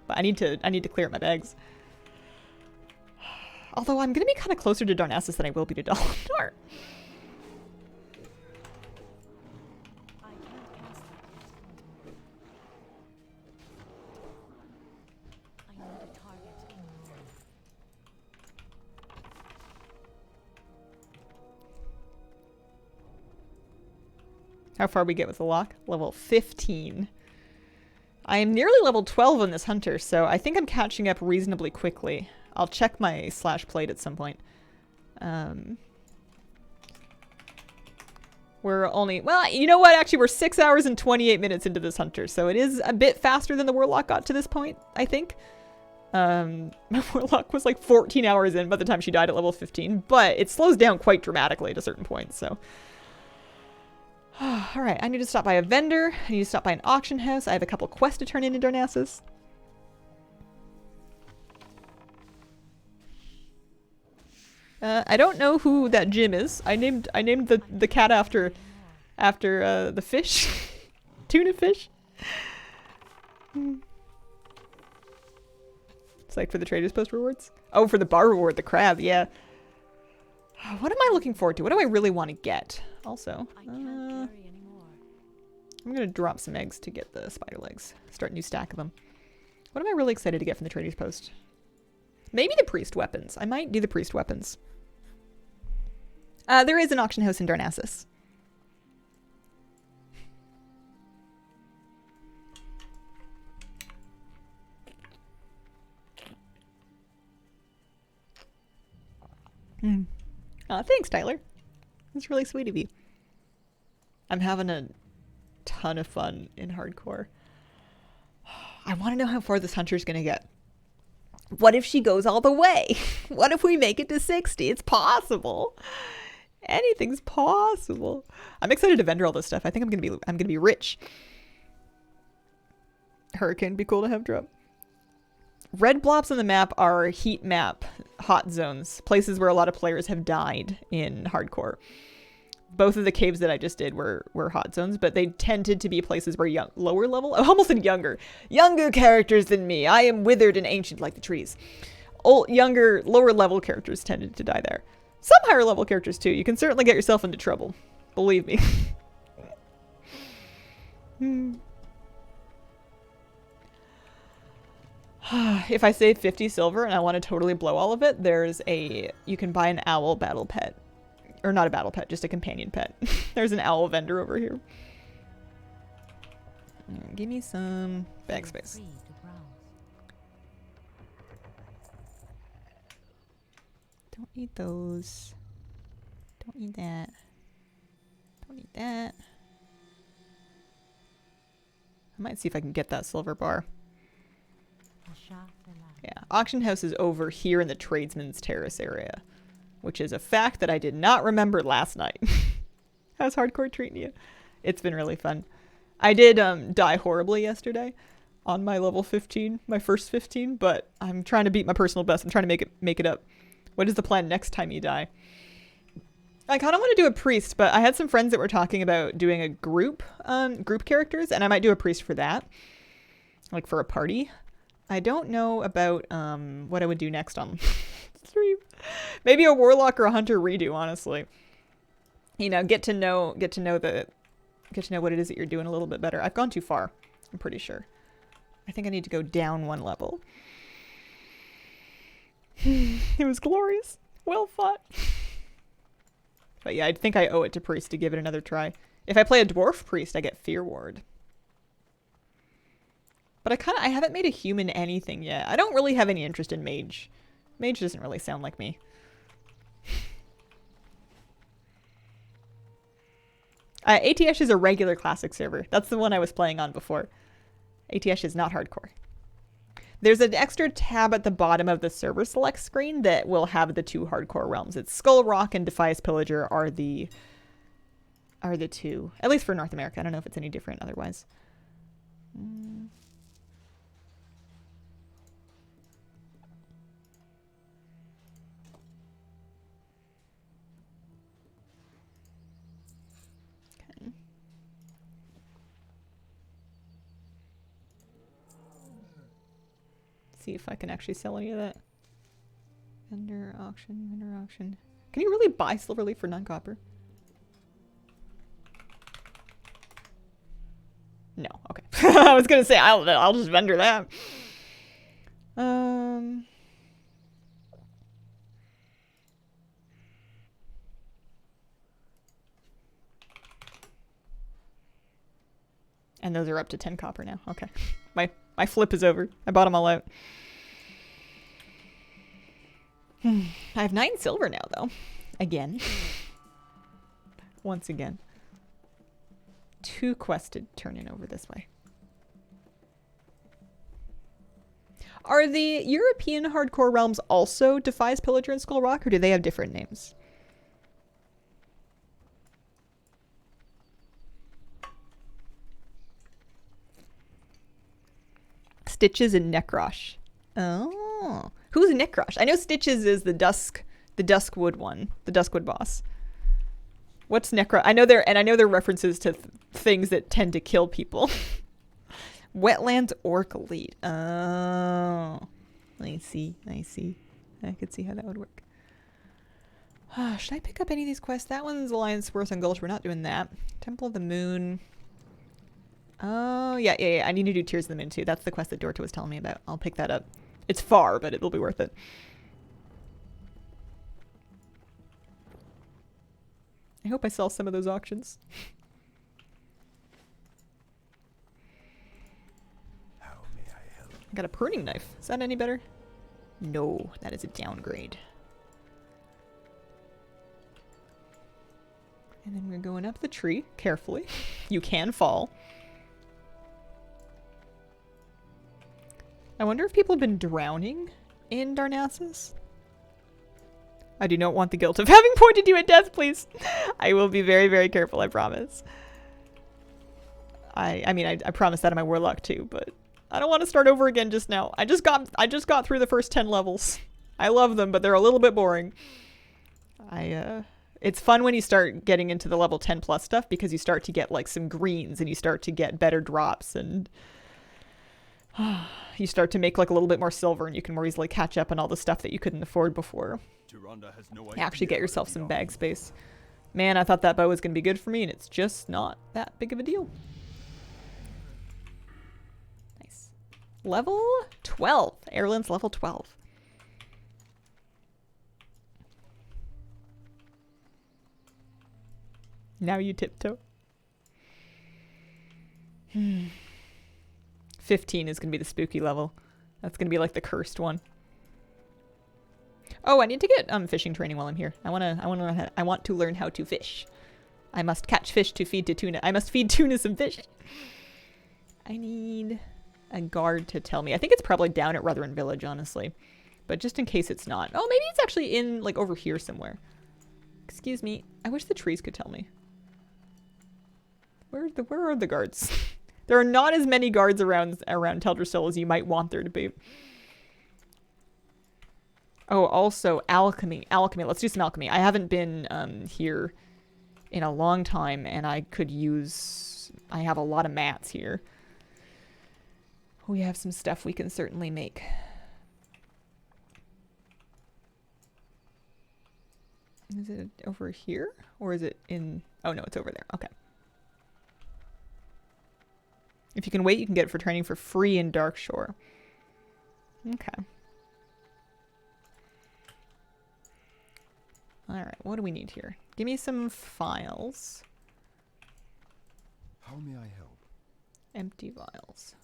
But I need to clear up my bags. Although I'm gonna be kind of closer to Darnassus than I will be to Dalinar. How far we get with the lock? Level 15. I am nearly level 12 on this hunter, so I think I'm catching up reasonably quickly. I'll check my slash plate at some point. We're only... Well, you know what? Actually, we're 6 hours and 28 minutes into this hunter, so it is a bit faster than the Warlock got to this point, I think. My Warlock was like 14 hours in by the time she died at level 15, but it slows down quite dramatically at a certain point, so... Alright, I need to stop by a vendor. I need to stop by an auction house. I have a couple quests to turn in Darnassus. I don't know who that Jim is. I named the cat after the fish. Tuna fish. It's like for the Trader's Post rewards. Oh, for the bar reward, the crab, yeah. What am I looking forward to? What do I really want to get? Also, I'm gonna drop some eggs to get the spider legs. Start a new stack of them. What am I really excited to get from the Trader's Post? Maybe the priest weapons. I might do the priest weapons. There is an auction house in Darnassus. Thanks, Tyler. That's really sweet of you. I'm having a ton of fun in hardcore. I want to know how far this hunter's going to get. What if she goes all the way? What if we make it to 60? It's possible. Anything's possible. I'm excited to vendor all this stuff. I think I'm gonna be rich. Hurricane would be cool to have drop. Red blobs on the map are heat map hot zones, places where a lot of players have died in hardcore. Both of the caves that I just did were hot zones, but they tended to be places where lower level, I almost said younger characters than me. I am withered and ancient like the trees. Lower level characters tended to die there. Some higher level characters too. You can certainly get yourself into trouble. Believe me. If I save 50 silver and I want to totally blow all of it, you can buy an owl battle pet. Or not a battle pet, just a companion pet. There's an owl vendor over here. Give me some bag space. Don't eat those. Don't eat that. Don't eat that. I might see if I can get that silver bar. Yeah, auction house is over here in the tradesman's terrace area, which is a fact that I did not remember last night. How's hardcore treating you? It's been really fun. I did die horribly yesterday on my level 15, my first 15, but I'm trying to beat my personal best. I'm trying to make it up. What is the plan next time you die? I kind of want to do a priest, but I had some friends that were talking about doing a group characters, and I might do a priest for that, like for a party. I don't know about what I would do next on stream. Maybe a warlock or a hunter redo, honestly. You know, get to know what it is that you're doing a little bit better. I've gone too far, I'm pretty sure. I think I need to go down one level. It was glorious. Well fought. But yeah, I think I owe it to Priest to give it another try. If I play a Dwarf Priest, I get Fear Ward. But I haven't made a human anything yet. I don't really have any interest in Mage. Mage doesn't really sound like me. ATS is a regular classic server. That's the one I was playing on before. ATS is not hardcore. There's an extra tab at the bottom of the server select screen that will have the 2 hardcore realms. It's Skull Rock and Defias Pillager are the 2. At least for North America. I don't know if it's any different otherwise. See if I can actually sell any of that. Vendor auction. Can you really buy Silverleaf for 9 copper? No, okay. I was gonna say I'll just vendor that. And those are up to 10 copper now. Okay. My flip is over. I bought them all out. I have 9 silver now, though. Again. Once again. 2 quests to turn in over this way. Are the European hardcore realms also Defias, Pillager, and Skull Rock, or do they have different names? Stitches and Necrosh. Oh. Who's Necrosh? I know Stitches is the Duskwood one. The Duskwood boss. What's Necrosh? I know they're references to things that tend to kill people. Wetlands Orc Elite. Oh. I see. I could see how that would work. Should I pick up any of these quests? That one's Alliance Worth and Gulch. We're not doing that. Temple of the Moon. Oh, yeah. I need to do Tears of the Moon, too. That's the quest that Dorta was telling me about. I'll pick that up. It's far, but it'll be worth it. I hope I sell some of those auctions. How may I help? I got a pruning knife. Is that any better? No, that is a downgrade. And then we're going up the tree, carefully. You can fall. I wonder if people have been drowning in Darnassus. I do not want the guilt of having pointed you at death, please. I will be very, very careful, I promise. I mean, I promise that in my warlock too, but I don't want to start over again just now. I just got through the first 10 levels. I love them, but they're a little bit boring. It's fun when you start getting into the level 10 plus stuff because you start to get like some greens and you start to get better drops and you start to make like a little bit more silver and you can more easily catch up on all the stuff that you couldn't afford before. You actually get yourself some bag space. Man, I thought that bow was going to be good for me and it's just not that big of a deal. Nice. Level 12. Erlin's level 12. Now you tiptoe. 15 is going to be the spooky level. That's going to be like the cursed one. Oh, I need to get fishing training while I'm here. I want to learn how to fish. I must catch fish to feed to tuna. I must feed tuna some fish. I need a guard to tell me. I think it's probably down at Rutherland Village, honestly. But just in case it's not. Oh, maybe it's actually in like over here somewhere. Excuse me. I wish the trees could tell me. Where are the guards? There are not as many guards around Teldrassil as you might want there to be. Oh, also alchemy. Let's do some alchemy. I haven't been here in a long time, and I have a lot of mats here. We have some stuff we can certainly make. Is it over here? Or is it in... Oh, no, it's over there. Okay. If you can wait, you can get it for training for free in Darkshore. Okay. Alright, what do we need here? Give me some files. How may I help? Empty vials.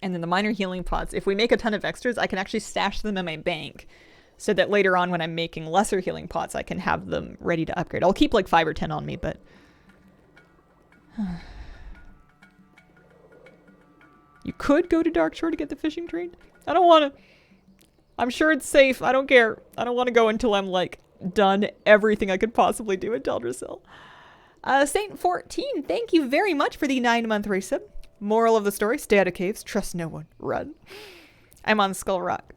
And then the minor healing pots. If we make a ton of extras, I can actually stash them in my bank so that later on when I'm making lesser healing pots, I can have them ready to upgrade. I'll keep like 5 or 10 on me, but... You could go to Darkshore to get the fishing train. I don't want to. I'm sure it's safe. I don't care. I don't want to go until I'm like done everything I could possibly do at Teldrassil. Saint 14, thank you very much for the 9-month resub. Moral of the story, stay out of caves, trust no one, run. I'm on Skull Rock.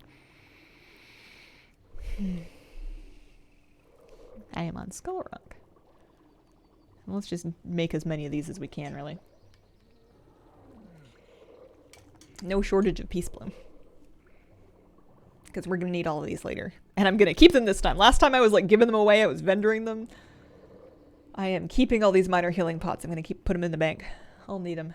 I am on Skull Rock. Let's just make as many of these as we can, really. No shortage of Peace Bloom. Because we're going to need all of these later. And I'm going to keep them this time. Last time I was like giving them away, I was vendoring them. I am keeping all these minor healing pots. I'm going to put them in the bank. I'll need them.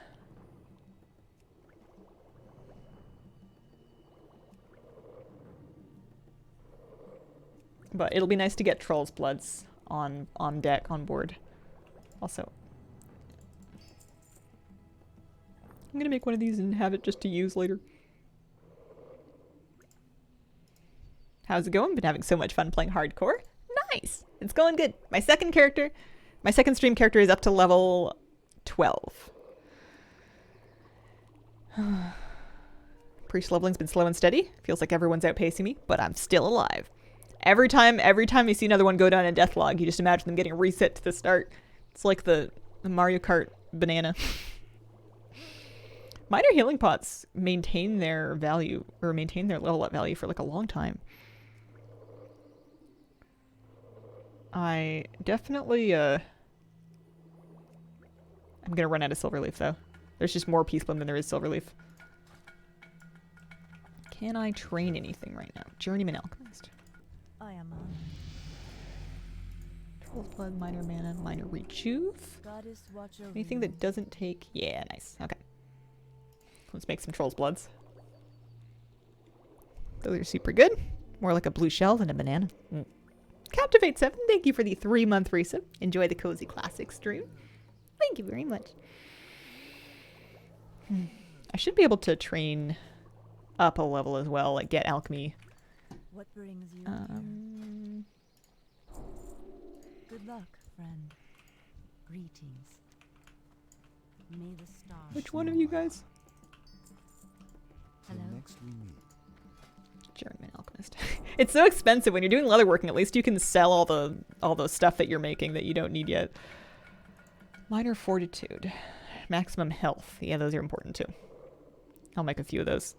But it'll be nice to get Troll's Bloods on deck, on board. Also, I'm gonna make one of these and have it just to use later. How's it going? Been having so much fun playing hardcore. Nice! It's going good. My second stream character is up to level 12. Priest leveling's been slow and steady. Feels like everyone's outpacing me, but I'm still alive. Every time you see another one go down in death log, you just imagine them getting reset to the start. It's like the Mario Kart banana. Minor healing pots maintain their value, or maintain their level up value for like a long time. I definitely, I'm gonna run out of Silverleaf though. There's just more Peace Bloom than there is Silverleaf. Can I train anything right now? Journeyman Alchemist. I am on. Troll's Blood, minor mana, minor rejuve. Goddess watch over Anything you. that doesn't take... Yeah, nice. Okay. Let's make some Troll's Bloods. Those are super good. More like a blue shell than a banana. Captivate 7, thank you for the 3-month resub. Enjoy the Cozy Classic stream. Thank you very much. I should be able to train up a level as well, like get alchemy. What brings you here? Good luck, friend. Greetings. May the stars. Which one of you guys? Hello. Next we meet. Journeyman Alchemist. It's so expensive when you're doing leatherworking. At least you can sell all the stuff that you're making that you don't need yet. Minor fortitude, maximum health. Yeah, those are important too. I'll make a few of those.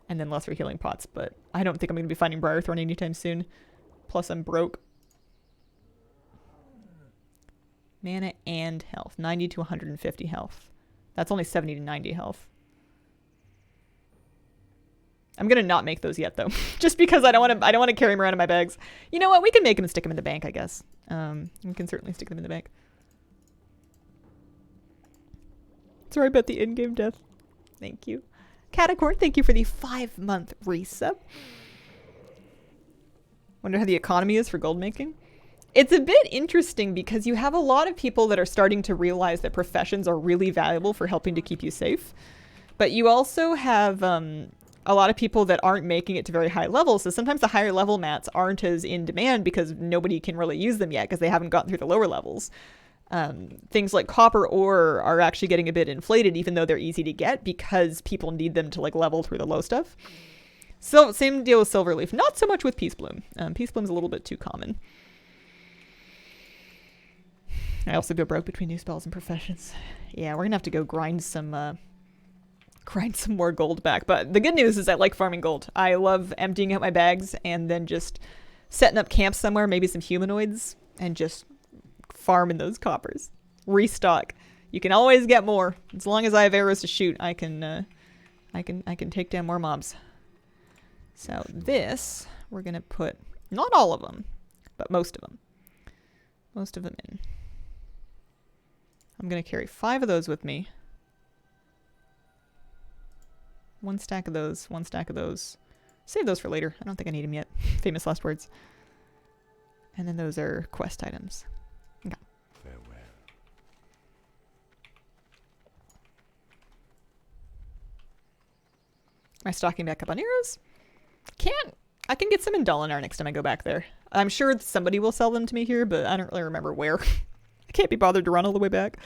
And then lesser healing pots, but I don't think I'm going to be finding Briarthorn anytime soon. Plus, I'm broke. Mana and health. 90 to 150 health. That's only 70 to 90 health. I'm going to not make those yet, though. Just because I don't want to carry them around in my bags. You know what? We can make them and stick them in the bank, I guess. We can certainly stick them in the bank. Sorry about the in-game death. Thank you. Catacorn, thank you for the 5-month resub. Wonder how the economy is for gold making. It's a bit interesting because you have a lot of people that are starting to realize that professions are really valuable for helping to keep you safe. But you also have a lot of people that aren't making it to very high levels. So sometimes the higher level mats aren't as in demand because nobody can really use them yet because they haven't gotten through the lower levels. Things like copper ore are actually getting a bit inflated even though they're easy to get because people need them to like level through the low stuff. So same deal with Silverleaf. Not so much with Peace Bloom. Peace Bloom's a little bit too common. I also go broke between new spells and professions. Yeah, we're gonna have to go grind some more gold back. But the good news is I like farming gold. I love emptying out my bags and then just setting up camps somewhere, maybe some humanoids, and just farming those coppers. Restock. You can always get more. As long as I have arrows to shoot, I can take down more mobs. So this, we're going to put, not all of them, but most of them. Most of them in. I'm going to carry 5 of those with me. 1 stack of those, 1 stack of those. Save those for later. I don't think I need them yet. Famous last words. And then those are quest items. Okay. Farewell. Am I stocking back up on arrows? I can get some in Dalinar next time I go back there. I'm sure somebody will sell them to me here, but I don't really remember where. I can't be bothered to run all the way back.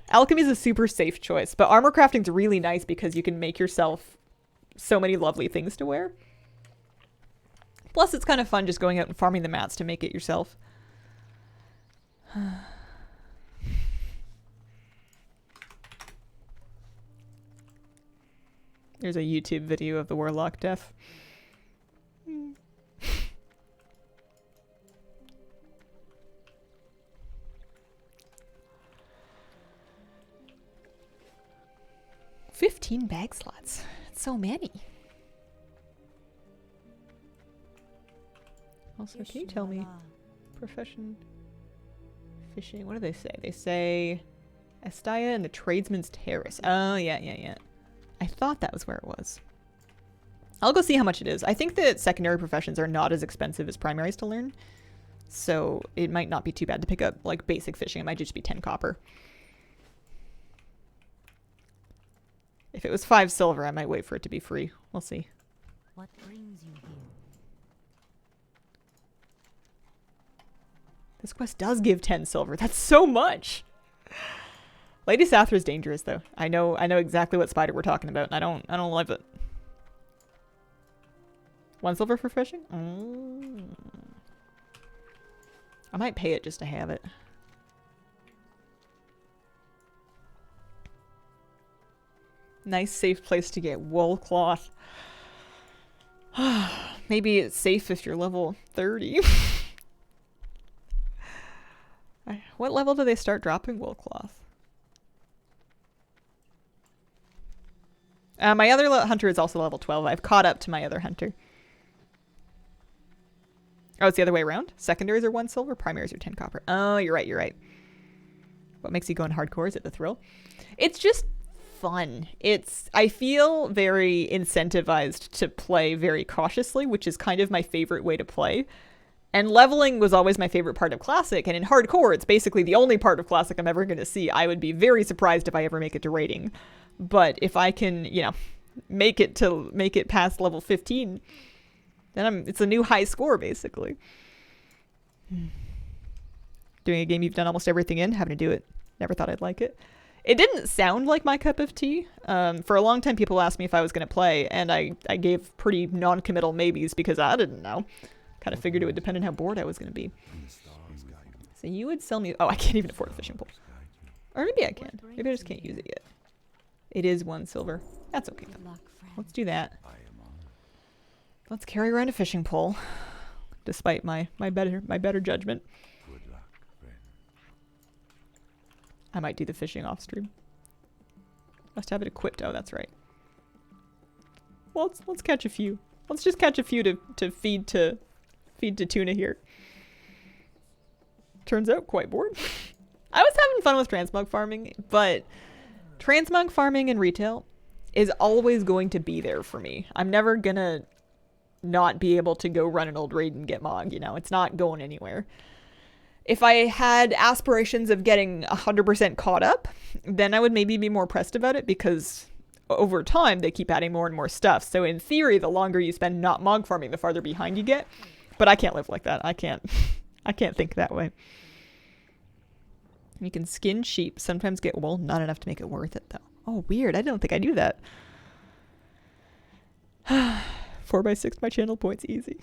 Alchemy is a super safe choice, but armor crafting's really nice because you can make yourself so many lovely things to wear. Plus, it's kind of fun just going out and farming the mats to make it yourself. There's a YouTube video of the warlock death. Hmm. 15 bag slots. That's so many. Also, can you tell me profession fishing? What do they say? They say Estaya and the Tradesman's Terrace. Oh, yeah. I thought that was where it was. I'll go see how much it is. I think that secondary professions are not as expensive as primaries to learn. So it might not be too bad to pick up like basic fishing. It might just be 10 copper. If it was 5 silver, I might wait for it to be free. We'll see. What brings you here? This quest does give 10 silver. That's so much. Lady Sathra is dangerous though. I know exactly what spider we're talking about, and I don't love it. 1 silver for fishing? I might pay it just to have it. Nice safe place to get wool cloth. Maybe it's safe if you're level 30. What level do they start dropping wool cloth? My other hunter is also level 12. I've caught up to my other hunter. Oh, it's the other way around? Secondaries are 1 silver, primaries are 10 copper. Oh, you're right. What makes you go in hardcore? Is it the thrill? It's just fun. I feel very incentivized to play very cautiously, which is kind of my favorite way to play. And leveling was always my favorite part of Classic, and in hardcore, it's basically the only part of Classic I'm ever going to see. I would be very surprised if I ever make it to rating. But if I can, make it past level 15, then it's a new high score, basically. Doing a game you've done almost everything in, having to do it. Never thought I'd like it. It didn't sound like my cup of tea. For a long time, people asked me if I was going to play, and I gave pretty non-committal maybes because I didn't know. Kind of figured it would depend on how bored I was going to be. So you would sell me... Oh, I can't even afford a fishing pole. Or maybe I can. Maybe I just can't use it yet. It is 1 silver. That's okay, though. Let's do that. Let's carry around a fishing pole, despite my better judgment. Good luck, friend. I might do the fishing off stream. Must have it equipped. Oh, that's right. Well, let's catch a few. Let's just catch a few to feed to tuna here. Turns out quite bored. I was having fun with transmog farming, but transmog farming and retail is always going to be there for me. I'm never gonna not be able to go run an old raid and get mog, it's not going anywhere. If I had aspirations of getting 100% caught up, then I would maybe be more pressed about it because over time they keep adding more and more stuff. So in theory, the longer you spend not mog farming, the farther behind you get. But I can't live like that. I can't think that way. You can skin sheep, sometimes get wool, not enough to make it worth it though. Oh, weird. I don't think I do that. 4x6 my channel points easy.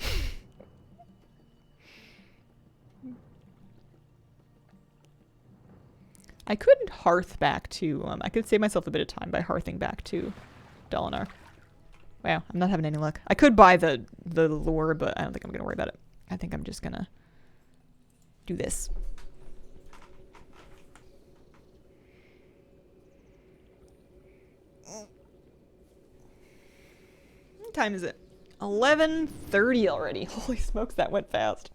I could hearth back to, I could save myself a bit of time by hearthing back to Dalinar. Wow, I'm not having any luck. I could buy the lure, but I don't think I'm going to worry about it. I think I'm just going to do this. time is it? 11:30 already. Holy smokes, that went fast.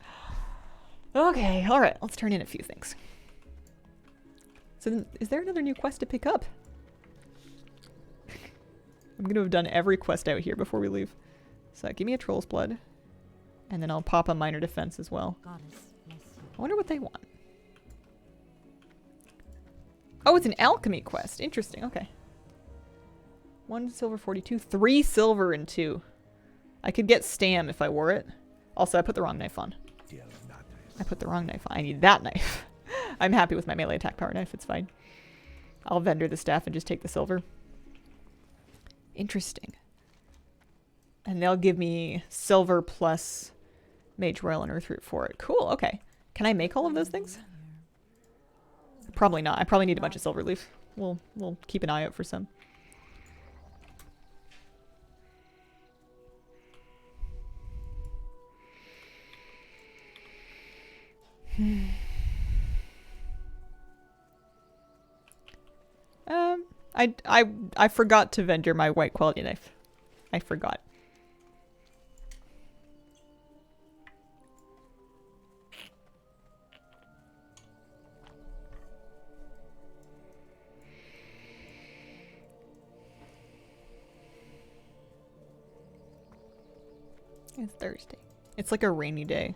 Okay, all right. Let's turn in a few things. So then, is there another new quest to pick up? I'm going to have done every quest out here before we leave. So give me a Troll's Blood. And then I'll pop a Minor Defense as well. I wonder what they want. Oh, it's an alchemy quest. Interesting. Okay. 1 silver 42. 3 silver and 2. I could get Stam if I wore it. Also, I put the wrong knife on. I put the wrong knife on. I need that knife. I'm happy with my melee attack power knife. It's fine. I'll vendor the staff and just take the silver. Interesting. And they'll give me silver plus Mage Royal and Earthroot for it. Cool, okay. Can I make all of those things? Probably not. I probably need a bunch of silver leaf. We'll keep an eye out for some. I forgot to vendor my white quality knife. I forgot. It's Thursday. It's like a rainy day.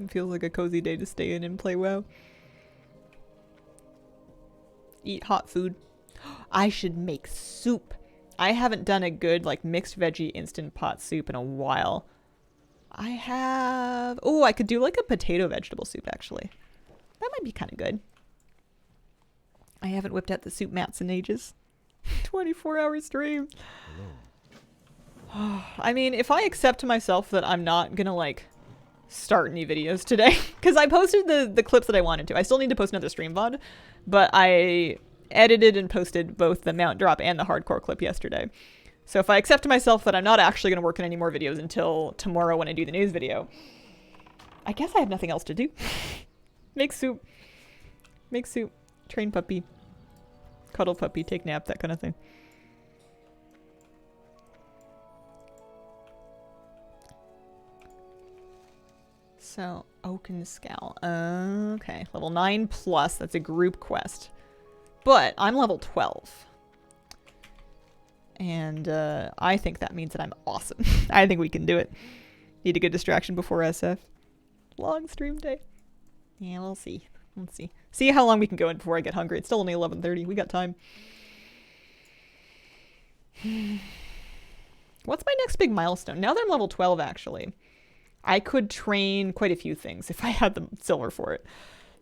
It feels like a cozy day to stay in and play WoW. Eat hot food. I should make soup. I haven't done a good like mixed veggie instant pot soup in a while. I have... Oh, I could do like a potato vegetable soup actually. That might be kind of good. I haven't whipped out the soup mats in ages. 24-hour stream. I mean, if I accept to myself that I'm not gonna like start any videos today, because I posted the clips that I wanted to. I still need to post another stream VOD, but I edited and posted both the mount drop and the hardcore clip yesterday. So if I accept to myself that I'm not actually going to work on any more videos until tomorrow when I do the news video, I guess I have nothing else to do. Make soup. Make soup. Train puppy. Cuddle puppy. Take nap. That kind of thing. So, Oaken Scowl. Okay. Level 9 plus. That's a group quest. But I'm level 12. And I think that means that I'm awesome. I think we can do it. Need a good distraction before SF. Long stream day. Yeah, we'll see. Let's see. See how long we can go in before I get hungry. It's still only 11:30. We got time. What's my next big milestone? Now that I'm level 12, actually, I could train quite a few things if I had the silver for it.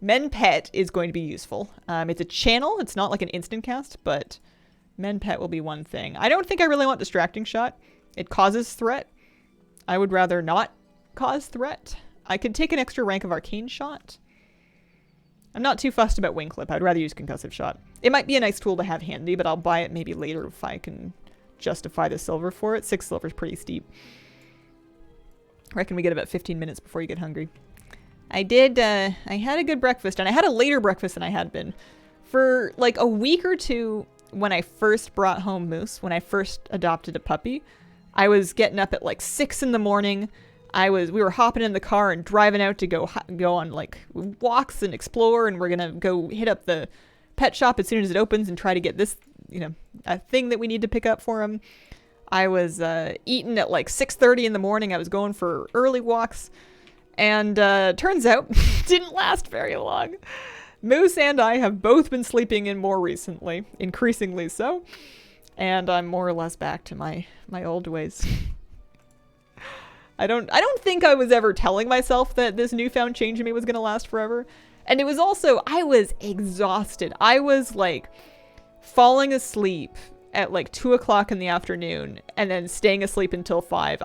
Men Pet is going to be useful. It's a channel. It's not like an instant cast, but Men Pet will be one thing. I don't think I really want Distracting Shot. It causes threat. I would rather not cause threat. I could take an extra rank of Arcane Shot. I'm not too fussed about Wing Clip. I'd rather use Concussive Shot. It might be a nice tool to have handy, but I'll buy it maybe later if I can justify the silver for it. 6 silver is pretty steep. I reckon we get about 15 minutes before you get hungry. I had a good breakfast, and I had a later breakfast than I had been. For like a week or two when I first brought home Moose, when I first adopted a puppy, I was getting up at like 6 in the morning. We were hopping in the car and driving out to go on like walks and explore, and we're gonna go hit up the pet shop as soon as it opens and try to get this, a thing that we need to pick up for him. I was eating at like 6:30 in the morning. I was going for early walks, and turns out didn't last very long. Moose and I have both been sleeping in more recently, increasingly so, and I'm more or less back to my old ways. I don't think I was ever telling myself that this newfound change in me was going to last forever. And it was also, I was exhausted. I was like falling asleep at like 2 o'clock in the afternoon and then staying asleep until 5.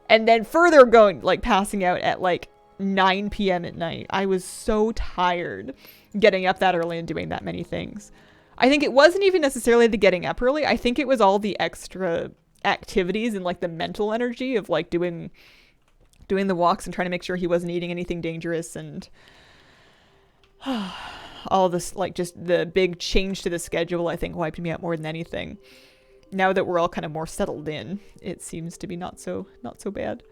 And then further going, like passing out at like 9 p.m. at night. I was so tired getting up that early and doing that many things. I think it wasn't even necessarily the getting up early. I think it was all the extra activities and like the mental energy of like doing the walks and trying to make sure he wasn't eating anything dangerous, and all this, like, just the big change to the schedule, I think, wiped me out more than anything. Now that we're all kind of more settled in, it seems to be not so bad.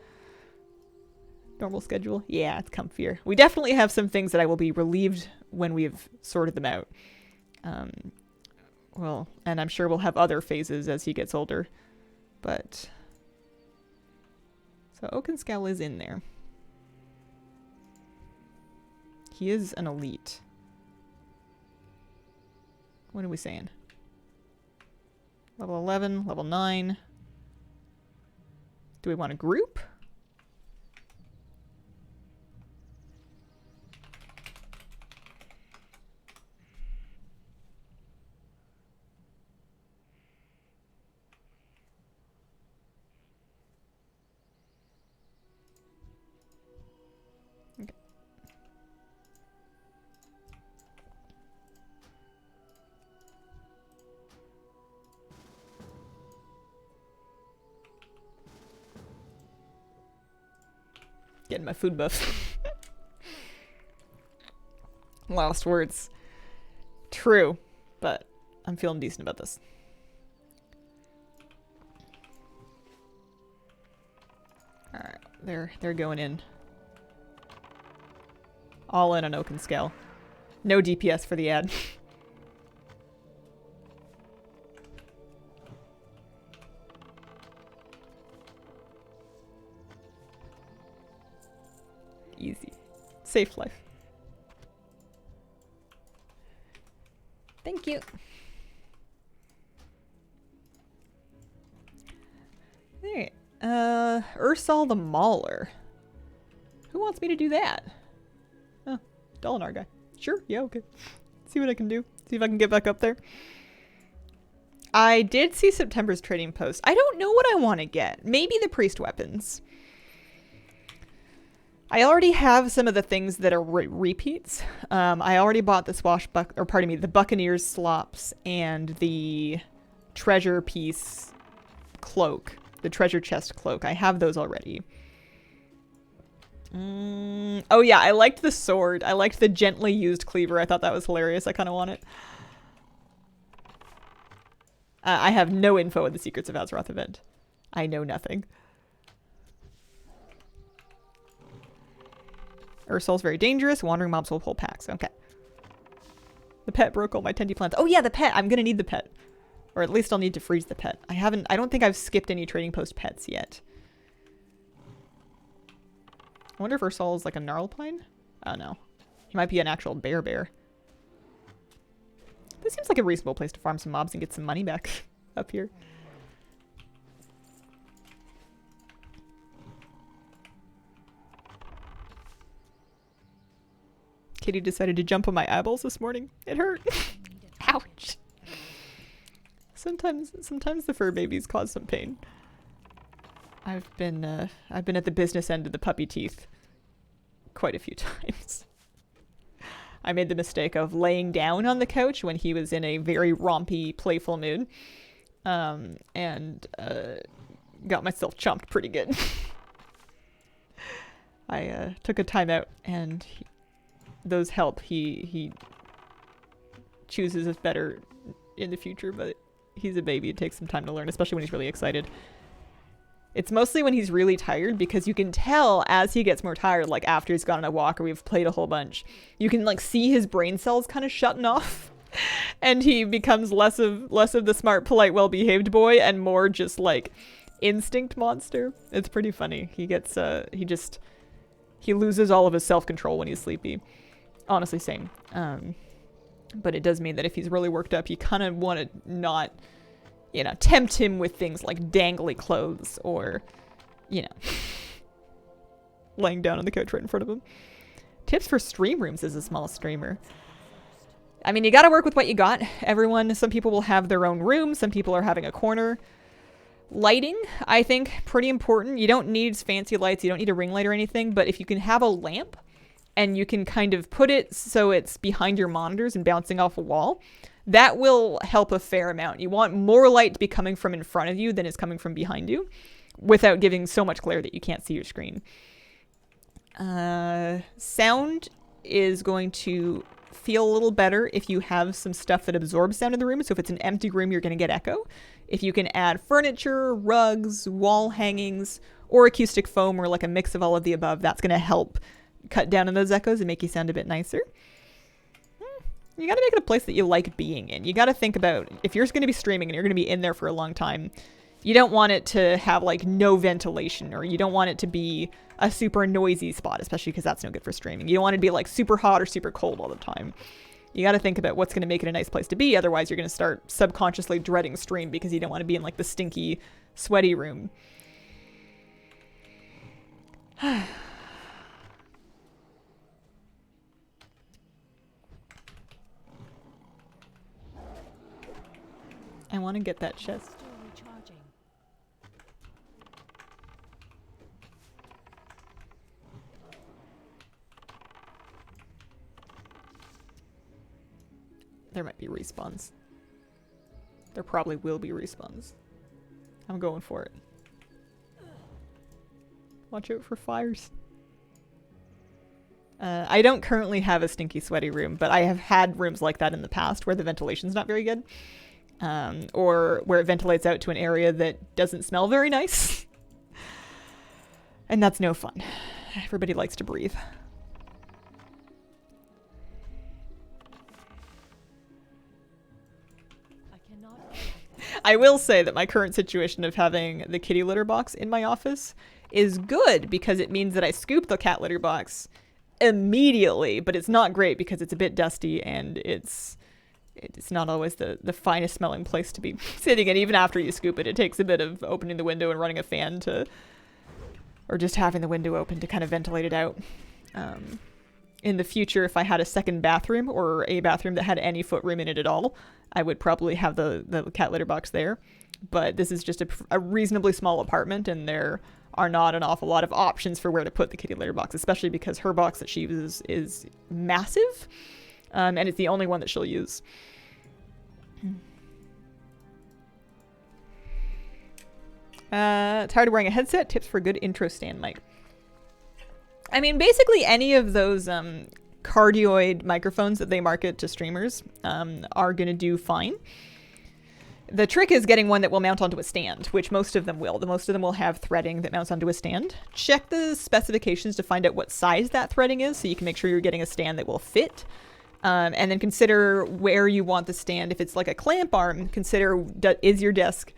Normal schedule. Yeah, it's comfier. We definitely have some things that I will be relieved when we've sorted them out. Well, and I'm sure we'll have other phases as he gets older. But... So Oakenscowl is in there. He is an elite. What are we saying? Level 11, level 9. Do we want a group? Okay. Getting my food buff. Last words. True, but I'm feeling decent about this. Alright, they're going in. All in on Oakenscowl. No DPS for the ad. Easy. Safe life. Thank you. Alright. Ursal the Mauler. Who wants me to do that? Oh, Dolinar guy. Sure, yeah, okay. See what I can do. See if I can get back up there. I did see September's trading post. I don't know what I want to get. Maybe the priest weapons. I already have some of the things that are repeats. I already bought the the Buccaneers slops and the treasure piece cloak, the treasure chest cloak. I have those already. Oh yeah, I liked the sword. I liked the gently used cleaver. I thought that was hilarious. I kind of want it. I have no info in the Secrets of Azeroth event. I know nothing. Ursul's very dangerous. Wandering mobs will pull packs. Okay. The pet broke all my tendy plants. Oh yeah, the pet. I'm gonna need the pet. Or at least I'll need to freeze the pet. I don't think I've skipped any trading post pets yet. I wonder if Ursul is like a gnarlpine? Oh no. He might be an actual bear. This seems like a reasonable place to farm some mobs and get some money back up here. Kitty decided to jump on my eyeballs this morning. It hurt. Ouch. Sometimes the fur babies cause some pain. I've been at the business end of the puppy teeth quite a few times. I made the mistake of laying down on the couch when he was in a very rompy, playful mood, and got myself chomped pretty good. I took a time out, and those help. He chooses us better in the future, but he's a baby. It takes some time to learn, especially when he's really excited. It's mostly when he's really tired, because you can tell as he gets more tired, like after he's gone on a walk or we've played a whole bunch, you can like see his brain cells kind of shutting off and he becomes less of the smart, polite, well-behaved boy and more just like instinct monster. It's pretty funny. He gets, he loses all of his self-control when he's sleepy. Honestly, same. But it does mean that if he's really worked up, you kind of want to not, you know, tempt him with things like dangly clothes or, you know, laying down on the couch right in front of him. Tips for stream rooms as a small streamer. I mean, you got to work with what you got. Some people will have their own room. Some people are having a corner. Lighting, I think, pretty important. You don't need fancy lights. You don't need a ring light or anything. But if you can have a lamp and you can kind of put it so it's behind your monitors and bouncing off a wall, that will help a fair amount. You want more light to be coming from in front of you than is coming from behind you without giving so much glare that you can't see your screen. Sound is going to feel a little better if you have some stuff that absorbs sound in the room. So if it's an empty room, you're going to get echo. If you can add furniture, rugs, wall hangings, or acoustic foam, or like a mix of all of the above, that's going to help cut down on those echoes and make you sound a bit nicer. You got to make it a place that you like being in. You got to think about, if you're going to be streaming and you're going to be in there for a long time, you don't want it to have like no ventilation, or you don't want it to be a super noisy spot, especially because that's no good for streaming. You don't want it to be like super hot or super cold all the time. You got to think about what's going to make it a nice place to be. Otherwise, you're going to start subconsciously dreading stream because you don't want to be in like the stinky, sweaty room. I want to get that chest. There might be respawns. There probably will be respawns. I'm going for it. Watch out for fires. I don't currently have a stinky, sweaty room, but I have had rooms like that in the past where the ventilation's not very good. Or where it ventilates out to an area that doesn't smell very nice. And that's no fun. Everybody likes to breathe. I will say that my current situation of having the kitty litter box in my office is good because it means that I scoop the cat litter box immediately, but it's not great because it's a bit dusty and it's not always the finest smelling place to be sitting in. Even after you scoop it, it takes a bit of opening the window and running a fan to, or just having the window open to kind of ventilate it out. In the future, if I had a second bathroom or a bathroom that had any foot room in it at all, I would probably have the cat litter box there. But this is just a reasonably small apartment, and there are not an awful lot of options for where to put the kitty litter box, especially because her box that she uses is massive, and it's the only one that she'll use. Tired of wearing a headset? Tips for a good intro stand mic. I mean, basically any of those cardioid microphones that they market to streamers are going to do fine. The trick is getting one that will mount onto a stand, which most of them will. Most of them will have threading that mounts onto a stand. Check the specifications to find out what size that threading is so you can make sure you're getting a stand that will fit. And then consider where you want the stand. If it's like a clamp arm, consider is your desk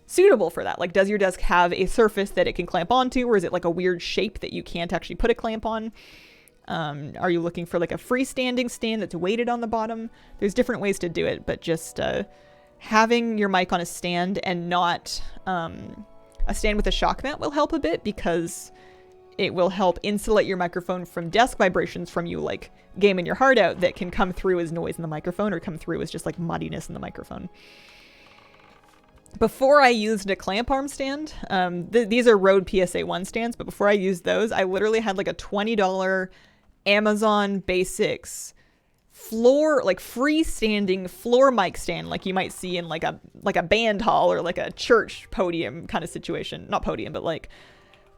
suitable for that? Like, does your desk have a surface that it can clamp onto, or is it like a weird shape that you can't actually put a clamp on? Are you looking for like a freestanding stand that's weighted on the bottom? There's different ways to do it, but just having your mic on a stand and not a stand with a shock mount will help a bit, because it will help insulate your microphone from desk vibrations from you like gaming your heart out that can come through as noise in the microphone or come through as just like muddiness in the microphone. Before I used a clamp arm stand, these are Rode PSA 1 stands, but before I used those, I literally had like a $20 Amazon Basics floor, like freestanding floor mic stand, like you might see in like a band hall or like a church podium kind of situation. Not podium, but like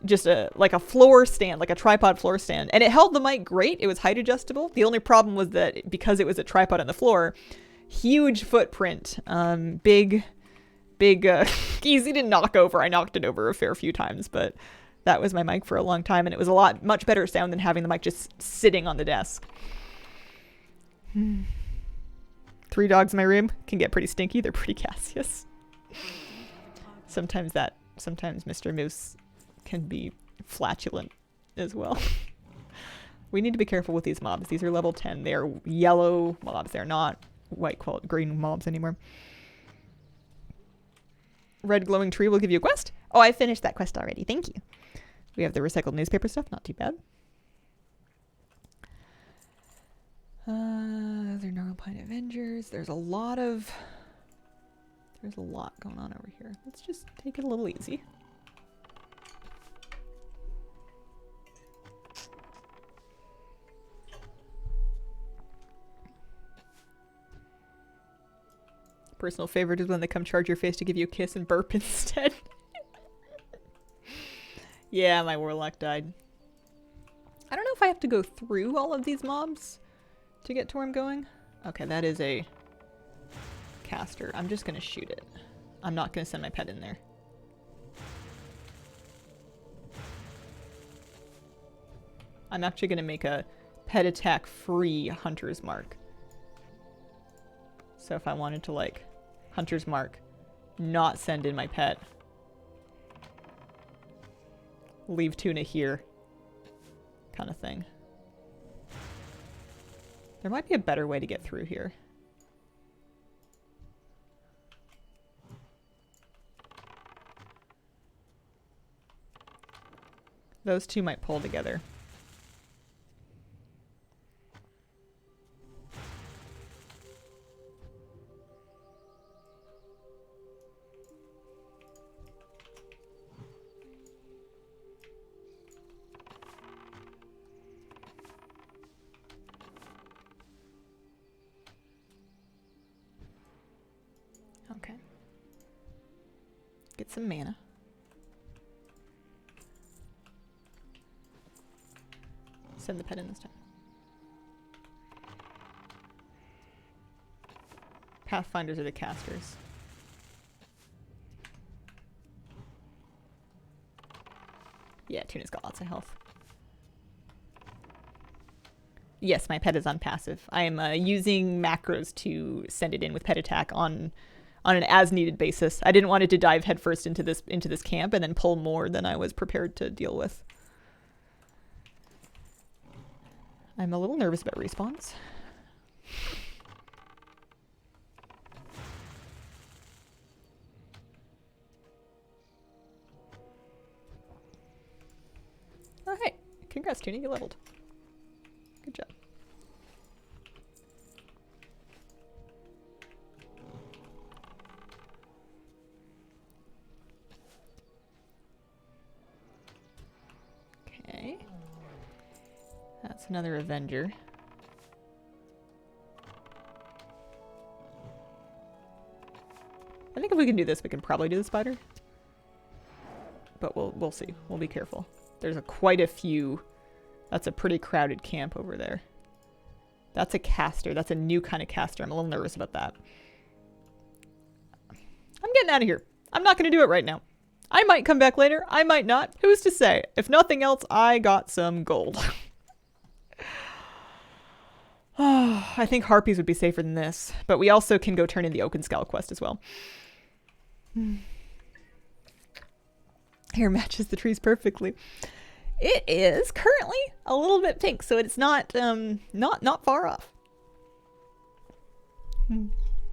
just a floor stand, like a tripod floor stand. And it held the mic great. It was height adjustable. The only problem was that because it was a tripod on the floor, huge footprint, big, easy to knock over. I knocked it over a fair few times, but that was my mic for a long time, and it was much better sound than having the mic just sitting on the desk. 3 dogs in my room can get pretty stinky. They're pretty gaseous. Sometimes Mr. Moose can be flatulent as well. We need to be careful with these mobs. These are level 10. They are yellow mobs. They're not green mobs anymore. Red glowing tree will give you a quest. Oh, I finished that quest already. Thank you. We have the recycled newspaper stuff. Not too bad. Other Normal Pine Avengers. There's a lot going on over here. Let's just take it a little easy. Personal favorite is when they come charge your face to give you a kiss and burp instead. Yeah, my warlock died. I don't know if I have to go through all of these mobs to get to where I'm going. Okay, that is a caster. I'm just gonna shoot it. I'm not gonna send my pet in there. I'm actually gonna make a pet attack free hunter's mark. So if I wanted to like hunter's mark, not send in my pet, leave tuna here, kind of thing. There might be a better way to get through here. Those two might pull together. Okay. Get some mana. Send the pet in this time. Pathfinders are the casters. Yeah, Tuna's got lots of health. Yes, my pet is on passive. I am using macros to send it in with pet attack on an as-needed basis. I didn't want it to dive headfirst into this camp and then pull more than I was prepared to deal with. I'm a little nervous about respawns. Oh, hey. Congrats, Tuna. You leveled. Good job. Okay. That's another Avenger. I think if we can do this, we can probably do the spider. But we'll see. We'll be careful. There's quite a few. That's a pretty crowded camp over there. That's a caster. That's a new kind of caster. I'm a little nervous about that. I'm getting out of here. I'm not going to do it right now. I might come back later. I might not. Who's to say? If nothing else, I got some gold. Oh, I think harpies would be safer than this. But we also can go turn in the Oakenskull quest as well. Hair matches the trees perfectly. It is currently a little bit pink, so it's not not far off.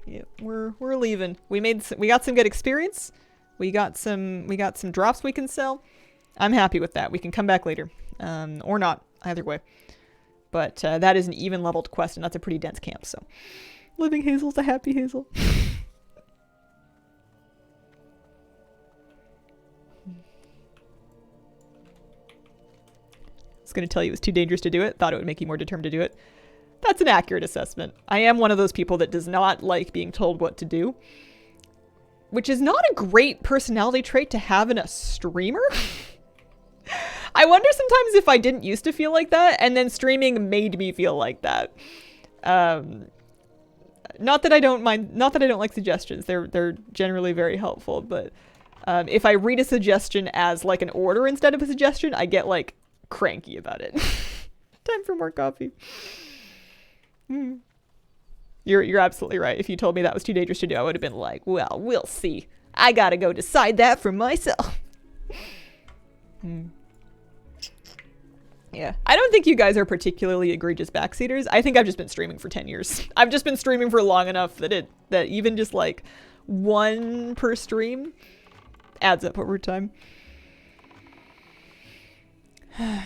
Yeah, we're leaving. We got some good experience. We got some drops we can sell. I'm happy with that. We can come back later, or not. Either way. But that is an even leveled quest, and that's a pretty dense camp. So, living Hazel's a happy Hazel. I was going to tell you it was too dangerous to do it. Thought it would make you more determined to do it. That's an accurate assessment. I am one of those people that does not like being told what to do, which is not a great personality trait to have in a streamer. I wonder sometimes if I didn't used to feel like that, and then streaming made me feel like that. Not that I don't mind, not that I don't like suggestions. They're generally very helpful, but if I read a suggestion as like an order instead of a suggestion, I get like cranky about it. Time for more coffee. You're absolutely right. If you told me that was too dangerous to do, I would have been like, well, we'll see. I gotta go decide that for myself. Yeah. I don't think you guys are particularly egregious backseaters. I think I've just been streaming for 10 years. I've just been streaming for long enough that even just like one per stream adds up over time. I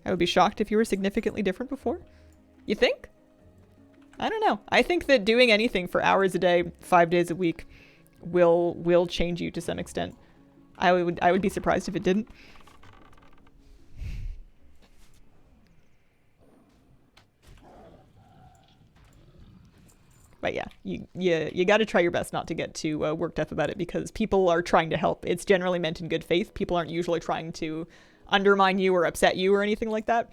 would be shocked if you were significantly different before. You think? I don't know. I think that doing anything for hours a day, 5 days a week, will change you to some extent. I would be surprised if it didn't. But yeah, you got to try your best not to get too worked up about it, because people are trying to help. It's generally meant in good faith. People aren't usually trying to undermine you or upset you or anything like that.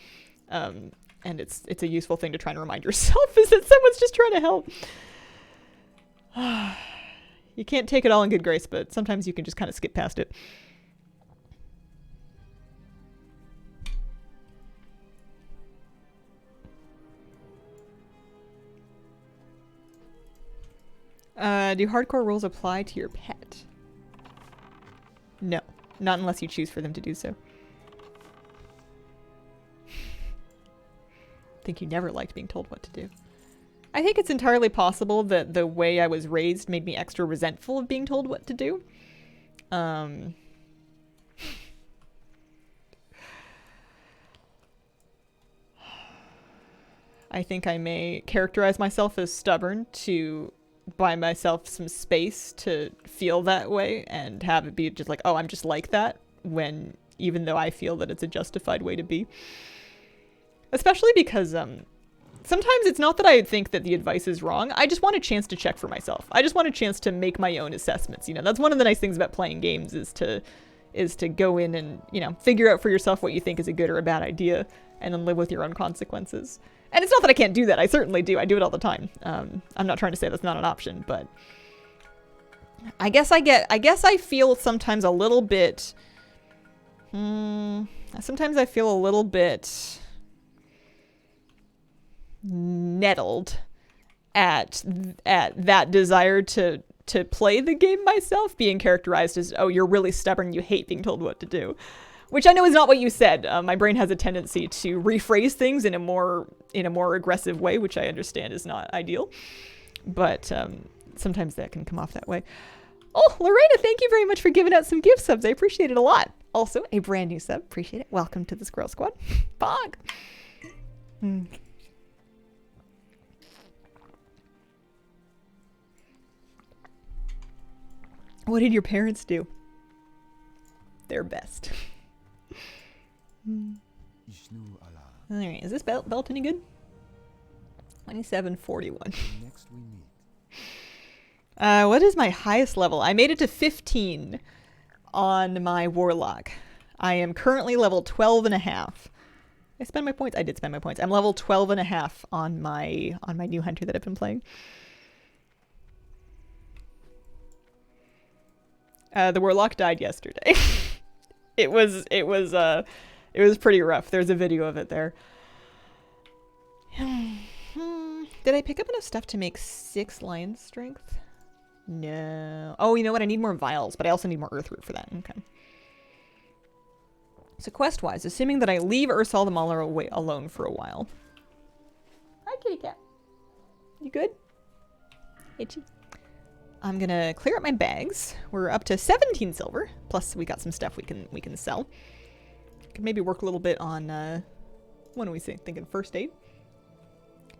And it's a useful thing to try and remind yourself is that someone's just trying to help. You can't take it all in good grace, but sometimes you can just kind of skip past it. Do hardcore rules apply to your pet? No, not unless you choose for them to do so. I think you never liked being told what to do. I think it's entirely possible that the way I was raised made me extra resentful of being told what to do. I think I may characterize myself as stubborn to buy myself some space to feel that way and have it be just like, oh, I'm just like that, when even though I feel that it's a justified way to be. Especially because sometimes it's not that I think that the advice is wrong. I just want a chance to check for myself. I just want a chance to make my own assessments. You know, that's one of the nice things about playing games is to go in and, you know, figure out for yourself what you think is a good or a bad idea and then live with your own consequences. And it's not that I can't do that. I certainly do. I do it all the time. I'm not trying to say that's not an option, but I guess I feel sometimes a little bit, sometimes I feel a little bit nettled at that desire to play the game myself being characterized as, oh, you're really stubborn, you hate being told what to do. Which I know is not what you said. My brain has a tendency to rephrase things in a more aggressive way, which I understand is not ideal. But sometimes that can come off that way. Oh, Lorena, thank you very much for giving out some gift subs. I appreciate it a lot. Also, a brand new sub. Appreciate it. Welcome to the Squirrel Squad. Bog. What did your parents do? Their best. Alright, is this belt any good? 2741. Next we meet. What is my highest level? I made it to 15 on my warlock. I am currently level 12 and a half. I spend my points. I did spend my points. I'm level 12 and a half on my new hunter that I've been playing. The warlock died yesterday. It was pretty rough. There's a video of it there. Did I pick up enough stuff to make 6 lion strength? No. Oh, you know what? I need more vials, but I also need more earth root for that. Okay. So quest-wise, assuming that I leave Ursal the Mauler away alone for a while. Hi, kitty cat. You good? Itchy. I'm gonna clear up my bags. We're up to 17 silver. Plus, we got some stuff we can sell. Could maybe work a little bit on what are we thinking? First aid.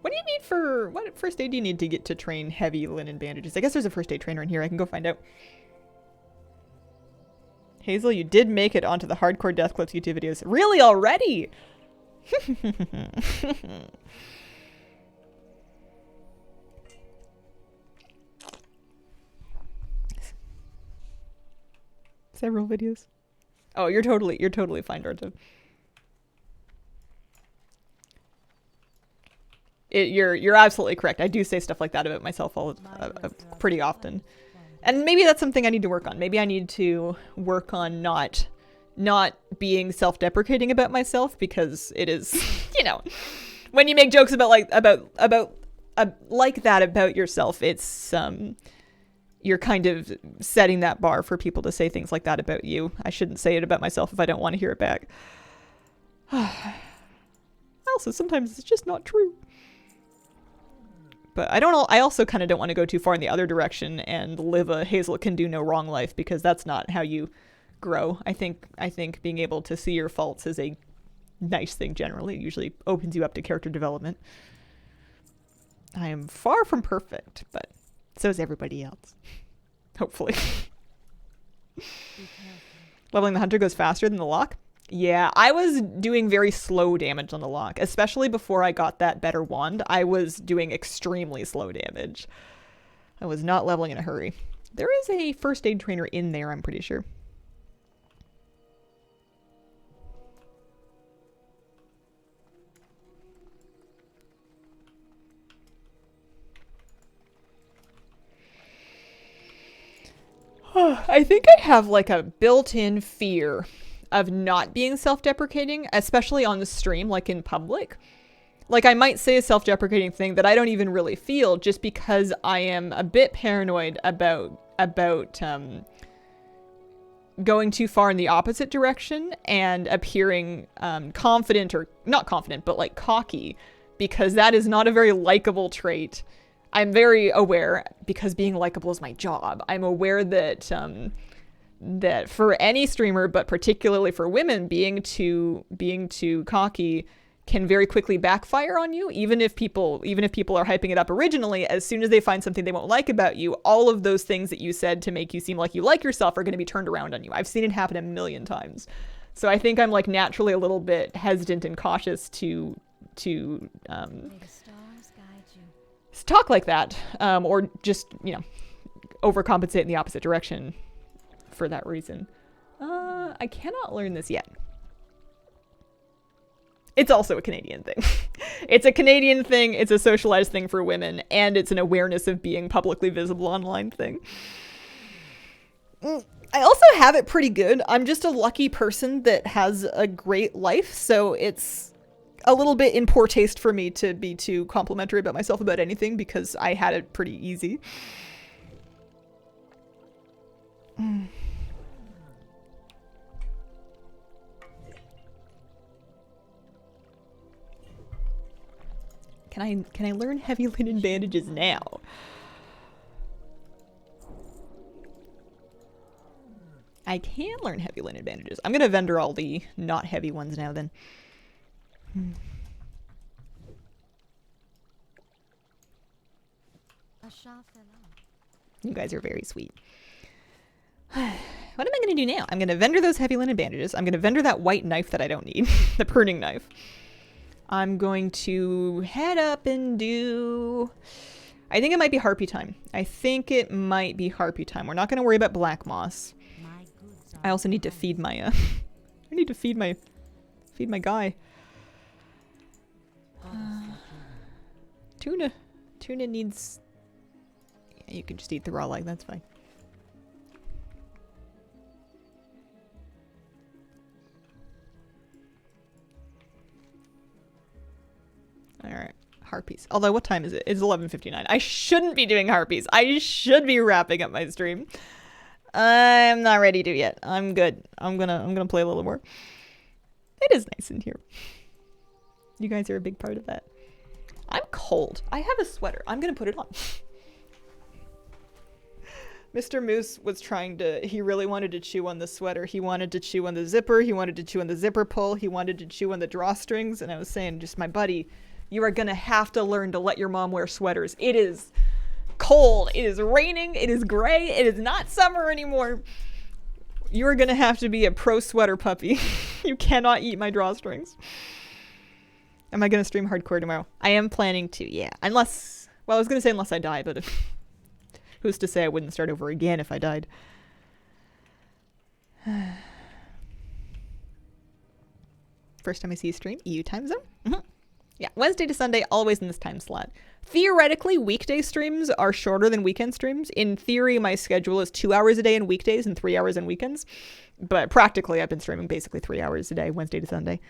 What do you need for what first aid do you need to get to train heavy linen bandages? I guess there's a first aid trainer in here. I can go find out. Hazel, you did make it onto the Hardcore Death Clips YouTube videos. Really already? Several videos. Oh, you're totally fine, Dorto. You're absolutely correct. I do say stuff like that about myself pretty often. And maybe that's something I need to work on. Maybe I need to work on not being self-deprecating about myself, because it is, you know, when you make jokes about that about yourself, it's you're kind of setting that bar for people to say things like that about you. I shouldn't say it about myself if I don't want to hear it back. Also, sometimes it's just not true. But I also kind of don't want to go too far in the other direction and live a Hazel can do no wrong life, because that's not how you grow. I think being able to see your faults is a nice thing generally. It usually opens you up to character development. I am far from perfect, but so is everybody else. Hopefully. Leveling the hunter goes faster than the lock? Yeah, I was doing very slow damage on the lock, especially before I got that better wand. I was doing extremely slow damage. I was not leveling in a hurry. There is a first aid trainer in there, I'm pretty sure. I think I have like a built-in fear of not being self-deprecating, especially on the stream, like in public. Like I might say a self-deprecating thing that I don't even really feel just because I am a bit paranoid about going too far in the opposite direction and appearing confident, or not confident, but like cocky, because that is not a very likable trait. I'm very aware, because being likable is my job. I'm aware that that for any streamer, but particularly for women, being too cocky can very quickly backfire on you. Even if people are hyping it up originally, as soon as they find something they won't like about you, all of those things that you said to make you seem like you like yourself are going to be turned around on you. I've seen it happen a million times. So I think I'm like naturally a little bit hesitant and cautious to May the stars guide you. talk like that, or just, overcompensate in the opposite direction for that reason. I cannot learn this yet. It's also a Canadian thing. It's a Canadian thing, it's a socialized thing for women, and it's an awareness of being publicly visible online thing. I also have it pretty good. I'm just a lucky person that has a great life, so it's a little bit in poor taste for me to be too complimentary about myself about anything, because I had it pretty easy. Can I learn heavy linen bandages now? I can learn heavy linen bandages. I'm gonna vendor all the not heavy ones now then. A shaft fell out. You guys are very sweet. What am I gonna do now? I'm gonna vendor those heavy linen bandages. I'm gonna vendor that white knife that I don't need. The pruning knife. I'm going to head up and do... I think it might be harpy time. We're not going to worry about black moss. My goods are I also need to feed my... I need to feed my guy. Tuna. Tuna needs... Yeah, you can just eat the raw leg. That's fine. Alright, harpies. Although, what time is it? It's 11:59. I shouldn't be doing harpies. I should be wrapping up my stream. I'm not ready to yet. I'm good. I'm gonna play a little more. It is nice in here. You guys are a big part of that. I'm cold. I have a sweater. I'm gonna put it on. Mr. Moose was he really wanted to chew on the sweater. He wanted to chew on the zipper. He wanted to chew on the zipper pull. He wanted to chew on the drawstrings. And I was saying, just my buddy, you are going to have to learn to let your mom wear sweaters. It is cold. It is raining. It is gray. It is not summer anymore. You are going to have to be a pro sweater puppy. You cannot eat my drawstrings. Am I going to stream hardcore tomorrow? I am planning to, yeah. Unless, well, I was going to say unless I die, but who's to say I wouldn't start over again if I died? First time I see you stream, EU time zone. Yeah, Wednesday to Sunday, always in this time slot. Theoretically, weekday streams are shorter than weekend streams. In theory, my schedule is 2 hours a day in weekdays and 3 hours on weekends. But practically, I've been streaming basically 3 hours a day, Wednesday to Sunday.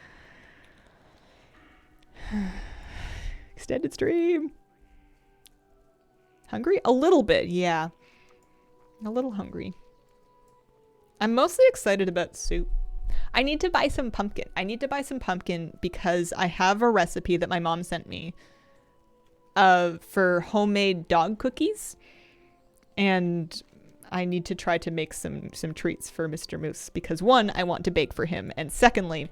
Extended stream. Hungry? A little bit, yeah. A little hungry. I'm mostly excited about soup. I need to buy some pumpkin. Because I have a recipe that my mom sent me for homemade dog cookies. And I need to try to make some treats for Mr. Moose. Because one, I want to bake for him. And secondly,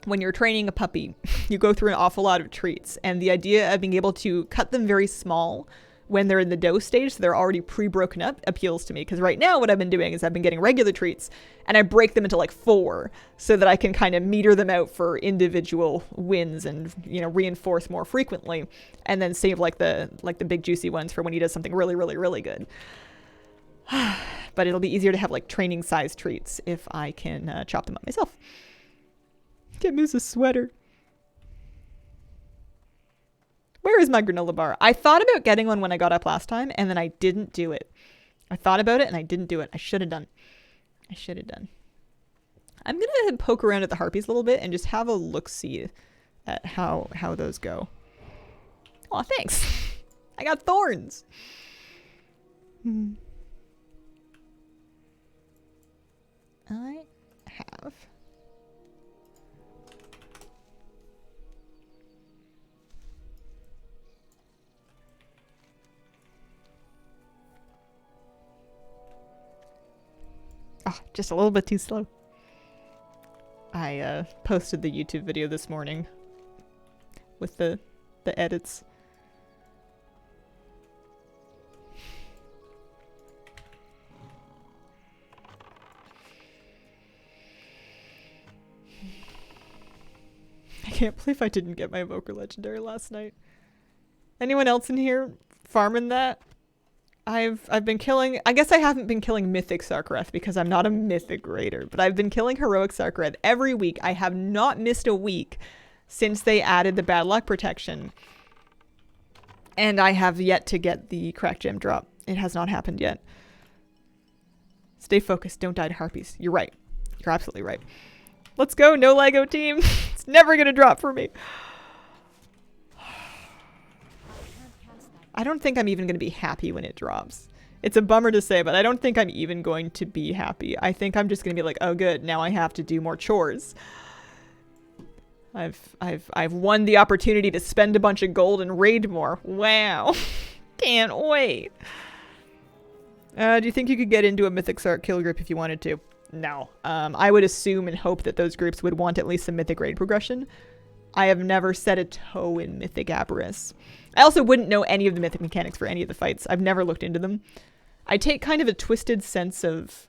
when you're training a puppy, you go through an awful lot of treats. And the idea of being able to cut them very small when they're in the dough stage, so they're already pre-broken up, appeals to me. Because right now what I've been doing is I've been getting regular treats and I break them into like 4 so that I can kind of meter them out for individual wins and, reinforce more frequently, and then save like the big juicy ones for when he does something really, really, really good. But it'll be easier to have like training size treats if I can chop them up myself. Get Moose a sweater. Where is my granola bar? I thought about getting one when I got up last time, and then I didn't do it. I thought about it and I didn't do it. I should have done. I'm gonna poke around at the harpies a little bit and just have a look-see at how those go. Aw, thanks. I got thorns. I have just a little bit too slow. I posted the YouTube video this morning with the edits. I can't believe I didn't get my Evoker Legendary last night. Anyone else in here farming that? I've been killing... I guess I haven't been killing Mythic Sarkareth because I'm not a Mythic Raider, but I've been killing Heroic Sarkareth every week. I have not missed a week since they added the bad luck protection. And I have yet to get the crack gem drop. It has not happened yet. Stay focused. Don't die to harpies. You're right. You're absolutely right. Let's go, no Lego team. It's never gonna drop for me. I don't think I'm even gonna be happy when it drops. It's a bummer to say, but I don't think I'm even going to be happy. I think I'm just gonna be like, oh good, now I have to do more chores. I've won the opportunity to spend a bunch of gold and raid more. Wow. Can't wait. Do you think you could get into a Mythic Sark kill group if you wanted to? No. I would assume and hope that those groups would want at least some Mythic raid progression. I have never set a toe in Mythic Aberrus. I also wouldn't know any of the Mythic mechanics for any of the fights. I've never looked into them. I take kind of a twisted sense of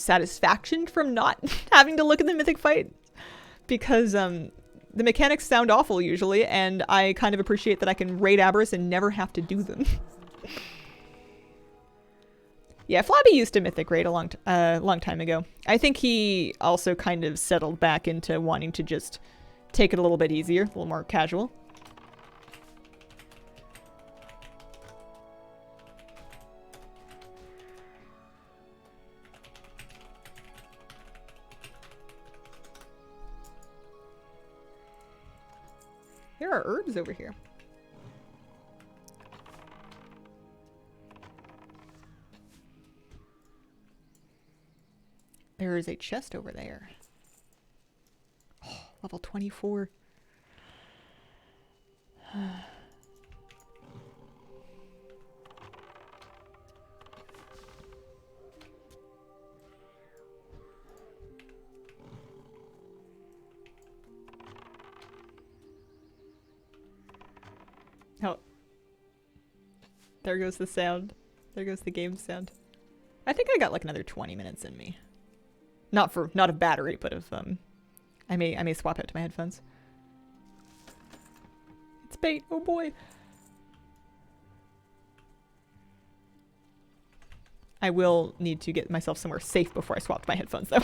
satisfaction from not having to look at the Mythic fight. Because the mechanics sound awful usually, and I kind of appreciate that I can raid Aberrus and never have to do them. Yeah, Flabby used to Mythic raid a long time ago. I think he also kind of settled back into wanting to just take it a little bit easier, a little more casual. There are herbs over here. There is a chest over there. Oh, level 24. Oh. There goes the sound. There goes the game sound. I think I got like another 20 minutes in me. Not of battery, but of I may swap out to my headphones. It's bait, oh boy. I will need to get myself somewhere safe before I swap to my headphones though.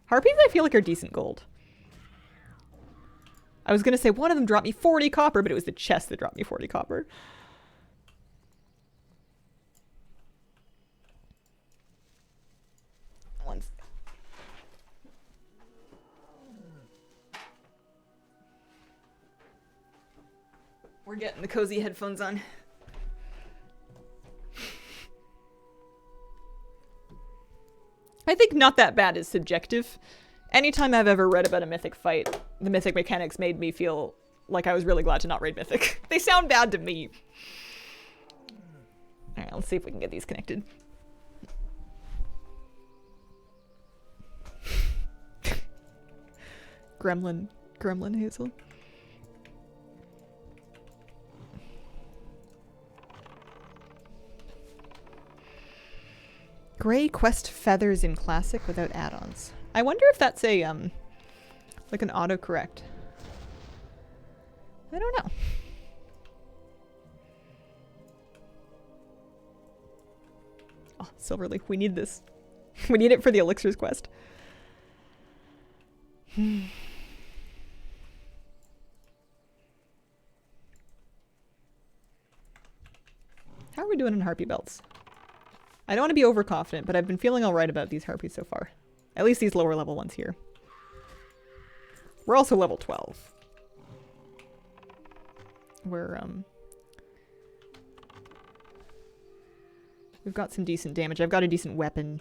Harpies I feel like are decent gold. I was gonna say one of them dropped me 40 copper, but it was the chest that dropped me 40 copper. We're getting the cozy headphones on. I think not that bad is subjective. Anytime I've ever read about a Mythic fight, the Mythic mechanics made me feel like I was really glad to not raid Mythic. They sound bad to me. Alright, let's see if we can get these connected. Gremlin Hazel. Gray quest feathers in classic without add-ons. I wonder if that's a like an autocorrect. I don't know. Oh, Silverleaf, we need this. We need it for the elixirs quest. How are we doing in harpy belts? I don't want to be overconfident, but I've been feeling alright about these harpies so far. At least these lower level ones here. We're also level 12. We're, we've got some decent damage. I've got a decent weapon.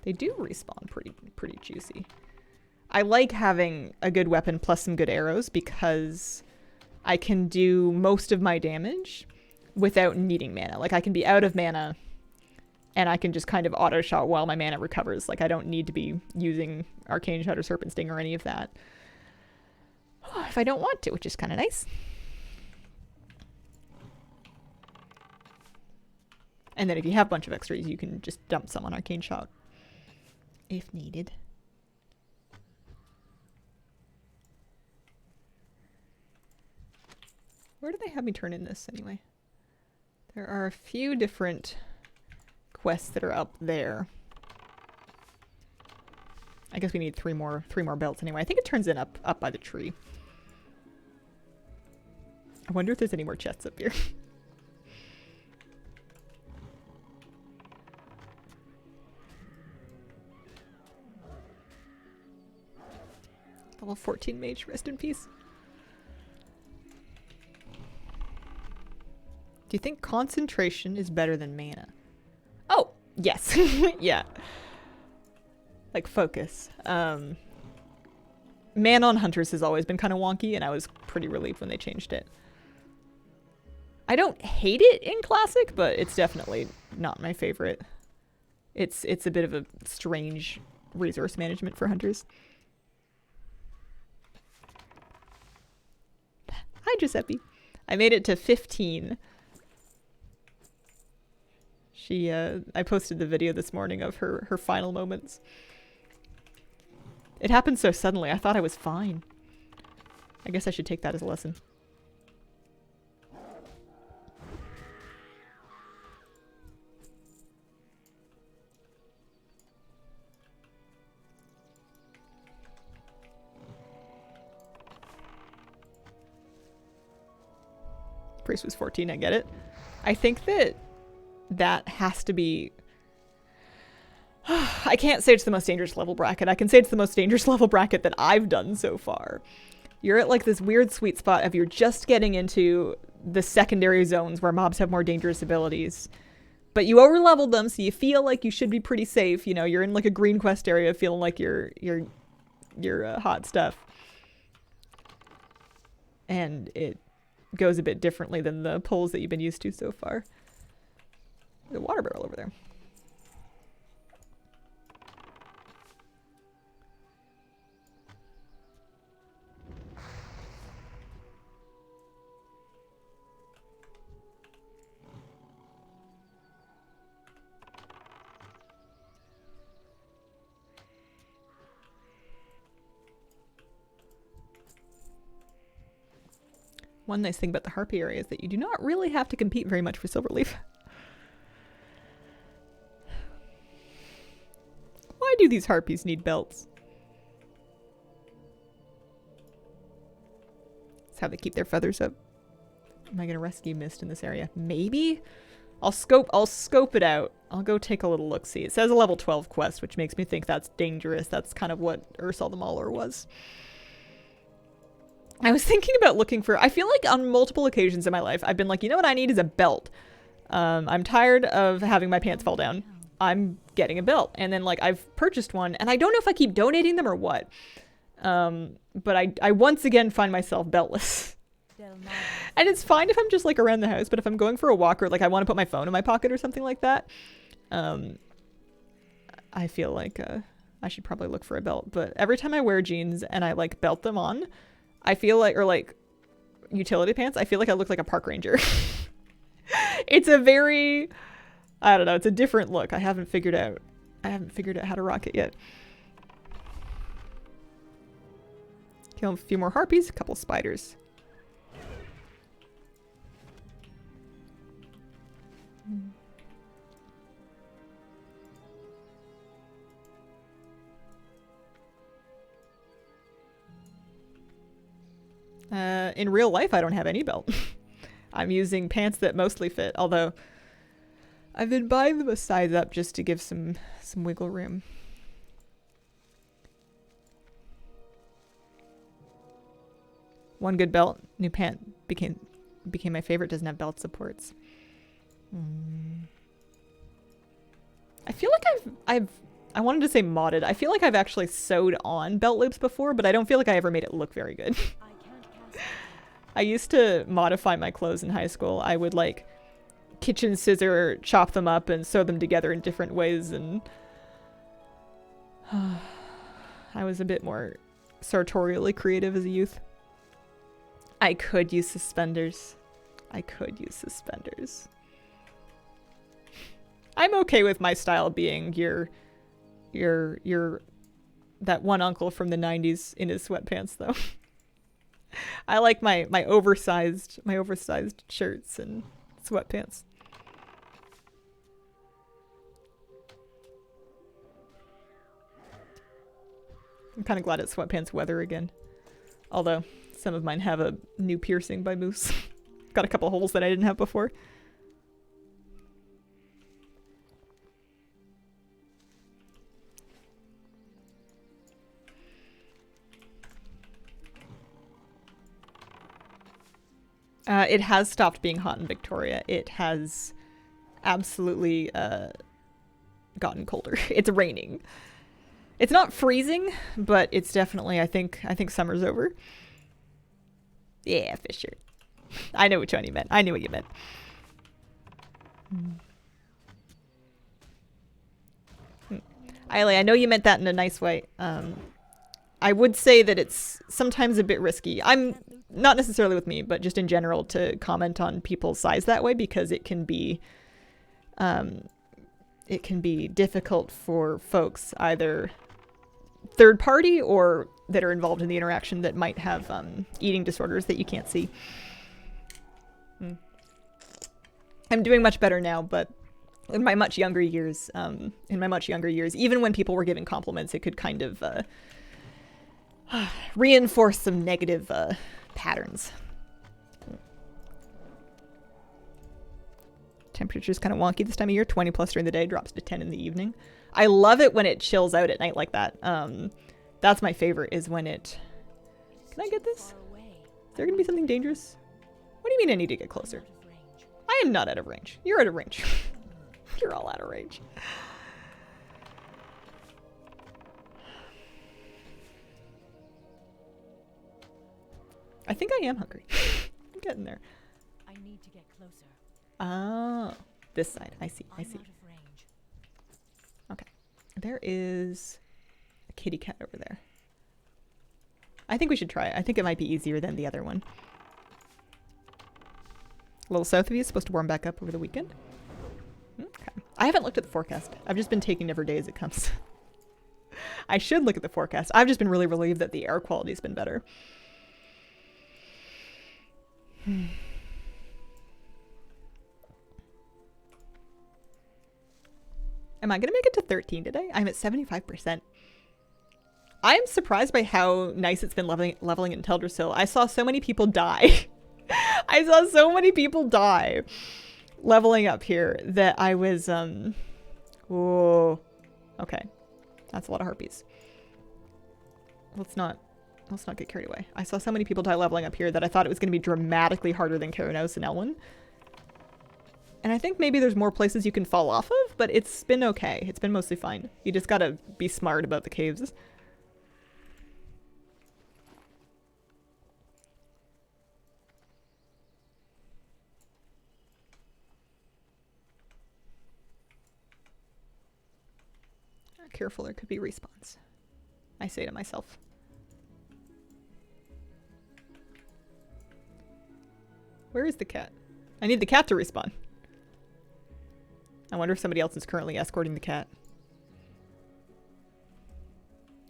They do respawn pretty juicy. I like having a good weapon plus some good arrows because I can do most of my damage without needing mana. Like, I can be out of mana and I can just kind of auto-shot while my mana recovers. Like, I don't need to be using Arcane Shot or Serpent Sting or any of that. If I don't want to, which is kind of nice. And then if you have a bunch of extras, you can just dump some on Arcane Shot if needed. Where do they have me turn in this anyway? There are a few different quests that are up there. I guess we need three more belts anyway. I think it turns in up by the tree. I wonder if there's any more chests up here. Level 14 mage, rest in peace. Do you think concentration is better than mana? Oh, yes. Yeah. Like focus. Mana on hunters has always been kind of wonky, and I was pretty relieved when they changed it. I don't hate it in Classic, but it's definitely not my favorite. It's a bit of a strange resource management for hunters. Hi, Giuseppe. I made it to 15. I posted the video this morning of her final moments. It happened so suddenly, I thought I was fine. I guess I should take that as a lesson. Priest was 14, I get it. I think that has to be... I can't say it's the most dangerous level bracket. I can say it's the most dangerous level bracket that I've done so far. You're at like this weird sweet spot of you're just getting into the secondary zones where mobs have more dangerous abilities. But you over-leveled them, so you feel like you should be pretty safe. You know, you're in like a green quest area feeling like you're hot stuff. And it goes a bit differently than the pulls that you've been used to so far. The water barrel over there. One nice thing about the Harpy area is that you do not really have to compete very much for Silverleaf. Why do these Harpies need belts? That's how they keep their feathers up. Am I gonna rescue Mist in this area? Maybe? I'll scope it out. I'll go take a little look-see. It says a level 12 quest, which makes me think that's dangerous. That's kind of what Ursal the Mauler was. I was thinking about looking for... I feel like on multiple occasions in my life, I've been like, you know what I need is a belt. I'm tired of having my pants fall down. I'm getting a belt. And then, like, I've purchased one, and I don't know if I keep donating them or what. But I once again find myself beltless. And it's fine if I'm just, like, around the house, but if I'm going for a walk or, like, I want to put my phone in my pocket or something like that, I feel like I should probably look for a belt. But every time I wear jeans and I, like, belt them on... I feel like, or like utility pants, I feel like I look like a park ranger. It's a very, I don't know, it's a different look. I haven't figured out how to rock it yet. Kill a few more harpies, a couple spiders. In real life, I don't have any belt. I'm using pants that mostly fit, although I've been buying them a size up just to give some wiggle room. One good belt. New pant became my favorite. Doesn't have belt supports. I feel like I wanted to say modded. I feel like I've actually sewed on belt loops before, but I don't feel like I ever made it look very good. I used to modify my clothes in high school. I would like kitchen scissor, chop them up and sew them together in different ways, and I was a bit more sartorially creative as a youth. I could use suspenders. I could use suspenders. I'm okay with my style being your that one uncle from the 90s in his sweatpants though. I like my oversized shirts and sweatpants. I'm kind of glad it's sweatpants weather again. Although some of mine have a new piercing by Moose. Got a couple holes that I didn't have before. It has stopped being hot in Victoria. It has absolutely gotten colder. It's raining. It's not freezing, but it's definitely, I think summer's over. Yeah, Fisher. I know which one you meant. I knew what you meant. Eiley, I know you meant that in a nice way. I would say that it's sometimes a bit risky. I'm not necessarily with me, but just in general to comment on people's size that way, because it can be difficult for folks either third party or that are involved in the interaction that might have eating disorders that you can't see. I'm doing much better now, but in my much younger years, even when people were giving compliments, it could kind of reinforce some negative patterns. Temperature's kind of wonky this time of year. 20 plus during the day, drops to 10 in the evening. I love it when it chills out at night like that. That's my favorite, is when it... Can I get this? Is there going to be something dangerous? What do you mean I need to get closer? I am not out of range. You're out of range. You're all out of range. I think I am hungry. I'm getting there. I need to get closer. Oh, this side. I see. I see. Okay. There is a kitty cat over there. I think we should try it. I think it might be easier than the other one. A little south of you is supposed to warm back up over the weekend. Okay. I haven't looked at the forecast. I've just been taking every day as it comes. I should look at the forecast. I've just been really relieved that the air quality's been better. Am I going to make it to 13 today? I'm at 75%. I'm surprised by how nice it's been leveling in Teldrassil. I saw so many people die. I saw so many people die leveling up here that I was, whoa. Okay. That's a lot of harpies. Let's not get carried away. I saw so many people die leveling up here that I thought it was going to be dramatically harder than Keranos and Elwyn. And I think maybe there's more places you can fall off of, but it's been okay. It's been mostly fine. You just gotta be smart about the caves. Careful, there could be respawns. I say to myself. Where is the cat? I need the cat to respawn. I wonder if somebody else is currently escorting the cat.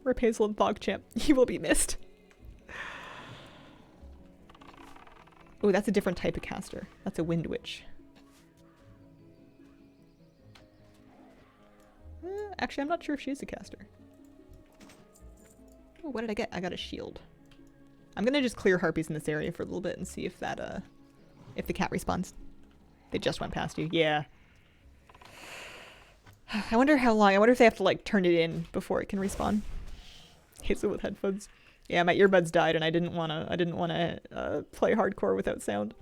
Rip Hazel and Fogchamp. He will be missed. Oh, that's a different type of caster. That's a Wind Witch. Actually, I'm not sure if she's a caster. Oh, what did I get? I got a shield. I'm gonna just clear harpies in this area for a little bit and see if that, if the cat respawns. They just went past you. Yeah. I wonder how long. I wonder if they have to like turn it in before it can respawn. Hazel with headphones. Yeah, my earbuds died, and I didn't wanna. Play hardcore without sound.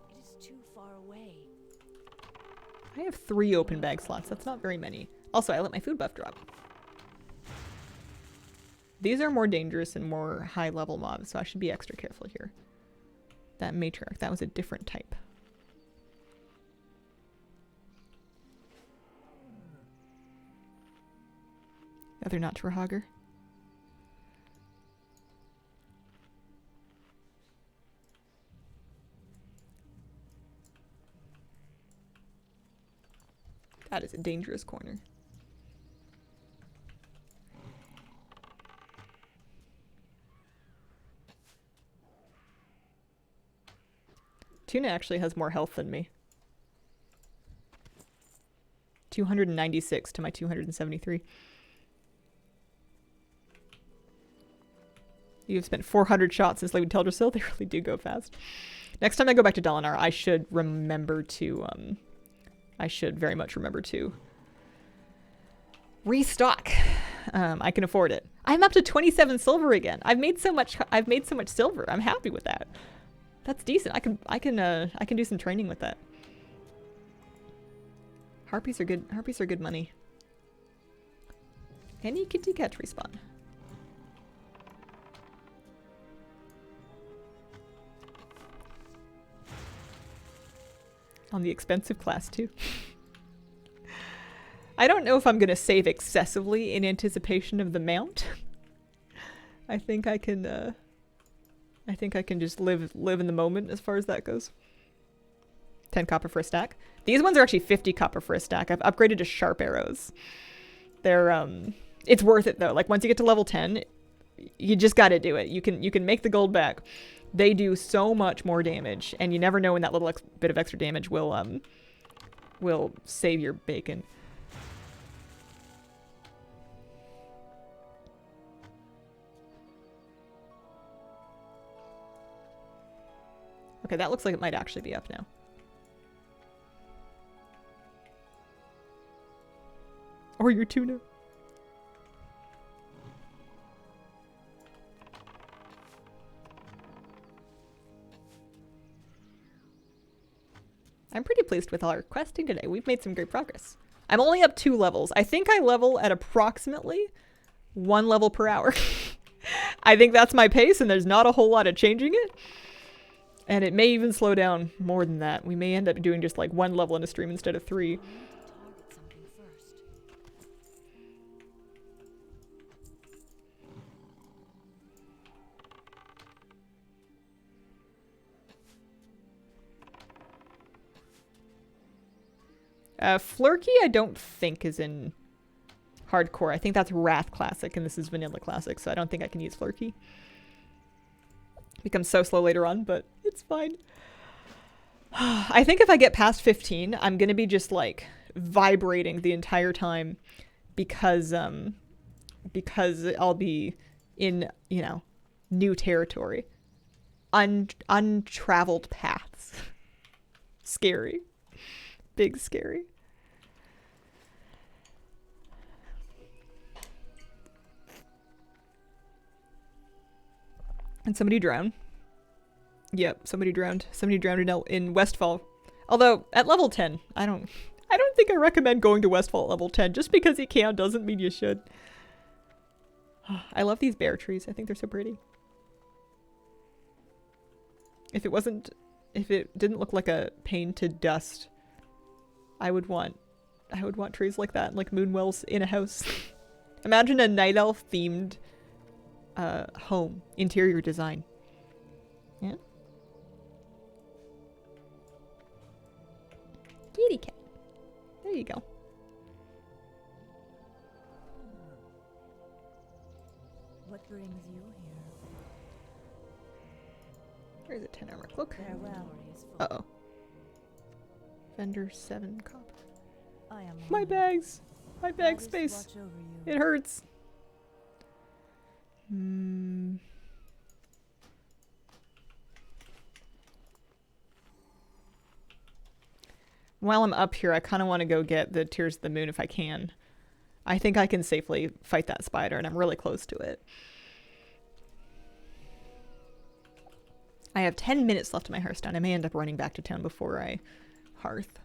It is too far away. I have 3 open bag slots. That's not very many. Also, I let my food buff drop. These are more dangerous and more high level mobs, so I should be extra careful here. That matriarch, that was a different type. Other Naturhogger. That is a dangerous corner. Tuna actually has more health than me. 296 to my 273. You've spent 400 shots since Lady Teldrassil. They really do go fast. Next time I go back to Dalinar, I should remember to, I should very much remember to restock. I can afford it. I'm up to 27 silver again. I've made so much silver. I'm happy with that. That's decent. I can do some training with that. Harpies are good. Harpies are good money. Any kitty catch respawn. On the expensive class too. I don't know if I'm gonna save excessively in anticipation of the mount. I think I can just live in the moment as far as that goes. 10 copper for a stack. These ones are actually 50 copper for a stack. I've upgraded to sharp arrows. They're it's worth it though. Like once you get to level 10, you just got to do it. You can make the gold back. They do so much more damage, and you never know when that little bit of extra damage will save your bacon. Okay, that looks like it might actually be up now. Or your tuna. I'm pretty pleased with our questing today. We've made some great progress. I'm only up 2 levels. I think I level at approximately 1 level per hour. I think that's my pace, and there's not a whole lot of changing it. And it may even slow down more than that. We may end up doing just like 1 level in a stream instead of 3. Flurky I don't think is in hardcore. I think that's Wrath Classic and this is Vanilla Classic, so I don't think I can use Flurky. Becomes so slow later on, but it's fine. I think if I get past 15, I'm gonna be just like vibrating the entire time because I'll be in, you know, new territory. Untraveled paths. Scary. Big scary. And somebody drowned. Yep, somebody drowned. Somebody drowned in Westfall. Although, at level 10, I don't think I recommend going to Westfall at level 10. Just because you can doesn't mean you should. I love these bear trees. I think they're so pretty. If it didn't look like a painted dust, I would want trees like that, like moonwells in a house. Imagine a night elf themed home interior design. Yeah. Kitty cat. There you go. What brings you here? There's a 10 armor cloak. Farewell. Uh-oh. Vendor 7 copper. I am My honored. bags! My bag Goddess space! watch over you. It hurts. Hmm. while I'm up here, I kind of want to go get the Tears of the Moon if I can. I think I can safely fight that spider, and I'm really close to it. I have 10 minutes left in my Hearthstone. I may end up running back to town before I hearth.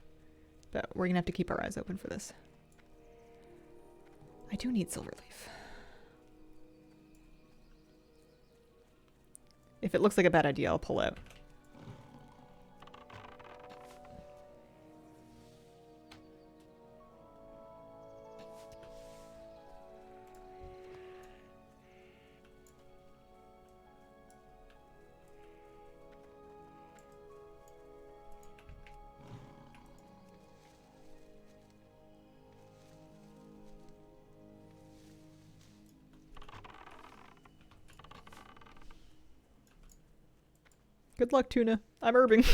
But we're going to have to keep our eyes open for this. I do need Silverleaf. If it looks like a bad idea, I'll pull out. Good luck, Tuna. I'm herbing.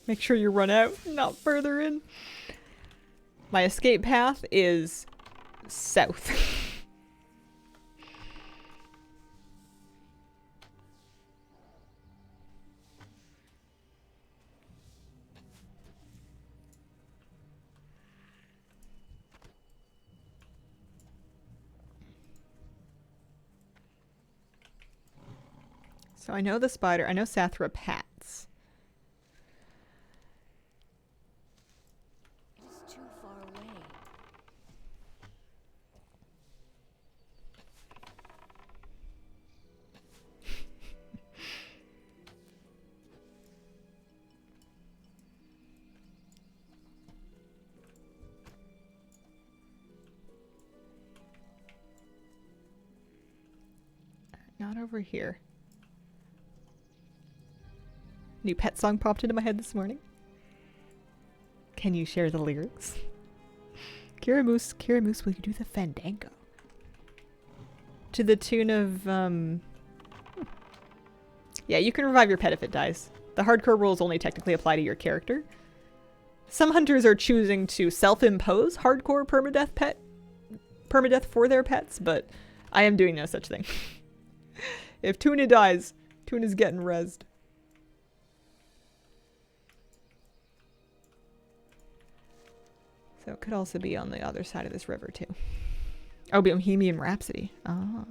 Make sure you run out, not further in. My escape path is south. So I know the spider, I know Sathra pats. It's too far away. Not over here. New pet song popped into my head this morning. Can you share the lyrics? Kira Moose, will you do the fandango? To the tune of, yeah, you can revive your pet if it dies. The hardcore rules only technically apply to your character. Some hunters are choosing to self-impose hardcore permadeath for their pets, but I am doing no such thing. If Tuna dies, Tuna's getting rezzed. So it could also be on the other side of this river, too. Oh, Bohemian Rhapsody. Ah.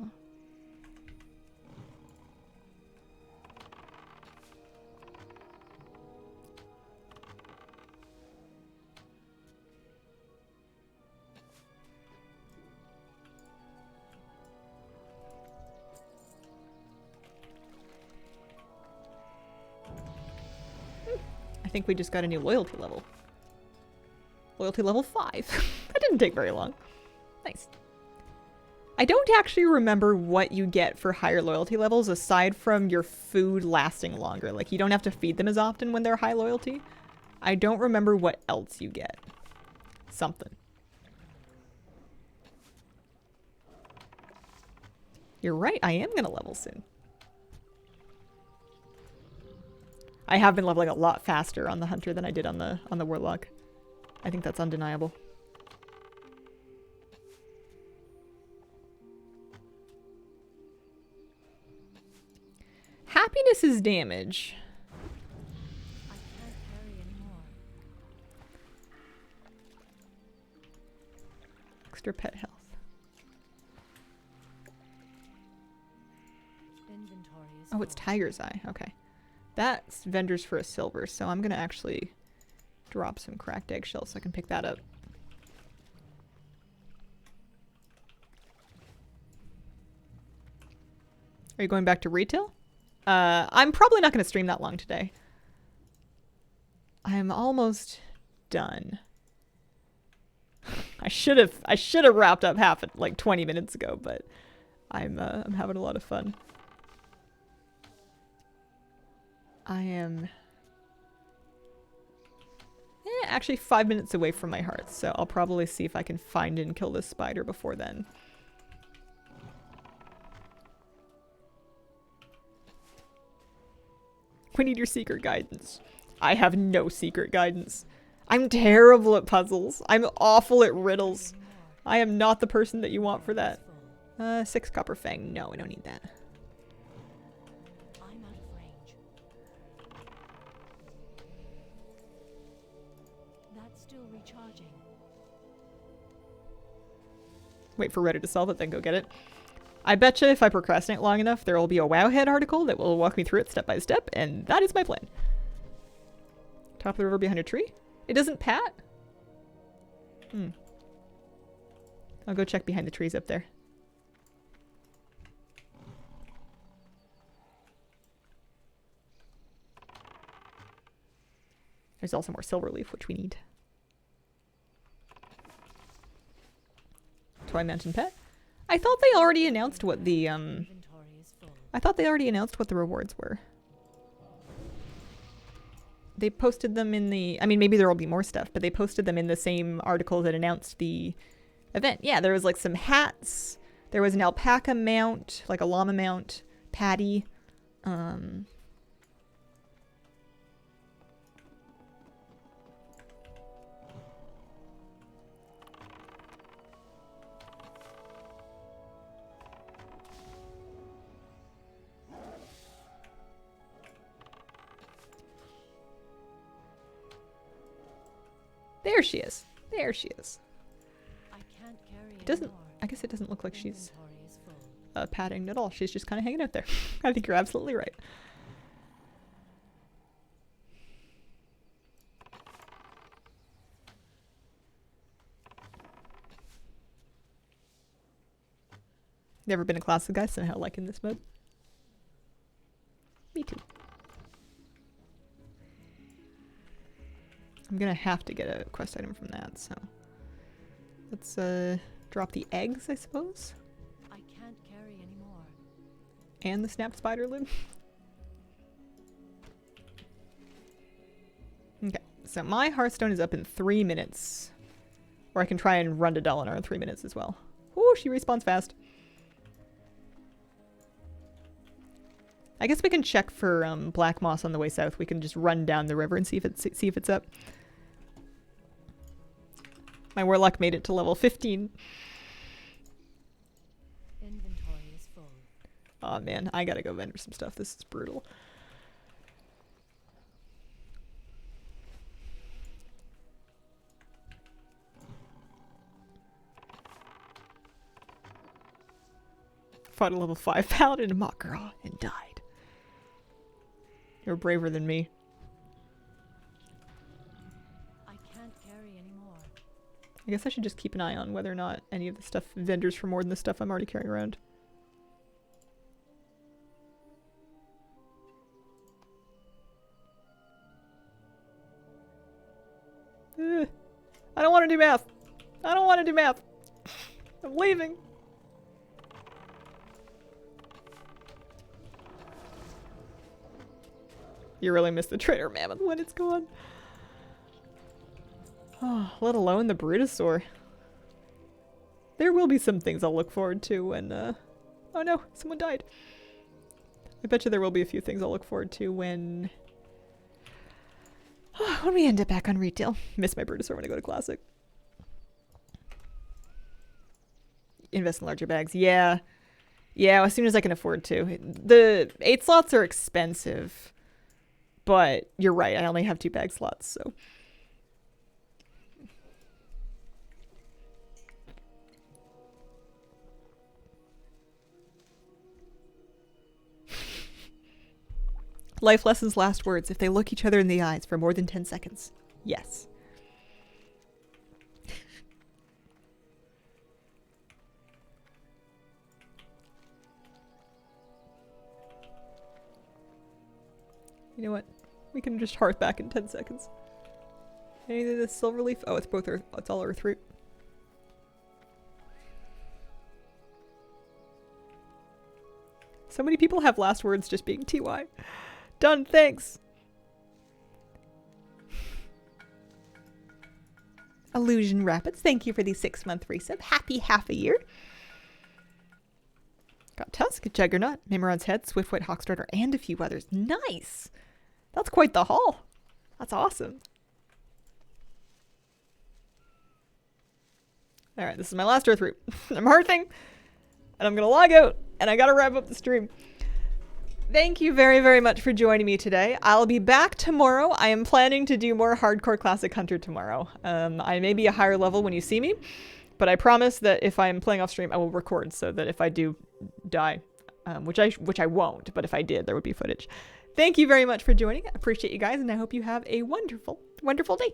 I think we just got a new loyalty level. Loyalty level 5. That didn't take very long. Nice. I don't actually remember what you get for higher loyalty levels aside from your food lasting longer. Like, you don't have to feed them as often when they're high loyalty. I don't remember what else you get. Something. You're right, I am gonna level soon. I have been leveling a lot faster on the hunter than I did on the warlock. I think that's undeniable. Happiness is damage. I can't carry anymore. Extra pet health. Inventory is Oh, it's full. Tiger's Eye. Okay. That's vendors for a silver, so I'm going to actually drop some cracked eggshells so I can pick that up. Are you going back to retail? I'm probably not going to stream that long today. I'm almost done. I should have wrapped up half at like 20 minutes ago, but I'm having a lot of fun. I am actually 5 minutes away from my hearth, so I'll probably see if I can find and kill this spider before then. We need your secret guidance. I have no secret guidance. I'm terrible at puzzles. I'm awful at riddles. I am not the person that you want for that. 6 copper fang. No, we don't need that. I'm out of range. That's still recharging. Wait for Reddit to solve it, then go get it. I betcha if I procrastinate long enough, there will be a Wowhead article that will walk me through it step by step, and that is my plan. Top of the river behind a tree? It doesn't pat? I'll go check behind the trees up there. There's also more silver leaf, which we need. Toy Mountain Pet? I thought they already announced what the, Inventory is full. I thought they already announced what the rewards were. They posted them in the, I mean, maybe there will be more stuff, but they posted them in the same article that announced the event. Yeah, there was like some hats. There was an alpaca mount, like a llama mount, patty. There she is. There she is. I can't carry It doesn't, anymore. I guess it doesn't look like she's Inventory is full. padding at all. She's just kind of hanging out there. I think you're absolutely right. Never been a classic guy, somehow liking this mode. Me too. I'm gonna have to get a quest item from that, so let's drop the eggs, I suppose, I can't carry anymore. and the snap spider lid. Okay, so my Hearthstone is up in 3 minutes, or I can try and run to Dalinar in 3 minutes as well. Ooh, she respawns fast. I guess we can check for black moss on the way south. We can just run down the river and see if it's up. My warlock made it to level 15. Inventory is full. Oh man, I gotta go vendor some stuff. This is brutal. Fought a level 5 paladin in Makara and died. You're braver than me. I can't carry anymore. I guess I should just keep an eye on whether or not any of the stuff vendors for more than the stuff I'm already carrying around. I don't want to do math. I don't want to do math. I'm leaving. You really miss the Trader Mammoth when it's gone. Oh, let alone the Brutosaur. There will be some things I'll look forward to when, oh no, someone died. I bet you there will be a few things I'll look forward to when we end up back on retail. Miss my Brutosaur when I go to Classic. Invest in larger bags. Yeah. Yeah, as soon as I can afford to. The 8 slots are expensive. But you're right, I only have 2 bag slots, so. Life lessons, last words. If they look each other in the eyes for more than 10 seconds. Yes. You know what? We can just hearth back in 10 seconds. Anything this silver leaf? Oh, it's both earth. It's all earth root. So many people have last words just being TY. Done, thanks. Illusion Rapids, thank you for the 6-month resub. Happy half a year. Got Tusk, Juggernaut, Mimirod's Head, Swiftfoot, Hawkstarter, and a few others. Nice! That's quite the haul. That's awesome. Alright, this is my last Earth route. I'm hearthing, and I'm gonna log out, and I gotta wrap up the stream. Thank you very, very much for joining me today. I'll be back tomorrow. I am planning to do more Hardcore Classic Hunter tomorrow. I may be a higher level when you see me, but I promise that if I'm playing off stream, I will record so that if I do die, which I won't, but if I did, there would be footage. Thank you very much for joining. I appreciate you guys, and I hope you have a wonderful, wonderful day.